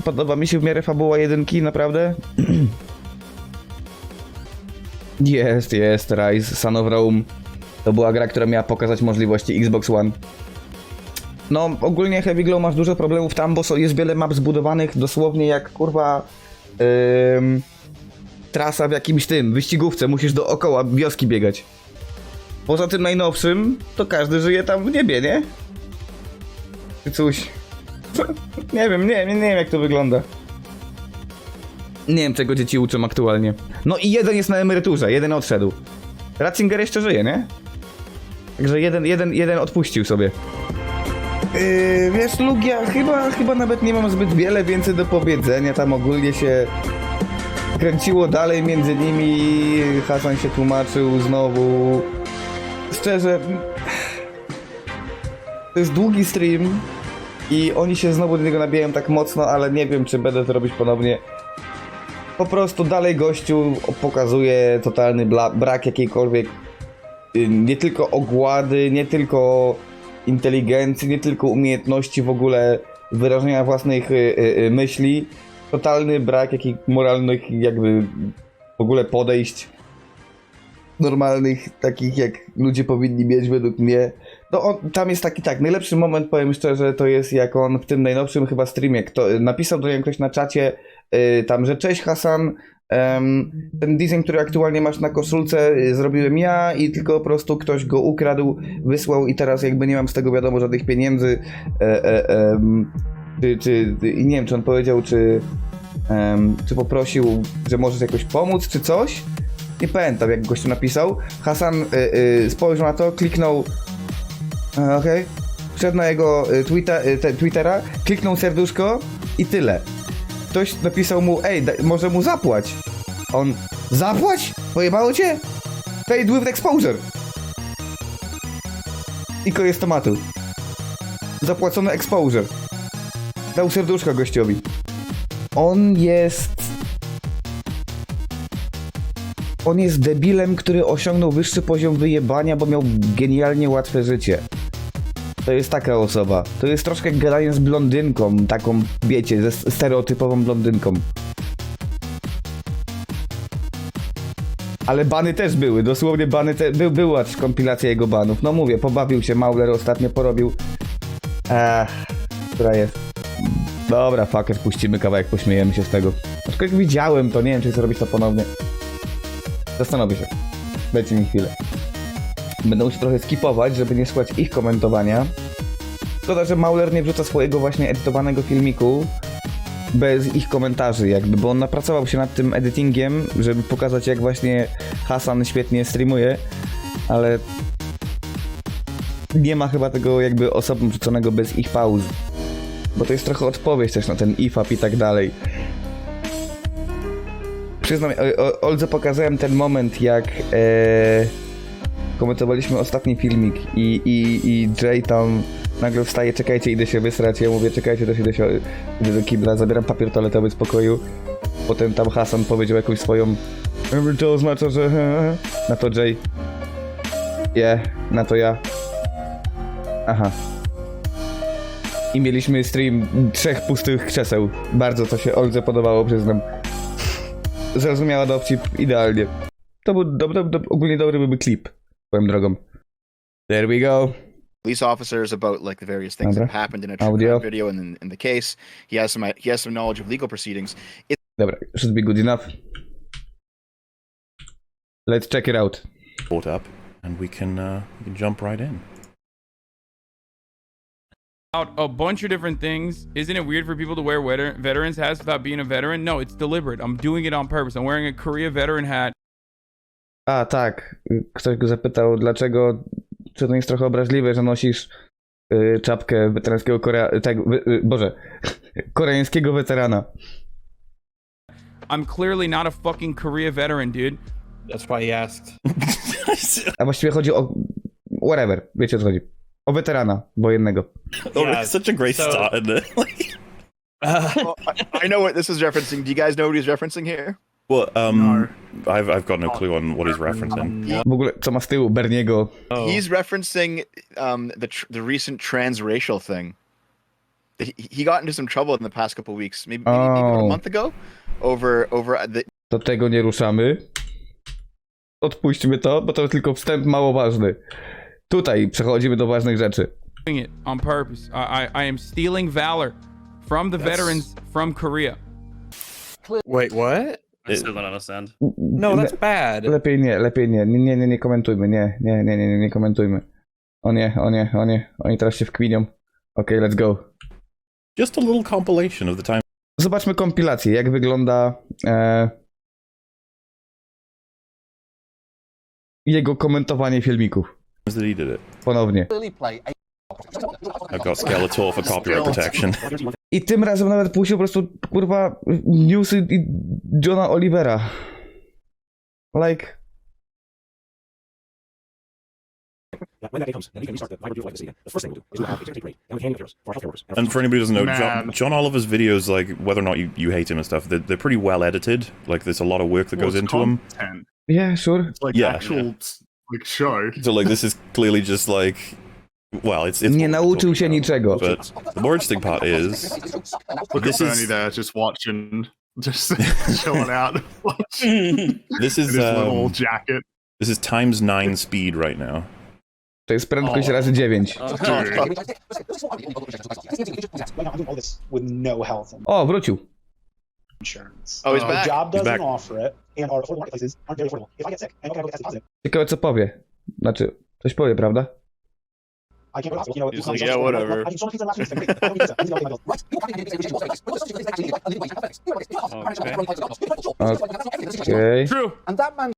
Podoba mi się w miarę fabuła 1, naprawdę. Jest, Rise, Son of Rome. To była gra, która miała pokazać możliwości Xbox One. No, ogólnie Heavy Glow masz dużo problemów tam, bo jest wiele map zbudowanych dosłownie jak, kurwa, trasa w jakimś wyścigówce. Musisz dookoła wioski biegać. Poza tym najnowszym, to każdy żyje tam w niebie, nie? Czy coś. Nie wiem jak to wygląda. Nie wiem, czego dzieci uczą aktualnie. No i jeden jest na emeryturze, jeden odszedł. Ratzinger jeszcze żyje, nie? Także jeden odpuścił sobie. Wiesz, Lugia, chyba nawet nie mam zbyt wiele więcej do powiedzenia. Tam ogólnie się kręciło dalej między nimi. Hasan się tłumaczył znowu. Szczerze, to jest długi stream i oni się znowu do niego nabijają tak mocno, ale nie wiem, czy będę to robić ponownie. Po prostu dalej gościu pokazuje totalny brak jakiejkolwiek nie tylko ogłady, nie tylko inteligencji, nie tylko umiejętności w ogóle wyrażenia własnych myśli. Totalny brak jakichś moralnych jakby w ogóle podejść normalnych, takich jak ludzie powinni mieć według mnie. No tam jest taki najlepszy moment, powiem szczerze, to jest jak on w tym najnowszym chyba streamie, napisał do niego ktoś na czacie tam, że cześć Hasan, Ten design, który aktualnie masz na koszulce, zrobiłem ja i tylko po prostu ktoś go ukradł, wysłał i teraz jakby nie mam z tego wiadomo żadnych pieniędzy. I nie wiem, czy on powiedział, czy poprosił, że możesz jakoś pomóc, czy coś. Nie pamiętam, jak gościu napisał. Hasan spojrzał na to, kliknął. Okej. Wszedł na jego Twittera, kliknął serduszko i tyle. Ktoś napisał mu, ej, może mu zapłać. On, zapłać? Pojebało cię? Paid with exposure. I koniec tematu. Zapłacony exposure. Dał serduszko gościowi. On jest debilem, który osiągnął wyższy poziom wyjebania, bo miał genialnie łatwe życie. To jest taka osoba. To jest troszkę gadanie z blondynką, taką, wiecie, ze stereotypową blondynką. Ale bany też były, dosłownie bany była też kompilacja jego banów. No mówię, pobawił się Mauler, ostatnio porobił. Która jest? Dobra, fucker, puścimy kawałek, pośmiejemy się z tego. Aczkolwiek widziałem to, nie wiem, czy chcę robić to ponownie. Zastanowię się. Dajcie mi chwilę. Będę musiał trochę skipować, żeby nie słuchać ich komentowania. Szkoda, że Mauler nie wrzuca swojego właśnie edytowanego filmiku bez ich komentarzy jakby, bo on napracował się nad tym editingiem, żeby pokazać, jak właśnie Hasan świetnie streamuje, ale nie ma chyba tego jakby osobno wrzuconego bez ich pauz. Bo to jest trochę odpowiedź też na ten IFAP i tak dalej. Przyznam, Oldze pokazałem ten moment, jak komentowaliśmy ostatni filmik i Jay tam nagle wstaje, czekajcie, idę się wysrać, ja mówię, czekajcie, też idę do kibla, zabieram papier toaletowy z pokoju. Potem tam Hasan powiedział jakąś swoją, to oznacza, że na to Jay, na to ja. Aha. I mieliśmy stream 3 pustych krzeseł. Bardzo to się Oldze podobało, przyznam. Zrozumiała dowcip idealnie. To był ogólnie dobry byłby klip, swoją drogą. There we go. Police officers about like the various things that have happened in a true crime video and in the case. He has some knowledge of legal proceedings. Dobra, should be good enough. Let's check it out. Brought up, and we can jump right in. Out a bunch of different things. Isn't it weird for people to wear veterans hats without being a veteran? No, it's deliberate. I'm doing it on purpose. I'm wearing a Korea veteran hat. A, tak. Ktoś go zapytał, dlaczego, czy to nie jest trochę obraźliwe, że nosisz czapkę weteranskiego koreańskiego weterana. I'm clearly not a fucking Korea veteran, dude. That's why he asked. A właściwie chodzi o whatever, wiecie o co chodzi. O weterana wojennego. Yeah, such a great start, isn't it? I know what this is referencing. Do you guys know what he's referencing here? Well, I've got no clue on what he's referencing. W ogóle, co ma z tyłu Berniego? He's referencing the recent transracial thing. He got into some trouble in the past couple weeks, maybe about a month ago, over the. Do tego nie ruszamy. Odpuśćmy to, bo to tylko wstęp mało ważny. Tutaj przechodzimy do ważnych rzeczy. Doing it on purpose. I am stealing valor from the veterans from Korea. Wait, what? I still don't understand. No, that's bad. Lepiej nie komentujmy, nie komentujmy. O nie, oni teraz się wkminią. Okej, let's go. Just a little compilation of the time. Zobaczmy kompilację, jak wygląda jego komentowanie filmików. That he did it. Ponownie. I've got Skeletor for copyright protection. I tym razem nawet puścił po prostu, kurwa, newsy Johna Olivera. Like... And for anybody who doesn't know, John Oliver's videos, like whether or not you hate him and stuff, they're pretty well edited. Like there's a lot of work that goes into them. Yeah, sure. It's like actual like show. So like this is clearly just like, well, it's nie nauczył się niczego. But the more interesting part is, look at Bernie there just watching, just chilling out. This is his little jacket. This is ×9 speed right now. To jest prędkość razy 9. O, wrócił. insurance. Oh, he's back. The job He's doesn't back. offer it, and our affordable marketplaces aren't very affordable. If I get sick, I know I go get tested positive. Ciekawe co powie. Znaczy, coś powie, prawda? I can't go to the hospital. You know, He's you like, can't yeah, go to the hospital. whatever. I can show my pizza last week. It's been great. I don't need pizza. I need to go pay my bills. Okej. True. And that man.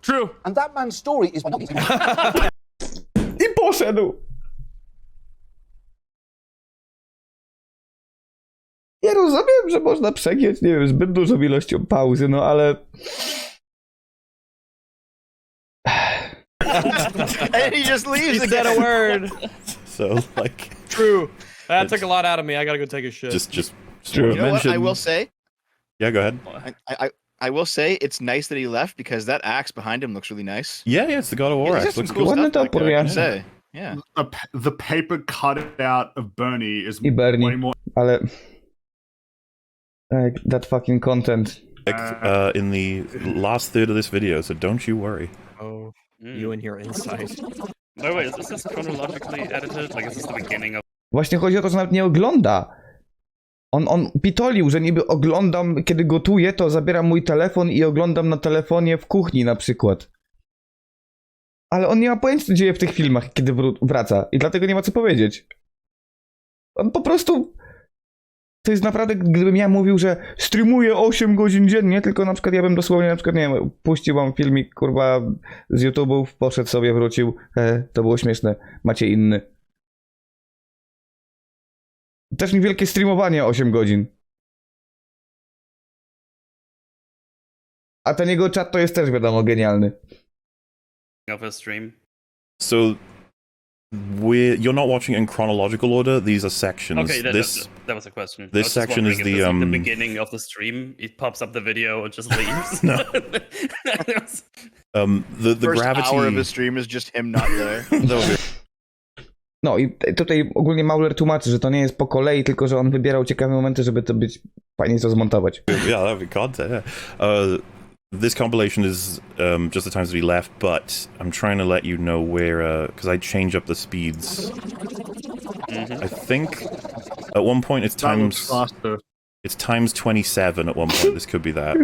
True. And that man's story is. I poszedł! Ja rozumiem, że można przegiąć, nie wiem, zbyt dużą ilością pauzy, no ale... And he just leaves He said a word. So like, True. That took a lot out of me. I gotta go take a shit. just True. wanna You know what I mention- will say? Yeah, go ahead. I will say it's nice that he left because that axe behind him looks really nice. Yeah, it's the God of War He's got axe. some Looks cool good. Ładny stuff back topór, there, I ja. can say. Yeah. The paper cutout of Bernie is I Bernie, way more. ale... Like, that fucking content. In the last third of this video, so don't you worry. Oh, you and your insight. By the way, is this chronologically edited? Like, is this the beginning of... Właśnie chodzi o to, że nawet nie ogląda. On pitolił, że niby oglądam, kiedy gotuję, to zabieram mój telefon i oglądam na telefonie w kuchni na przykład. Ale on nie ma pojęcia, co dzieje w tych filmach, kiedy wraca. I dlatego nie ma co powiedzieć. On po prostu... To jest naprawdę, gdybym ja mówił, że streamuję 8 godzin dziennie, tylko na przykład ja bym dosłownie, na przykład, nie wiem, puścił wam filmik, kurwa, z YouTube'ów, poszedł sobie, wrócił. To było śmieszne. Macie inny. Też niewielkie streamowanie 8 godzin. A ten jego czat to jest też, wiadomo, genialny. of a stream? So you're not watching in chronological order. These are sections. Okay, that was a question. I This was just section is wondering, the is this the beginning of the stream. It pops up the video and just leaves. No. The First gravity. hour of the stream is just him not there. No i tutaj ogólnie Mauler tłumaczy, że to nie jest po kolei, tylko że on wybierał ciekawe momenty, żeby to być fajnie to zmontować. Yeah, that would be content. Yeah. This compilation is just the times that he left, but I'm trying to let you know where, because I change up the speeds. I think at one point it's times 27. At one point, this could be that.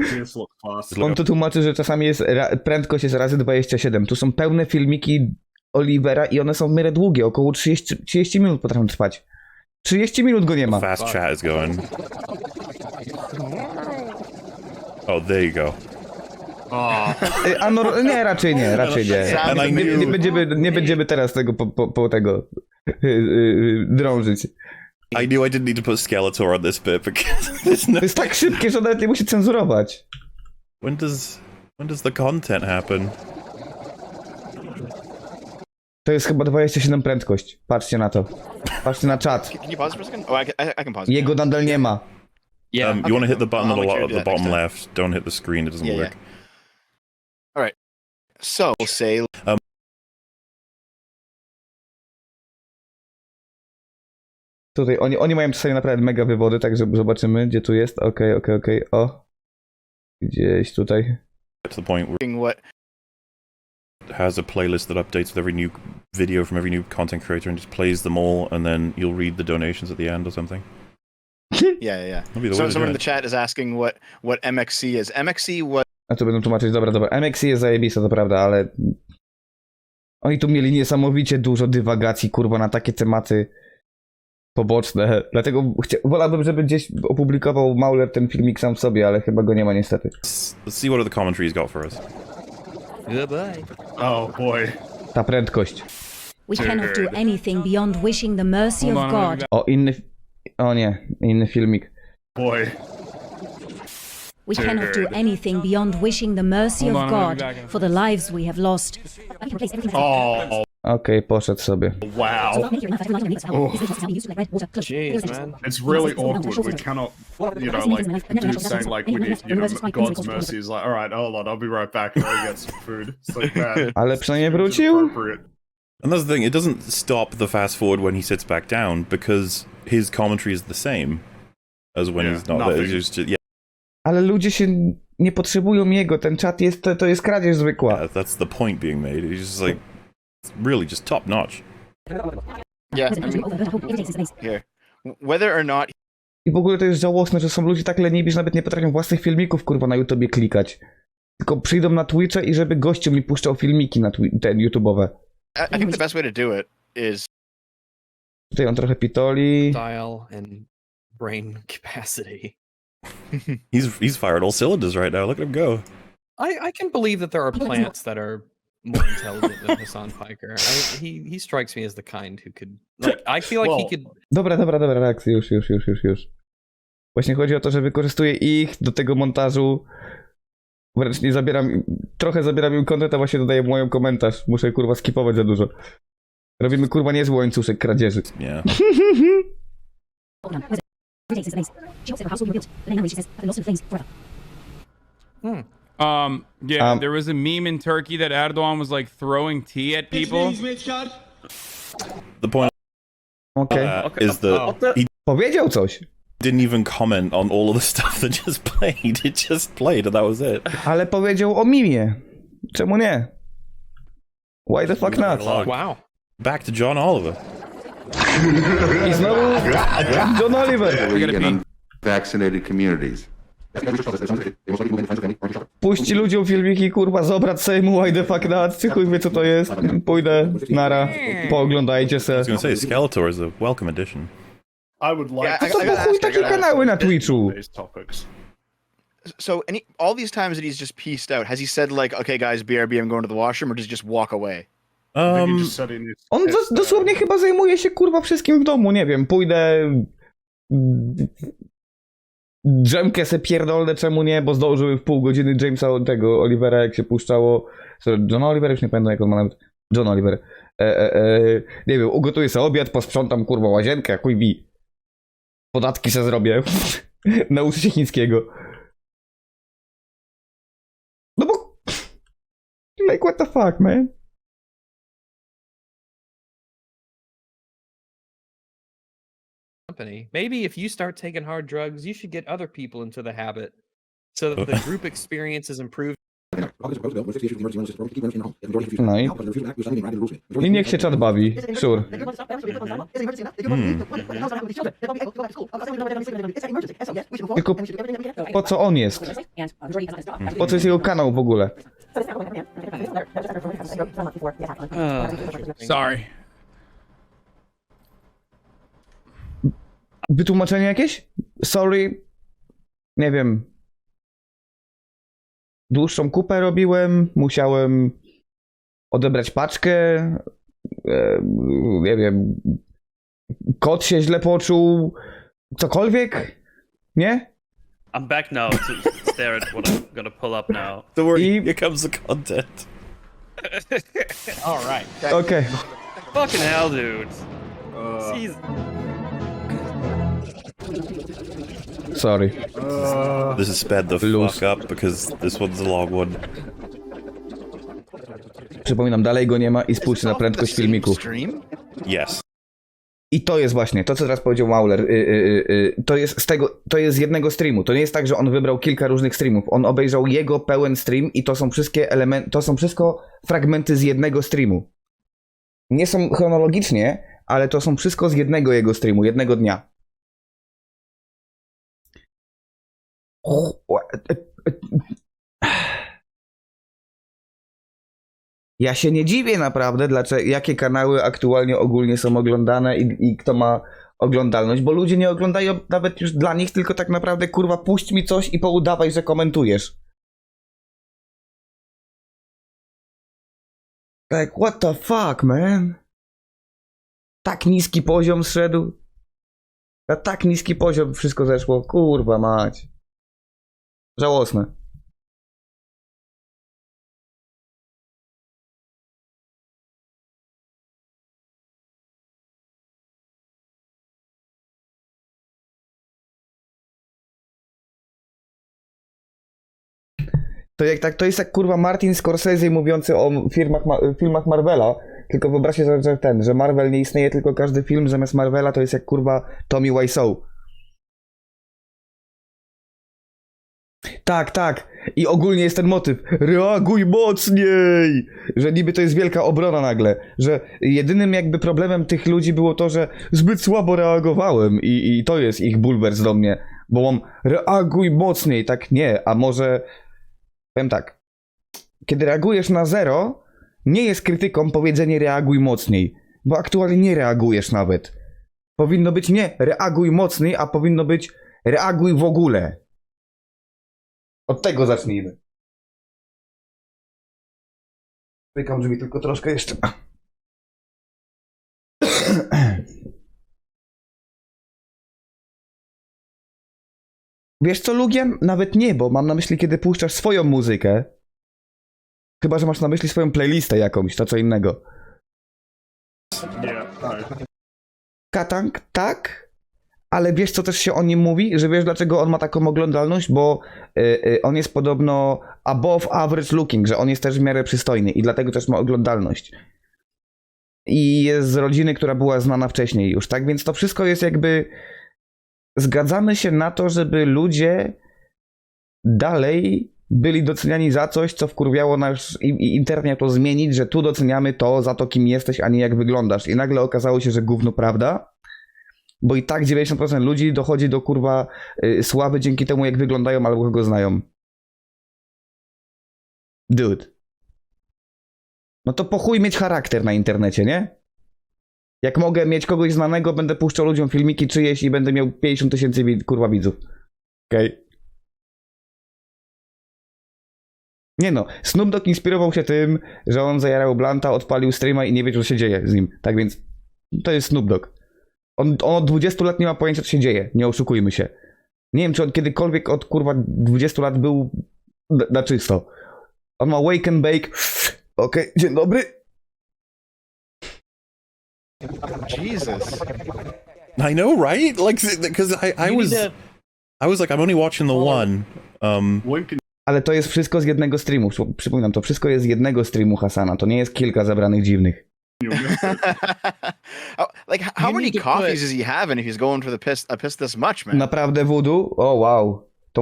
On tu tłumaczy, że czasami jest prędkość jest razy 27. Tu są pełne filmiki Olivera i one są w miarę długie, około 30 minut potrafią trwać. 30 minut go nie ma. Fast chat is going. Oh, there you go. Nie, raczej nie. Nie będziemy teraz tego po tego drążyć. I knew I didn't need to put Skeletor on this bit because To jest tak szybkie, że nawet nie musi cenzurować. When does the content happen? To jest chyba 27 prędkość. Patrzcie na to. Patrzcie na czat. Can you pause for a second? Oh, I can pause. Jego nadal nie ma. You want to hit the button I'll make sure at to do the that next bottom time. left. Don't hit the screen; it doesn't Yeah, work. All right. So we'll say Tutaj oni mają czasami naprawdę mega wywody, także zobaczymy, gdzie tu jest. Okej. O. Gdzieś tutaj. Get to the point where what it has a playlist that updates with every new video from every new content creator and just plays them all, and then you'll read the donations at the end or something. yeah. That'll be the way So to do someone in it. the chat is asking what MXC is. MXC was A tu będą tłumaczyć, dobra. MXC jest zajebista, to prawda, ale... Oni tu mieli niesamowicie dużo dywagacji, kurwa, na takie tematy poboczne. Dlatego wolałbym, żeby gdzieś opublikował Mauler ten filmik sam w sobie, ale chyba go nie ma niestety. Let's see what other commentary's got for us. Goodbye. Oh boy. Ta prędkość. We cannot do anything beyond wishing the mercy of God. O, inny filmik. Boy. We cannot do anything beyond wishing the mercy of God for the lives we have lost. Oh. Okej, poszedł sobie. Wow. Jeez, man. It's really awkward. We cannot, dude saying like we need, God's mercy is like, all right, hold on, I'll be right back and I'll get some food. It's like that. Ale przynajmniej wrócił? And that's the thing, it doesn't stop the fast forward when he sits back down because his commentary is the same as when he's not there. It's just, Ale ludzie się nie potrzebują jego, ten czat jest, to jest kradzież zwykła. Yeah, that's the point being made. He's just like, really just top notch. Yeah, I mean, here. Whether or not I w ogóle to jest żałosne, że są ludzie tak leniwi, że nawet nie potrafią własnych filmików, kurwa, na YouTubie klikać. Tylko przyjdą na Twitche i żeby gościu mi puszczał filmiki na te YouTube'owe. I think the best way to do it is Tutaj on trochę pitoli. Style and brain capacity. He's fired all cylinders right now. Look at him go. I can believe that there are plants that are more intelligent than Hassan Piker. He strikes me as the kind who could. Like, I feel like he could. Dobra, reakcja, już. Właśnie chodzi o to, że wykorzystuję ich do tego montażu. Wręcz nie trochę zabieram im content, a właśnie dodaję moją komentarz. Muszę kurwa skipować za dużo. Robimy kurwa niezły łańcuszek kradzieży. Yeah. There was a meme in Turkey that Erdogan was like throwing tea at people. The point is that he powiedział coś. Didn't even comment on all of the stuff that just played. It just played and that was it. Ale powiedział o mimie. Czemu nie? Why the fuck not? Wow. Back to John Oliver. I znowu John Oliver. Vaccinated communities. Puści ludziom filmiki, kurwa, z obrad Sejmu, why the fuck not? Czy chuj wie co to jest? Pójdę, nara, pooglądajcie se. I was gonna say, Skeletor is a welcome addition. I would like Yeah, To są po chuj takie kanały na Twitchu. these topics. so all these times that he's just pieced out, has he said like, okay guys, BRB, I'm going to the washroom, or does he just walk away? I think he just said he needs to On test dosłownie chyba zajmuje się kurwa wszystkim w domu, nie wiem, pójdę... Drzemkę se pierdolę, czemu nie, bo zdążyły w pół godziny Jamesa tego Olivera, jak się puszczało. Sorry, John Oliver, już nie pamiętam jak on ma nawet. John Oliver. Nie wiem, ugotuję sobie obiad, posprzątam kurwa łazienkę, chuj mi. Podatki se zrobię. Nauczę się chińskiego. No bo... Like what the fuck, man? Company. Maybe if you start taking hard drugs, you should get other people into the habit so that the group experience is improved. No i niech się czat bawi. Sure. Tylko po co on jest? Po co jest jego kanał w ogóle? Sorry. Wytłumaczenie jakieś? Sorry. Nie wiem. Dłuższą kupę robiłem, musiałem odebrać paczkę. Nie wiem. Kot się źle poczuł. Cokolwiek? Nie? I'm back now to stare at what I'm gonna pull up now. Don't worry, here comes the content. All right. Okay. Fucking hell, dude. Jeez. Sorry. This is sped the fuck up because this one's a long one. Przypominam, dalej go nie ma i spójrzcie na prędkość filmiku. Yes. I to jest właśnie, to co teraz powiedział Mauler, to jest to jest z jednego streamu. To nie jest tak, że on wybrał kilka różnych streamów. On obejrzał jego pełen stream i to są wszystkie elementy, to są wszystko fragmenty z jednego streamu. Nie są chronologicznie, ale to są wszystko z jednego jego streamu, jednego dnia. Ja się nie dziwię naprawdę, jakie kanały aktualnie ogólnie są oglądane i kto ma oglądalność, bo ludzie nie oglądają nawet już dla nich, tylko tak naprawdę kurwa puść mi coś i poudawaj, że komentujesz. Like what the fuck, man? Tak niski poziom zszedł. Na tak niski poziom wszystko zeszło, kurwa mać. Żałosne. To jest jak kurwa Martin Scorsese mówiący o filmach Marvela, tylko wyobraźcie sobie, że Marvel nie istnieje, tylko każdy film zamiast Marvela to jest jak kurwa Tommy Wiseau. Tak. I ogólnie jest ten motyw. Reaguj mocniej! Że niby to jest wielka obrona nagle. Że jedynym jakby problemem tych ludzi było to, że zbyt słabo reagowałem i to jest ich bulwers do mnie. Bo mam reaguj mocniej, tak nie. A może... Powiem tak. Kiedy reagujesz na 0, nie jest krytyką powiedzenie reaguj mocniej. Bo aktualnie nie reagujesz nawet. Powinno być nie reaguj mocniej, a powinno być reaguj w ogóle. Od tego zacznijmy. Pykam drzwi tylko troszkę jeszcze. Wiesz co, Lugian? Nawet nie, bo mam na myśli, kiedy puszczasz swoją muzykę. Chyba że masz na myśli swoją playlistę jakąś, to co innego. Katank, tak? Ale wiesz co też się o nim mówi? Że wiesz dlaczego on ma taką oglądalność? Bo on jest podobno above average looking, że on jest też w miarę przystojny i dlatego też ma oglądalność. I jest z rodziny, która była znana wcześniej już, tak? Więc to wszystko jest jakby... Zgadzamy się na to, żeby ludzie dalej byli doceniani za coś, co wkurwiało nasz... I internet miał to zmienić, że tu doceniamy to za to, kim jesteś, a nie jak wyglądasz. I nagle okazało się, że gówno prawda. Bo i tak 90% ludzi dochodzi do kurwa sławy dzięki temu, jak wyglądają albo kogo znają. Dude. No to po chuj mieć charakter na internecie, nie? Jak mogę mieć kogoś znanego, będę puszczał ludziom filmiki czyjeś i będę miał 50 000 kurwa widzów. Okej. Nie no, Snoop Dogg inspirował się tym, że on zajarał blanta, odpalił streama i nie wiedział, co się dzieje z nim. Tak więc to jest Snoop Dogg. On od 20 lat nie ma pojęcia, co się dzieje. Nie oszukujmy się. Nie wiem, czy on kiedykolwiek od kurwa 20 lat był na czysto. On ma wake and bake. Okej, dzień dobry. Jesus. I know, right? Like, because I was like, I'm only watching the one. Ale to jest wszystko z jednego streamu. Przypominam, to wszystko jest z jednego streamu Hasana. To nie jest kilka zebranych dziwnych. Like, how many coffees does he have, and if he's going for a piss this much, man? Naprawdę voodoo? O wow. To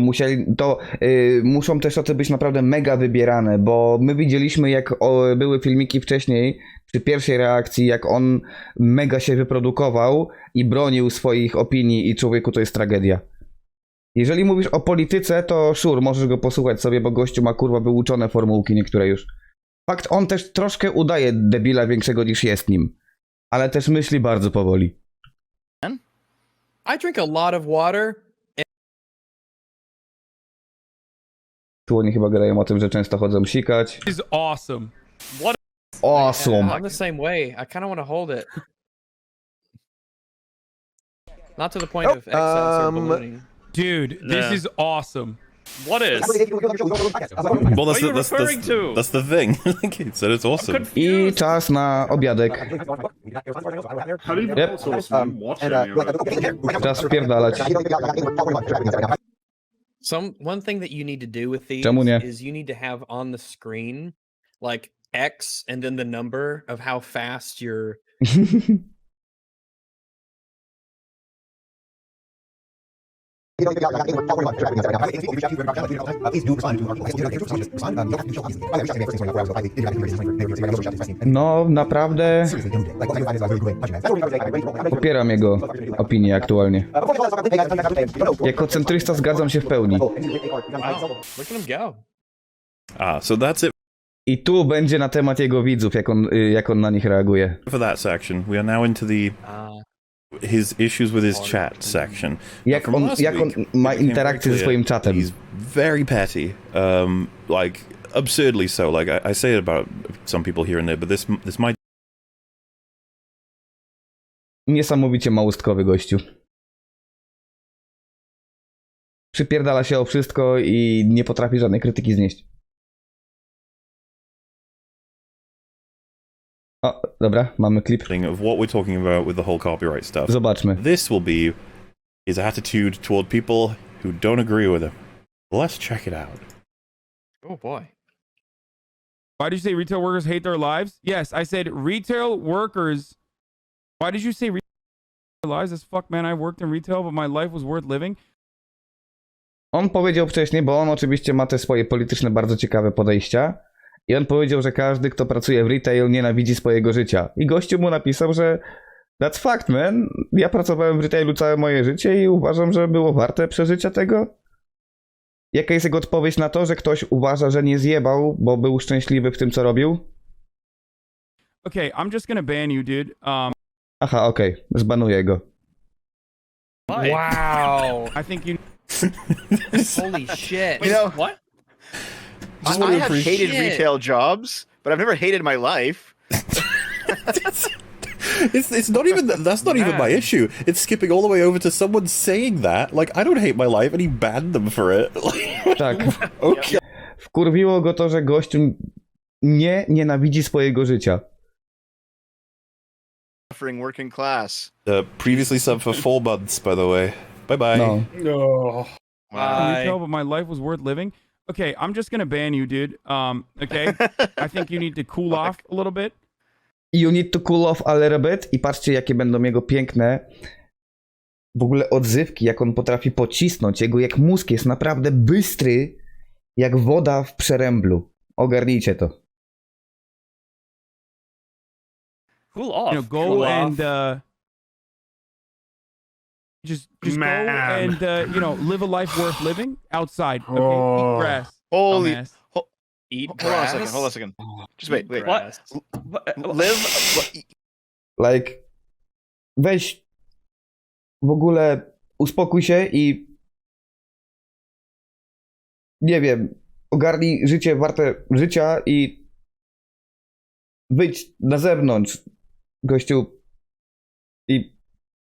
muszą te szoty być naprawdę mega wybierane, bo my widzieliśmy, jak były filmiki wcześniej, przy pierwszej reakcji, jak on mega się wyprodukował i bronił swoich opinii i człowieku to jest tragedia. Jeżeli mówisz o polityce, to sure, możesz go posłuchać sobie, bo gościu ma kurwa wyuczone formułki niektóre już. Fakt, on też troszkę udaje debila większego niż jest nim, ale też myśli bardzo powoli. I drink a lot of water. Tu oni chyba gadają o tym, że często chodzą sikać. Is awesome. What? Awesome. I'm the same way. I kind of want to hold it. Not to the point of excess or ballooning. Dude, this is awesome. What is? Well, What are you referring to? That's the thing. He said it's awesome. I czas na obiadek. Yep. Czas wpierdalać. One thing that you need to do with these Czemu nie? is you need to have on the screen like X and then the number of how fast you're No, naprawdę popieram jego opinię aktualnie. Jako centrysta zgadzam się w pełni. look at him go. So that's it I tu będzie na temat jego widzów, jak on na nich reaguje. for that section. We are now into the his issues with his chat section. Jak on ma interakcję ze swoim czatem. He's very petty, like absurdly so. Like I say it about some people here and there, but this might. Niesamowicie małostkowy gościu. Przypierdala się o wszystko i nie potrafi żadnej krytyki znieść. O, dobra, mamy klip. Of what we're talking about with the whole copyright stuff. Zobaczmy. This will be his attitude toward people who don't agree with him. Let's check it out. Oh boy. Why did you say retail workers hate their lives? Yes, I said retail workers. Why did you say retail lives? As fuck, man. I worked in retail, but my life was worth living. On powiedział wcześniej, bo on oczywiście ma te swoje polityczne, bardzo ciekawe podejścia. I on powiedział, że każdy, kto pracuje w retail, nienawidzi swojego życia. I gościu mu napisał, że that's fact, man. Ja pracowałem w retailu całe moje życie i uważam, że było warte przeżycia tego. Jaka jest jego odpowiedź na to, że ktoś uważa, że nie zjebał, bo był szczęśliwy w tym, co robił? Okay, I'm just gonna ban you, dude. Aha, okej. Zbanuję go. Wow. I think you. Holy shit. You know, what? I have hated retail jobs, but I've never hated my life. It's not even that's not even my issue. It's skipping all the way over to someone saying that. Like, I don't hate my life, and he banned them for it. Tak. Okay. Wkurwiło go to, że gościu nienawidzi swojego życia. Suffering working class. Previously subbed for 4 months, by the way. Bye bye. No. No. You tell, but my life was worth living. Okay, I'm just gonna ban you, dude. Okay, I think you need to cool off a little bit. You need to cool off a little bit. I patrzcie, jakie będą jego piękne w ogóle odzywki, jak on potrafi pocisnąć. Jego jak mózg jest naprawdę bystry, jak woda w przeręblu. Ogarnijcie to. Cool off. You know, go Cool and off. just go Man. and you know, live a life worth living outside. Okay, Oh. eat grass. Holy. dumbass. Eat Hold on a second. grass? Hold on a second. Just wait. Wait. What? Live. Like, weź w ogóle uspokój się i nie wiem, ogarnij życie warte życia i wyjdź na zewnątrz, gościu, i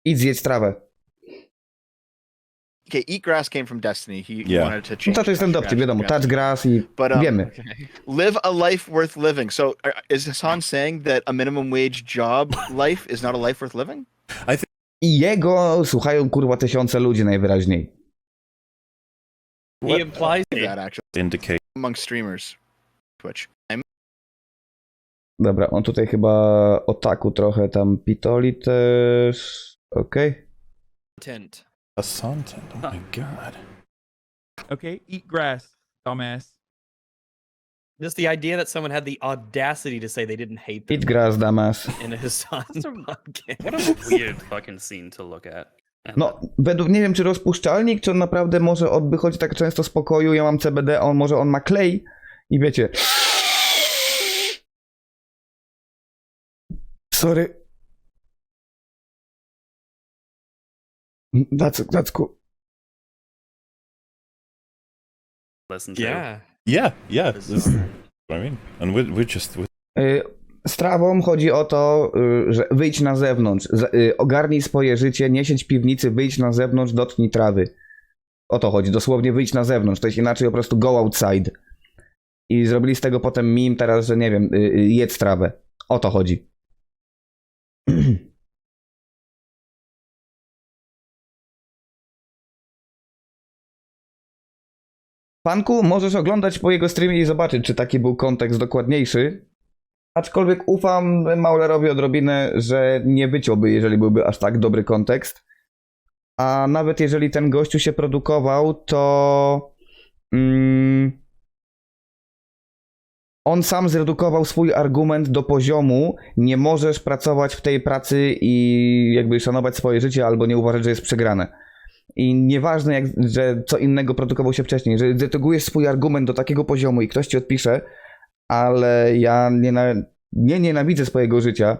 idź zjedz trawę. Okay, eat grass came from Destiny. He Yeah. wanted to No change. to jest ten dowcip, wiadomo, touch grass i But, wiemy. Live a life worth living. So, is Hassan saying that a minimum wage job life is not a life worth living? I jego słuchają kurwa tysiące ludzi najwyraźniej. He implies That actually Indicate. among streamers, Twitch. Dobra, on tutaj chyba otaku trochę tam pitoli też. Okej. Content. A content. Oh my god. Okay, eat grass, dumbass. Just the idea that someone had the audacity to say they didn't hate them Eat grass, damas. in a Hassan's podcast. What a weird fucking scene to look at. No, według, nie wiem, czy rozpuszczalnik, czy on naprawdę może wychodzi tak często z pokoju, ja mam CBD, a może on ma klej i wiecie... Sorry. That's cool. Listen to. Yeah. This is what I mean. And we're just. Z trawą chodzi o to, że wyjdź na zewnątrz, ogarnij swoje życie, nie siedź w piwnicy, wyjdź na zewnątrz, dotknij trawy. O to chodzi, dosłownie wyjdź na zewnątrz, to jest inaczej po prostu go outside. I zrobili z tego potem meme teraz, że nie wiem, jedz trawę. O to chodzi. Panku, możesz oglądać po jego streamie i zobaczyć, czy taki był kontekst dokładniejszy. Aczkolwiek ufam Maulerowi odrobinę, że nie wyciąłby, jeżeli byłby aż tak dobry kontekst. A nawet jeżeli ten gościu się produkował, to on sam zredukował swój argument do poziomu nie możesz pracować w tej pracy i jakby szanować swoje życie albo nie uważać, że jest przegrane. I nieważne, że co innego produkował się wcześniej, że zredukujesz swój argument do takiego poziomu i ktoś ci odpisze, ale ja nie nienawidzę swojego życia,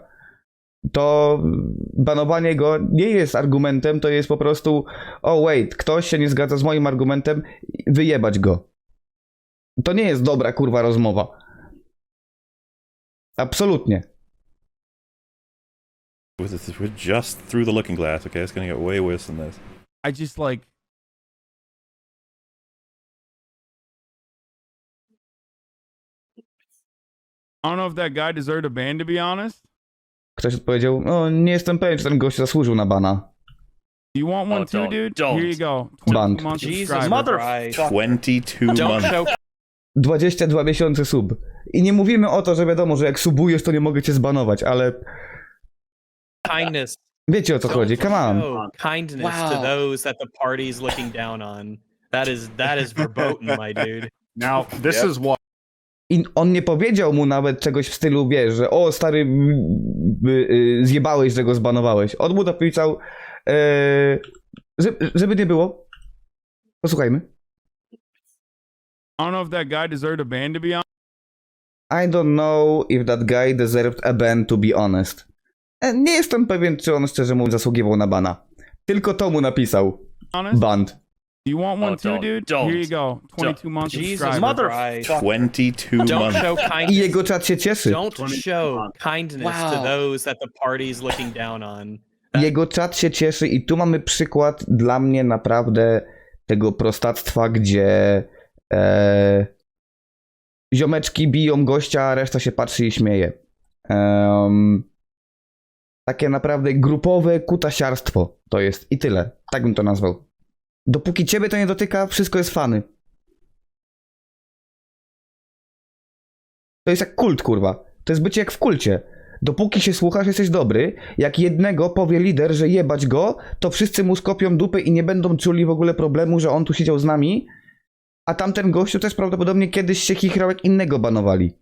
to banowanie go nie jest argumentem, to jest po prostu ktoś się nie zgadza z moim argumentem, wyjebać go. To nie jest dobra kurwa rozmowa. Absolutnie. We're just through the looking glass, okay? It's gonna get way worse than this. I just like. I don't know if that guy deserved a ban, to be honest. Ktoś odpowiedział, nie jestem pewien, czy ten gość zasłużył na bana. Do you want one too, dude? Here you go. Banned. 22 month Jesus, subscriber. motherfucker. 22 Don't months. show 22 miesiące sub. I nie mówimy o to, że wiadomo, że jak subujesz, to nie mogę cię zbanować, ale kindness. wiecie o co chodzi, come on. Show kindness to those that the party's looking down on. That is verboten, my dude. Now, this is what I on nie powiedział mu nawet czegoś w stylu, wiesz, że o stary, zjebałeś, że go zbanowałeś. On mu napisał, żeby nie było. Posłuchajmy. I don't know if that guy deserved a ban, to be honest. I don't know if that guy deserved a ban, to be honest. Nie jestem pewien, czy on szczerze mówiąc zasługiwał na bana. Tylko to mu napisał. Banned. Do you want one too, dude? Here you go. 22 months subscriber. Christ. 22 Don't months. show I kindness. jego czat się cieszy. Don't show kindness to those that the party's looking down on. Jego czat się cieszy i tu mamy przykład dla mnie naprawdę tego prostactwa, gdzie ziomeczki biją gościa, a reszta się patrzy i śmieje. Takie naprawdę grupowe kutasiarstwo to jest i tyle. Tak bym to nazwał. Dopóki ciebie to nie dotyka, wszystko jest fany. To jest jak kult, kurwa. To jest bycie jak w kulcie. Dopóki się słuchasz, jesteś dobry. Jak jednego powie lider, że jebać go, to wszyscy mu skopią dupę i nie będą czuli w ogóle problemu, że on tu siedział z nami. A tamten gościu też prawdopodobnie kiedyś się chichrał, jak innego banowali.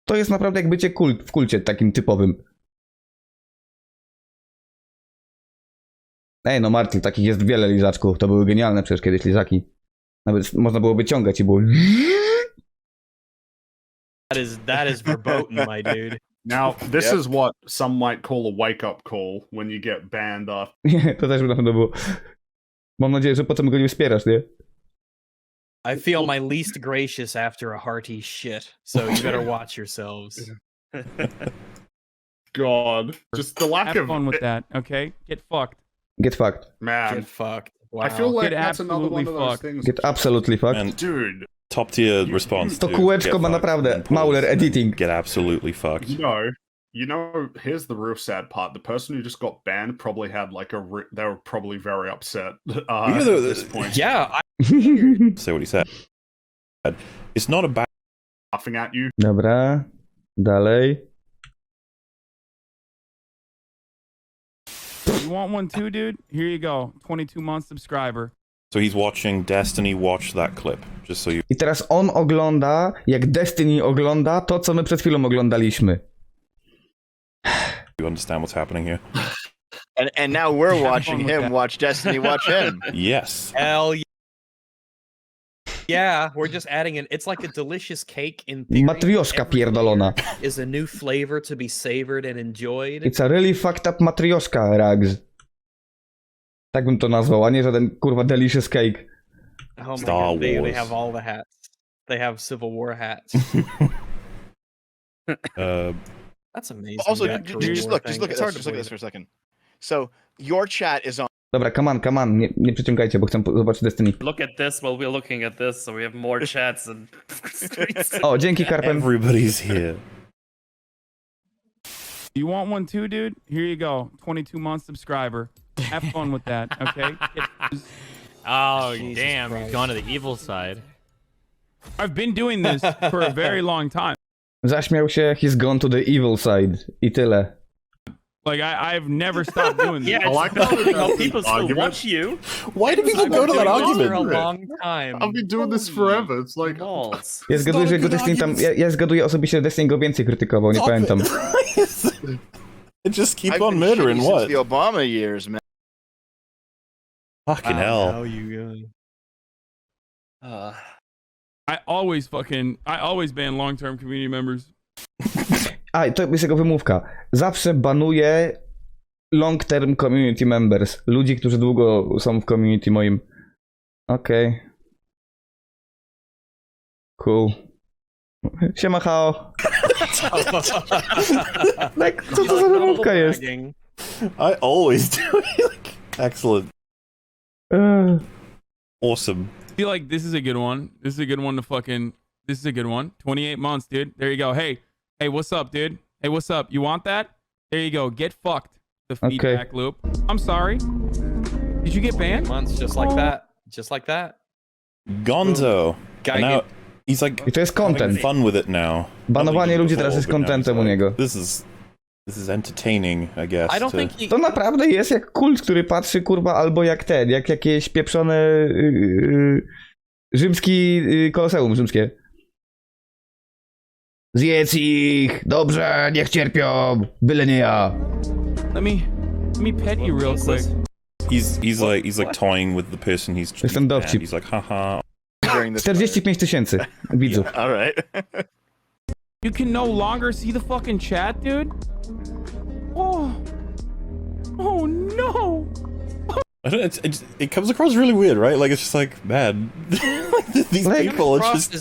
To jest naprawdę jak bycie w kulcie takim typowym. Ej, no Martyl, takich jest wiele lizaczków. To były genialne przecież kiedyś lizaki. Nawet można było wyciągać i było... That is verboten, my dude. now this is what some might call a wake-up call when you get banned off. Nie, to też by na pewno było. Mam nadzieję, że potem go nie wspierasz, nie? I feel my least gracious after a hearty shit, so you better watch yourselves. God, just the lack Have of fun with that, okay? Get fucked. Get fucked. man. Get fucked. Wow. I feel like Get that's another one of absolutely those fucked. things. Get absolutely fucked. And Dude, top tier response. To to kółeczko get ma fucked naprawdę and pause Mauler and editing. Get absolutely fucked. you know, here's the real sad part. The person who just got banned probably had like they were probably very upset at this point. Yeah, Say what he said. It's not about Laughing at you. Dobra. Dalej. You want one too, dude? Here you go. 22 months subscriber. so he's watching Destiny watch that clip, just so you I teraz on ogląda, jak Destiny ogląda to, co my przed chwilą oglądaliśmy. understand what's happening here. And now we're Have watching fun with him that. watch Destiny watch him. Yes. hell yeah. Yeah, we're just adding it. It's like a delicious cake in theory. Matrioszka Every pierdolona. layer is a new flavor to be savored and enjoyed. It's a really fucked up matrioszka, Rags. Tak bym to nazwał, a nie żaden kurwa delicious cake. Oh my Star god, they Wars. have all the hats. They have Civil War hats. That's amazing. Also, that just Korean War look, thing. just look at It's hard this. to Just look at this believe. for a second. So your chat is on. Dobra, come on, nie przyciągajcie, bo chcę zobaczyć Destiny. Look at this while we're looking at this, so we have more chats and streets. O, dzięki Karpen. Everybody's here. You want one too, dude? Here you go. 22 months subscriber. Have fun with that, okay? Oh, Jesus damn, Christ. you've gone to the evil side. I've been doing this for a very long time. Zaśmiał się, he's gone to the evil side. I tyle. Like, I've never stopped doing this. Yeah, I like that. no, people still Argument. watch you. Why do people I've go to been that doing this for a argument? long time. I've been doing this forever. It's like Balls. Ja zgaduję, że go Destiny tam... Ja zgaduję osobiście, że Destiny go więcej krytykował, nie pamiętam. Just keep I've on been murdering shitty since what? the Obama years, man. Fucking hell. How you I always ban long-term community members. A, to jest jego wymówka. Zawsze banuję long-term community members. Ludzi, którzy długo są w community moim. Okej. Cool. Siema, hao. Tak, co to za wymówka jest? I always do. Excellent. Awesome. I feel like this is a good one. This is a good one to fucking... This is a good one. 28 months, dude. There you go. Hey, what's up, dude? Hey, what's up? You want that? There you go. Get fucked. The feedback loop. I'm sorry. Did you get banned? Months just like that. Just like that. Gonzo. Guy And now get- he's like I to jest having content. fun with it now. Banowanie Not ludzi before, teraz jest but now contentem he's u like, niego. This is This is entertaining, I guess. I don't think he... To naprawdę jest jak kult, który patrzy, kurwa, albo jak ten, jak jakieś pieprzone rzymski koloseum rzymskie. Zjedz ich! Dobrze, niech cierpią! Byle nie ja. Let me pet you real quick. He's like toying with the person he's. Jestem dowcip. He's like, haha. 45 000 widzów. All right. You can no longer see the fucking chat, dude. Oh no. I don't, it comes across really weird, right? Like it's just like, man, these people are just.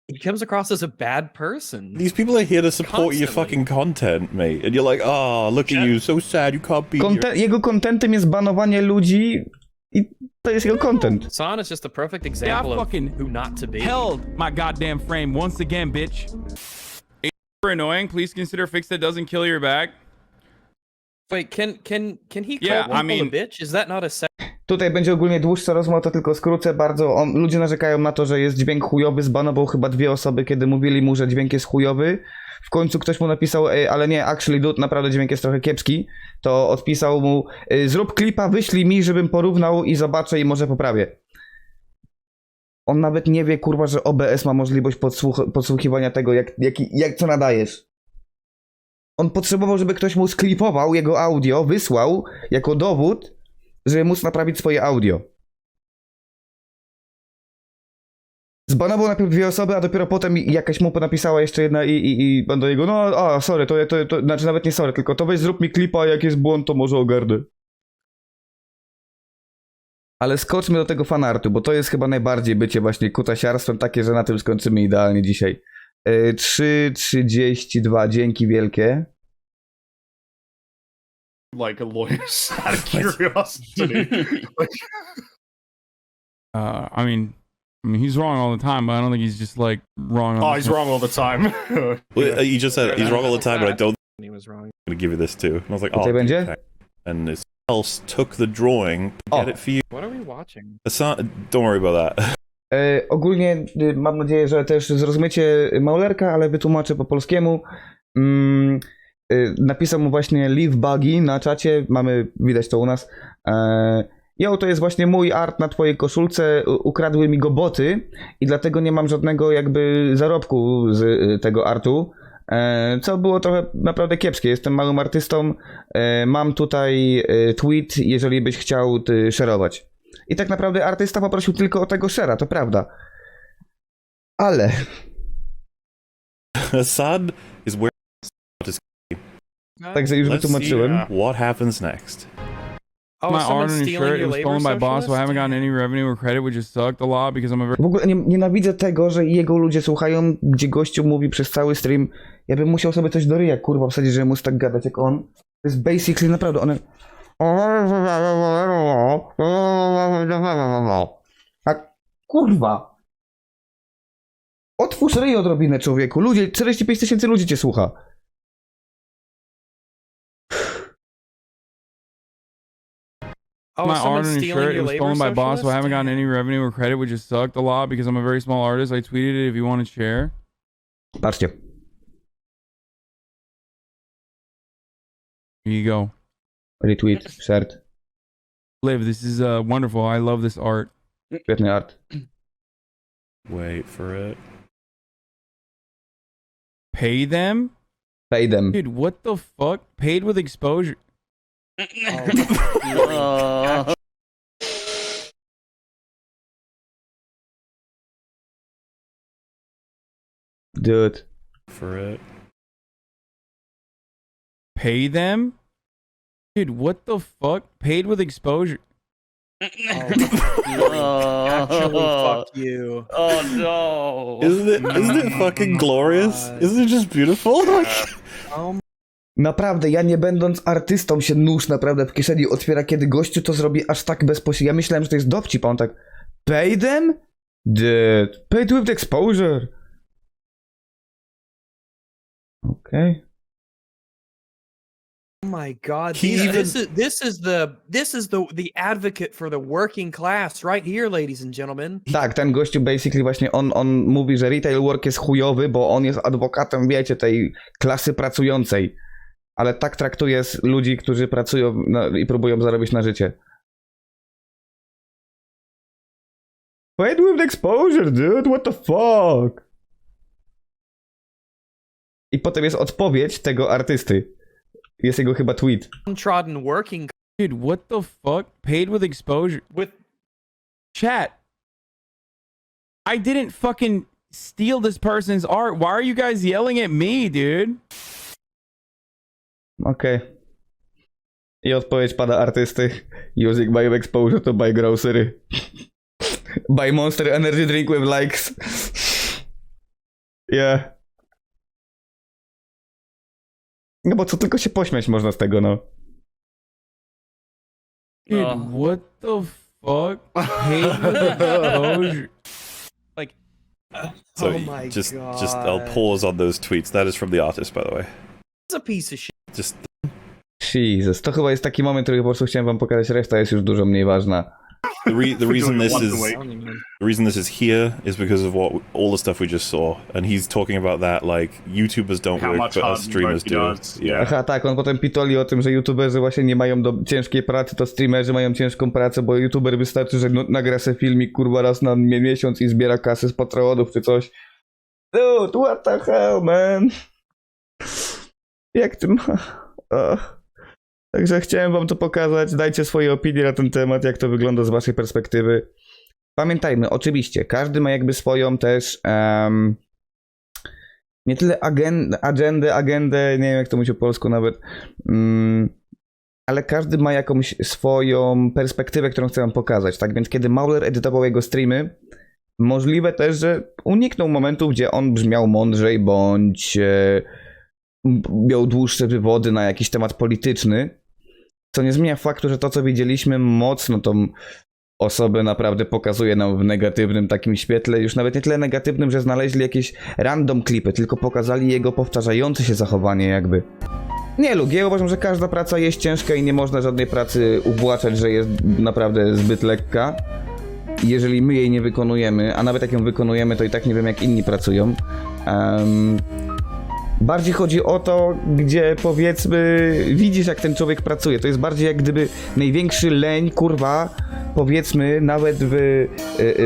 He comes across as a bad person. These people are here to support your fucking content, mate. And you're like, oh, look at you, so sad you can't be here. Jego kontentem jest banowanie ludzi i to jest jego content. Son is just a perfect example of who not to be. Held my goddamn frame once again, bitch. If you're annoying, please consider fix that doesn't kill your back. Wait, can he call Yeah, people I mean, a bitch? Is that not a Tutaj będzie ogólnie dłuższa rozmowa, to tylko skrócę bardzo. Ludzie narzekają na to, że jest dźwięk chujowy, zbanował chyba 2 osoby, kiedy mówili mu, że dźwięk jest chujowy. W końcu ktoś mu napisał, ale nie, actually dude, naprawdę dźwięk jest trochę kiepski. To odpisał mu, zrób klipa, wyślij mi, żebym porównał i zobaczę i może poprawię. On nawet nie wie, kurwa, że OBS ma możliwość podsłuchiwania tego, jak co nadajesz. On potrzebował, żeby ktoś mu sklipował jego audio, wysłał jako dowód, żeby móc naprawić swoje audio. Zbanował najpierw 2 osoby, a dopiero potem jakaś mu napisała jeszcze jedna i do jego, no, sorry, to znaczy nawet nie sorry, tylko to weź zrób mi klipa, jak jest błąd, to może ogarnę. Ale skoczmy do tego fanartu, bo to jest chyba najbardziej bycie właśnie kutasiarstwem takie, że na tym skończymy idealnie dzisiaj. 3:32, dzięki wielkie. Like a lawyer out of curiosity. I mean, he's wrong all the time, but I don't think he's just like wrong. He's wrong all the time. Well, you just said he's wrong all the time, but I don't. He was wrong. I'm gonna give you this too. And I was like, Tutaj oh, będzie? okay. And this else took the drawing to get it for you. What are we watching? Don't worry about that. Ogólnie mam nadzieję, że też zrozumiecie Maulerka, ale wytłumaczę po polskiemu. Napisał mu właśnie Leave Buggy na czacie, widać to u nas. To jest właśnie mój art na twojej koszulce, ukradły mi go boty i dlatego nie mam żadnego jakby zarobku z tego artu, co było trochę naprawdę kiepskie. Jestem małym artystą, mam tutaj tweet, jeżeli byś chciał szerować. I tak naprawdę artysta poprosił tylko o tego share'a, to prawda. Ale... Hassan is where... Także już wytłumaczyłem. What happens next? My art on your shirt, it was stolen by boss, so I haven't gotten any revenue or credit, which just sucked a lot because I'm a very... W ogóle nienawidzę tego, że jego ludzie słuchają, gdzie gościu mówi przez cały stream. Ja bym musiał sobie coś do ryja, kurwa, wsadzić, żeby móc tak gadać jak on. To jest basically naprawdę, one... A kurwa! Otwórz ryj odrobinę, człowieku. Ludzie, 45 000 ludzi cię słucha. My art on your shirt, it was stolen by boss, so I haven't gotten any revenue or credit, which just sucked a lot because I'm a very small artist. I tweeted it if you want to share. Patrzcie. Here you go. Retweet, shared. Liv, this is wonderful. I love this art. Świetny art. Wait for it. Pay them? Pay them. Dude, what the fuck? Paid with exposure. Dude. For it. Pay them? Dude, what the fuck? Paid with exposure. Actually, fuck you. Oh no. Isn't it fucking glorious? Isn't it just beautiful? Naprawdę, ja nie będąc artystą się nóż naprawdę w kieszeni otwiera, kiedy gościu to zrobi aż tak bezpośrednio. Ja myślałem, że to jest dowcip, a on tak... Pay them? Dude, paid with exposure. Okej. Oh my God! This is the advocate for the working class right here, ladies and gentlemen. Tak, ten gościu basically właśnie on mówi, że retail work jest chujowy, bo on jest adwokatem, wiecie, tej klasy pracującej. ale tak traktuje ludzi, którzy pracują i próbują zarobić na życie. Paid with exposure, dude, what the fuck? I potem jest odpowiedź tego artysty. Jest jego chyba tweet. Untrodden working. Dude, what the fuck? Paid with exposure? With chat. I didn't fucking steal this person's art. Why are you guys yelling at me, dude? Okej. I odpowiedź pada artysty. Using my exposure to buy grocery. Buy Monster Energy drink with likes. Yeah. No bo co tylko się pośmiać można z tego, no. Dude, what the fuck? Paid with exposure? Like, So oh my just God. I'll pause on those tweets. That is from the artist, by the way. It's a piece of shit. Just Jesus, to chyba jest taki moment, który po prostu chciałem wam pokazać, reszta jest już dużo mniej ważna. the reason this is here is because of all the stuff we just saw, and he's talking about that like YouTubers don't How work, much but hard us streamers work he do. does. Yeah. Aha, tak, on potem pitoli o tym, że youtuberzy właśnie nie mają ciężkiej pracy, to streamerzy mają ciężką pracę, bo youtuber wystarczy, że nagra se filmik kurwa raz na miesiąc i zbiera kasę z Patreonów czy coś. Dude, what the hell, man? Jak ty ma... Także chciałem wam to pokazać, dajcie swoje opinie na ten temat, jak to wygląda z waszej perspektywy. Pamiętajmy, oczywiście, każdy ma jakby swoją też nie tyle agendę, nie wiem jak to mówić po polsku nawet, ale każdy ma jakąś swoją perspektywę, którą chcę wam pokazać, tak? Więc kiedy Mauler edytował jego streamy, możliwe też, że uniknął momentów, gdzie on brzmiał mądrzej, bądź miał dłuższe wywody na jakiś temat polityczny, co nie zmienia faktu, że to, co widzieliśmy, mocno tą osobę naprawdę pokazuje nam w negatywnym takim świetle, już nawet nie tyle negatywnym, że znaleźli jakieś random klipy, tylko pokazali jego powtarzające się zachowanie jakby. Nie, Luke, ja uważam, że każda praca jest ciężka i nie można żadnej pracy uwłaczać, że jest naprawdę zbyt lekka. Jeżeli my jej nie wykonujemy, a nawet jak ją wykonujemy, to i tak nie wiem jak inni pracują. Bardziej chodzi o to, gdzie powiedzmy widzisz jak ten człowiek pracuje. To jest bardziej jak gdyby największy leń, kurwa, powiedzmy nawet w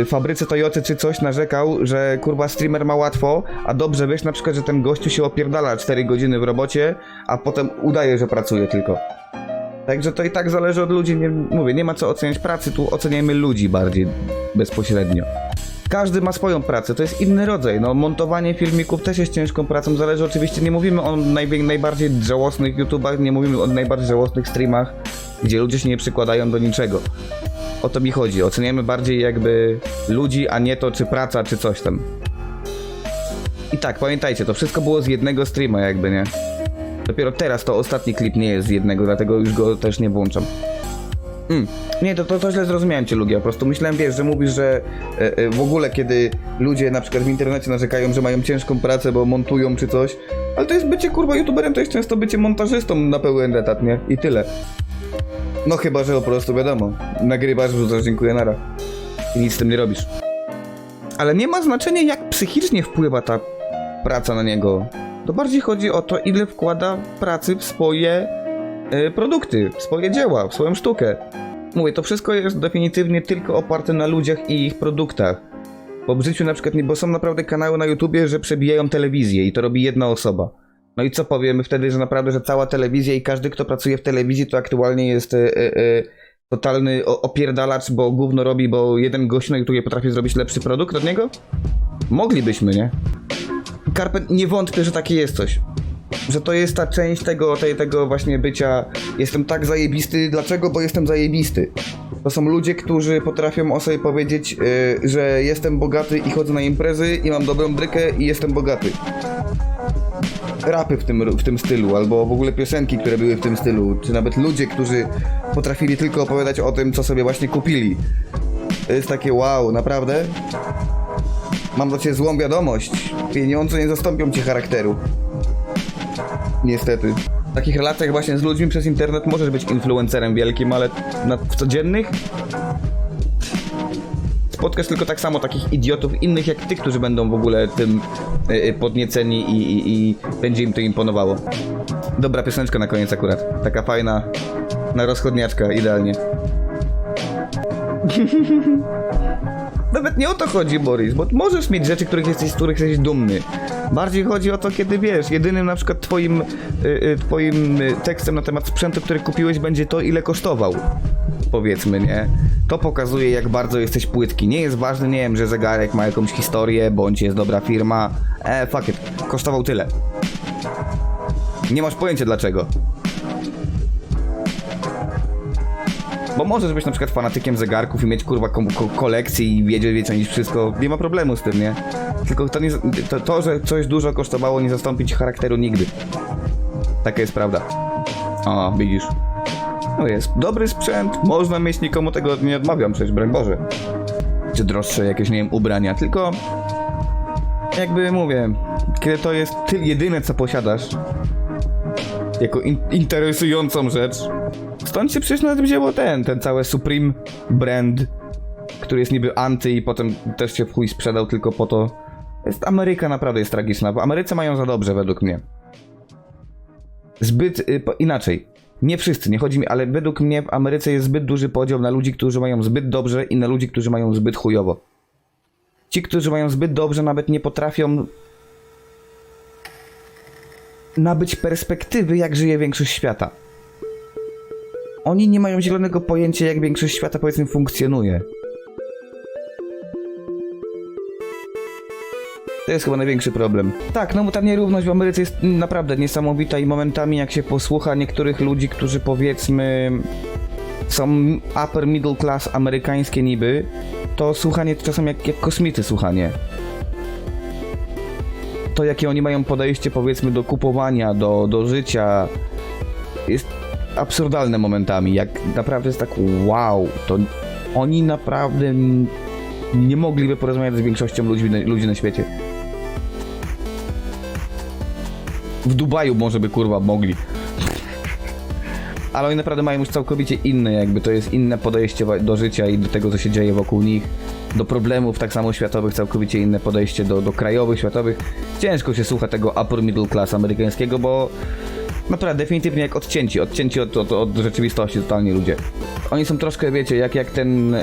fabryce Toyoty czy coś narzekał, że kurwa streamer ma łatwo, a dobrze wiesz na przykład, że ten gościu się opierdala 4 godziny w robocie, a potem udaje, że pracuje tylko. Także to i tak zależy od ludzi, nie, mówię, nie ma co oceniać pracy, tu oceniajmy ludzi bardziej bezpośrednio. Każdy ma swoją pracę, to jest inny rodzaj, no montowanie filmików też jest ciężką pracą, zależy oczywiście, nie mówimy o najbardziej żałosnych YouTubach, nie mówimy o najbardziej żałosnych streamach, gdzie ludzie się nie przykładają do niczego. O to mi chodzi, oceniamy bardziej jakby ludzi, a nie to czy praca, czy coś tam. I tak, pamiętajcie, to wszystko było z jednego streama jakby, nie? Dopiero teraz to ostatni klip nie jest z jednego, dlatego już go też nie włączam. Nie, to źle zrozumiałem cię, Lugia, po prostu myślałem, wiesz, że mówisz, że w ogóle kiedy ludzie na przykład w internecie narzekają, że mają ciężką pracę, bo montują czy coś, ale to jest bycie kurwa youtuberem, to jest często bycie montażystą na pełen etat, nie? I tyle. No chyba, że po prostu wiadomo, nagrywasz, wrzucasz, dziękuję, nara. I nic z tym nie robisz. Ale nie ma znaczenia, jak psychicznie wpływa ta praca na niego. To bardziej chodzi o to, ile wkłada pracy w swoje produkty, w swoje dzieła, w swoją sztukę. Mówię, to wszystko jest definitywnie tylko oparte na ludziach i ich produktach. Bo w życiu na przykład, bo są naprawdę kanały na YouTubie, że przebijają telewizję i to robi jedna osoba. No i co powiemy wtedy, że naprawdę, że cała telewizja i każdy, kto pracuje w telewizji, to aktualnie jest totalny opierdalacz, bo gówno robi, bo jeden gość na YouTubie potrafi zrobić lepszy produkt od niego? Moglibyśmy, nie? Carpet, nie wątpię, że takie jest coś. Że to jest ta część tego właśnie bycia jestem tak zajebisty. Dlaczego? Bo jestem zajebisty. To są ludzie, którzy potrafią o sobie powiedzieć, że jestem bogaty i chodzę na imprezy i mam dobrą brykę i jestem bogaty. Rapy w tym stylu, albo w ogóle piosenki, które były w tym stylu, czy nawet ludzie, którzy potrafili tylko opowiadać o tym, co sobie właśnie kupili. To jest takie wow, naprawdę? Mam do ciebie złą wiadomość. Pieniądze nie zastąpią ci charakteru. Niestety. W takich relacjach właśnie z ludźmi przez internet możesz być influencerem wielkim, ale w codziennych? spotkasz tylko tak samo takich idiotów innych jak ty, którzy będą w ogóle tym podnieceni i będzie im to imponowało. Dobra pioseneczka na koniec akurat. Taka fajna, na rozchodniaczka, idealnie. Nawet nie o to chodzi, Boris, bo możesz mieć rzeczy, z których jesteś dumny. Bardziej chodzi o to, kiedy wiesz, jedynym na przykład twoim tekstem na temat sprzętu, który kupiłeś, będzie to, ile kosztował. Powiedzmy, nie? To pokazuje, jak bardzo jesteś płytki. Nie jest ważne, nie wiem, że zegarek ma jakąś historię, bądź jest dobra firma. Fuck it, kosztował tyle. Nie masz pojęcia dlaczego. Bo możesz być na przykład fanatykiem zegarków i mieć kurwa kolekcji i wiedzieć o nich wszystko. Nie ma problemu z tym, nie? Tylko to, że coś dużo kosztowało, nie zastąpi ci charakteru nigdy. Taka jest prawda. O, widzisz. No jest dobry sprzęt, można mieć, nikomu tego nie odmawiam, przecież broń Boże. Czy droższe jakieś, nie wiem, ubrania, tylko jakby mówię, kiedy to jest jedyne, co posiadasz jako interesującą rzecz, stąd się przecież na tym wzięło ten cały Supreme brand, który jest niby anty i potem też się w chuj sprzedał tylko po to. Ameryka naprawdę jest tragiczna, bo Ameryce mają za dobrze według mnie. Zbyt inaczej. Nie wszyscy, nie chodzi mi, ale według mnie w Ameryce jest zbyt duży podział na ludzi, którzy mają zbyt dobrze i na ludzi, którzy mają zbyt chujowo. Ci, którzy mają zbyt dobrze, nawet nie potrafią nabyć perspektywy, jak żyje większość świata. Oni nie mają zielonego pojęcia, jak większość świata, powiedzmy, funkcjonuje. To jest chyba największy problem. Tak, no bo ta nierówność w Ameryce jest naprawdę niesamowita i momentami, jak się posłucha niektórych ludzi, którzy, powiedzmy, są upper middle class amerykańskie niby, to słuchanie to czasem jak kosmity słuchanie. To, jakie oni mają podejście, powiedzmy, do kupowania, do życia, jest absurdalne momentami. Jak naprawdę jest tak wow, to oni naprawdę nie mogliby porozmawiać z większością ludzi na świecie. W Dubaju może by kurwa mogli. Ale oni naprawdę mają już całkowicie inne, jakby to jest inne podejście do życia i do tego, co się dzieje wokół nich. Do problemów tak samo światowych, całkowicie inne podejście do krajowych, światowych. Ciężko się słucha tego upper middle class amerykańskiego, bo naprawdę definitywnie jak odcięci od rzeczywistości totalnie ludzie. Oni są troszkę, wiecie, jak ten...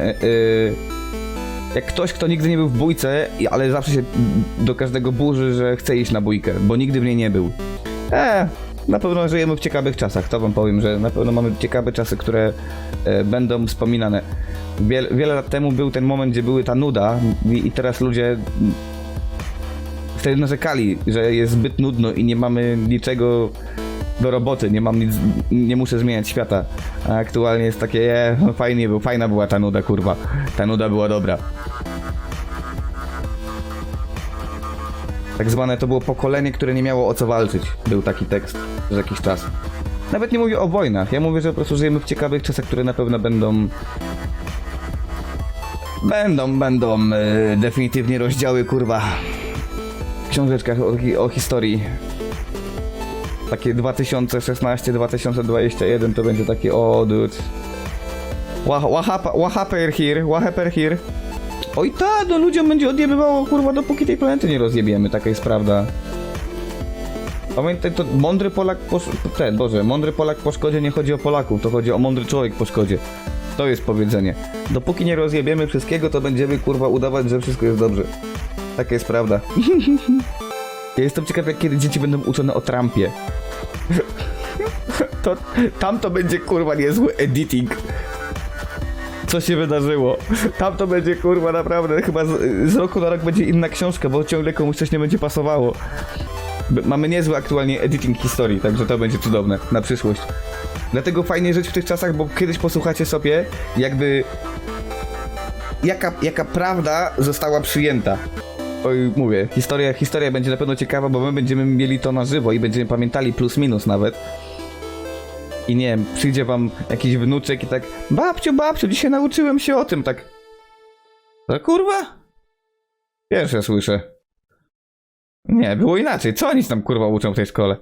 jak ktoś, kto nigdy nie był w bójce, ale zawsze się do każdego burzy, że chce iść na bójkę, bo nigdy w niej nie był. Na pewno żyjemy w ciekawych czasach, to wam powiem, że na pewno mamy ciekawe czasy, które będą wspominane. Wiele lat temu był ten moment, gdzie były ta nuda i teraz ludzie wtedy narzekali, że jest zbyt nudno i nie mamy niczego do roboty, nie muszę zmieniać świata. A aktualnie jest takie, fajna była ta nuda, kurwa. Ta nuda była dobra. Tak zwane to było pokolenie, które nie miało o co walczyć. Był taki tekst przez jakiś czas. Nawet nie mówię o wojnach, ja mówię, że po prostu żyjemy w ciekawych czasach, które na pewno będą definitywnie rozdziały, kurwa, w książeczkach o historii. Takie 2016-2021 to będzie takie, o dude. What happened here? Oj ta, no ludziom będzie odjebywało, kurwa, dopóki tej planety nie rozjebiemy, taka jest prawda. Pamiętaj, to mądry Polak mądry Polak po szkodzie nie chodzi o Polaków, to chodzi o mądry człowiek po szkodzie. To jest powiedzenie. Dopóki nie rozjebiemy wszystkiego, to będziemy, kurwa, udawać, że wszystko jest dobrze. Taka jest prawda. Ja jestem ciekaw, jak kiedy dzieci będą uczone o Trumpie. Tam to będzie, kurwa, niezły editing. Co się wydarzyło? Tam to będzie, kurwa, naprawdę, chyba z roku na rok będzie inna książka, bo ciągle komuś coś nie będzie pasowało. Mamy niezły aktualnie editing historii, także to będzie cudowne na przyszłość. Dlatego fajnie żyć w tych czasach, bo kiedyś posłuchacie sobie, jakby jaka prawda została przyjęta. Oj, mówię, historia będzie na pewno ciekawa, bo my będziemy mieli to na żywo i będziemy pamiętali plus minus nawet. I nie wiem, przyjdzie wam jakiś wnuczek i tak, babciu, dzisiaj nauczyłem się o tym, tak. No kurwa? Pierwsze słyszę. Nie, było inaczej. Co oni tam, kurwa, uczą w tej szkole?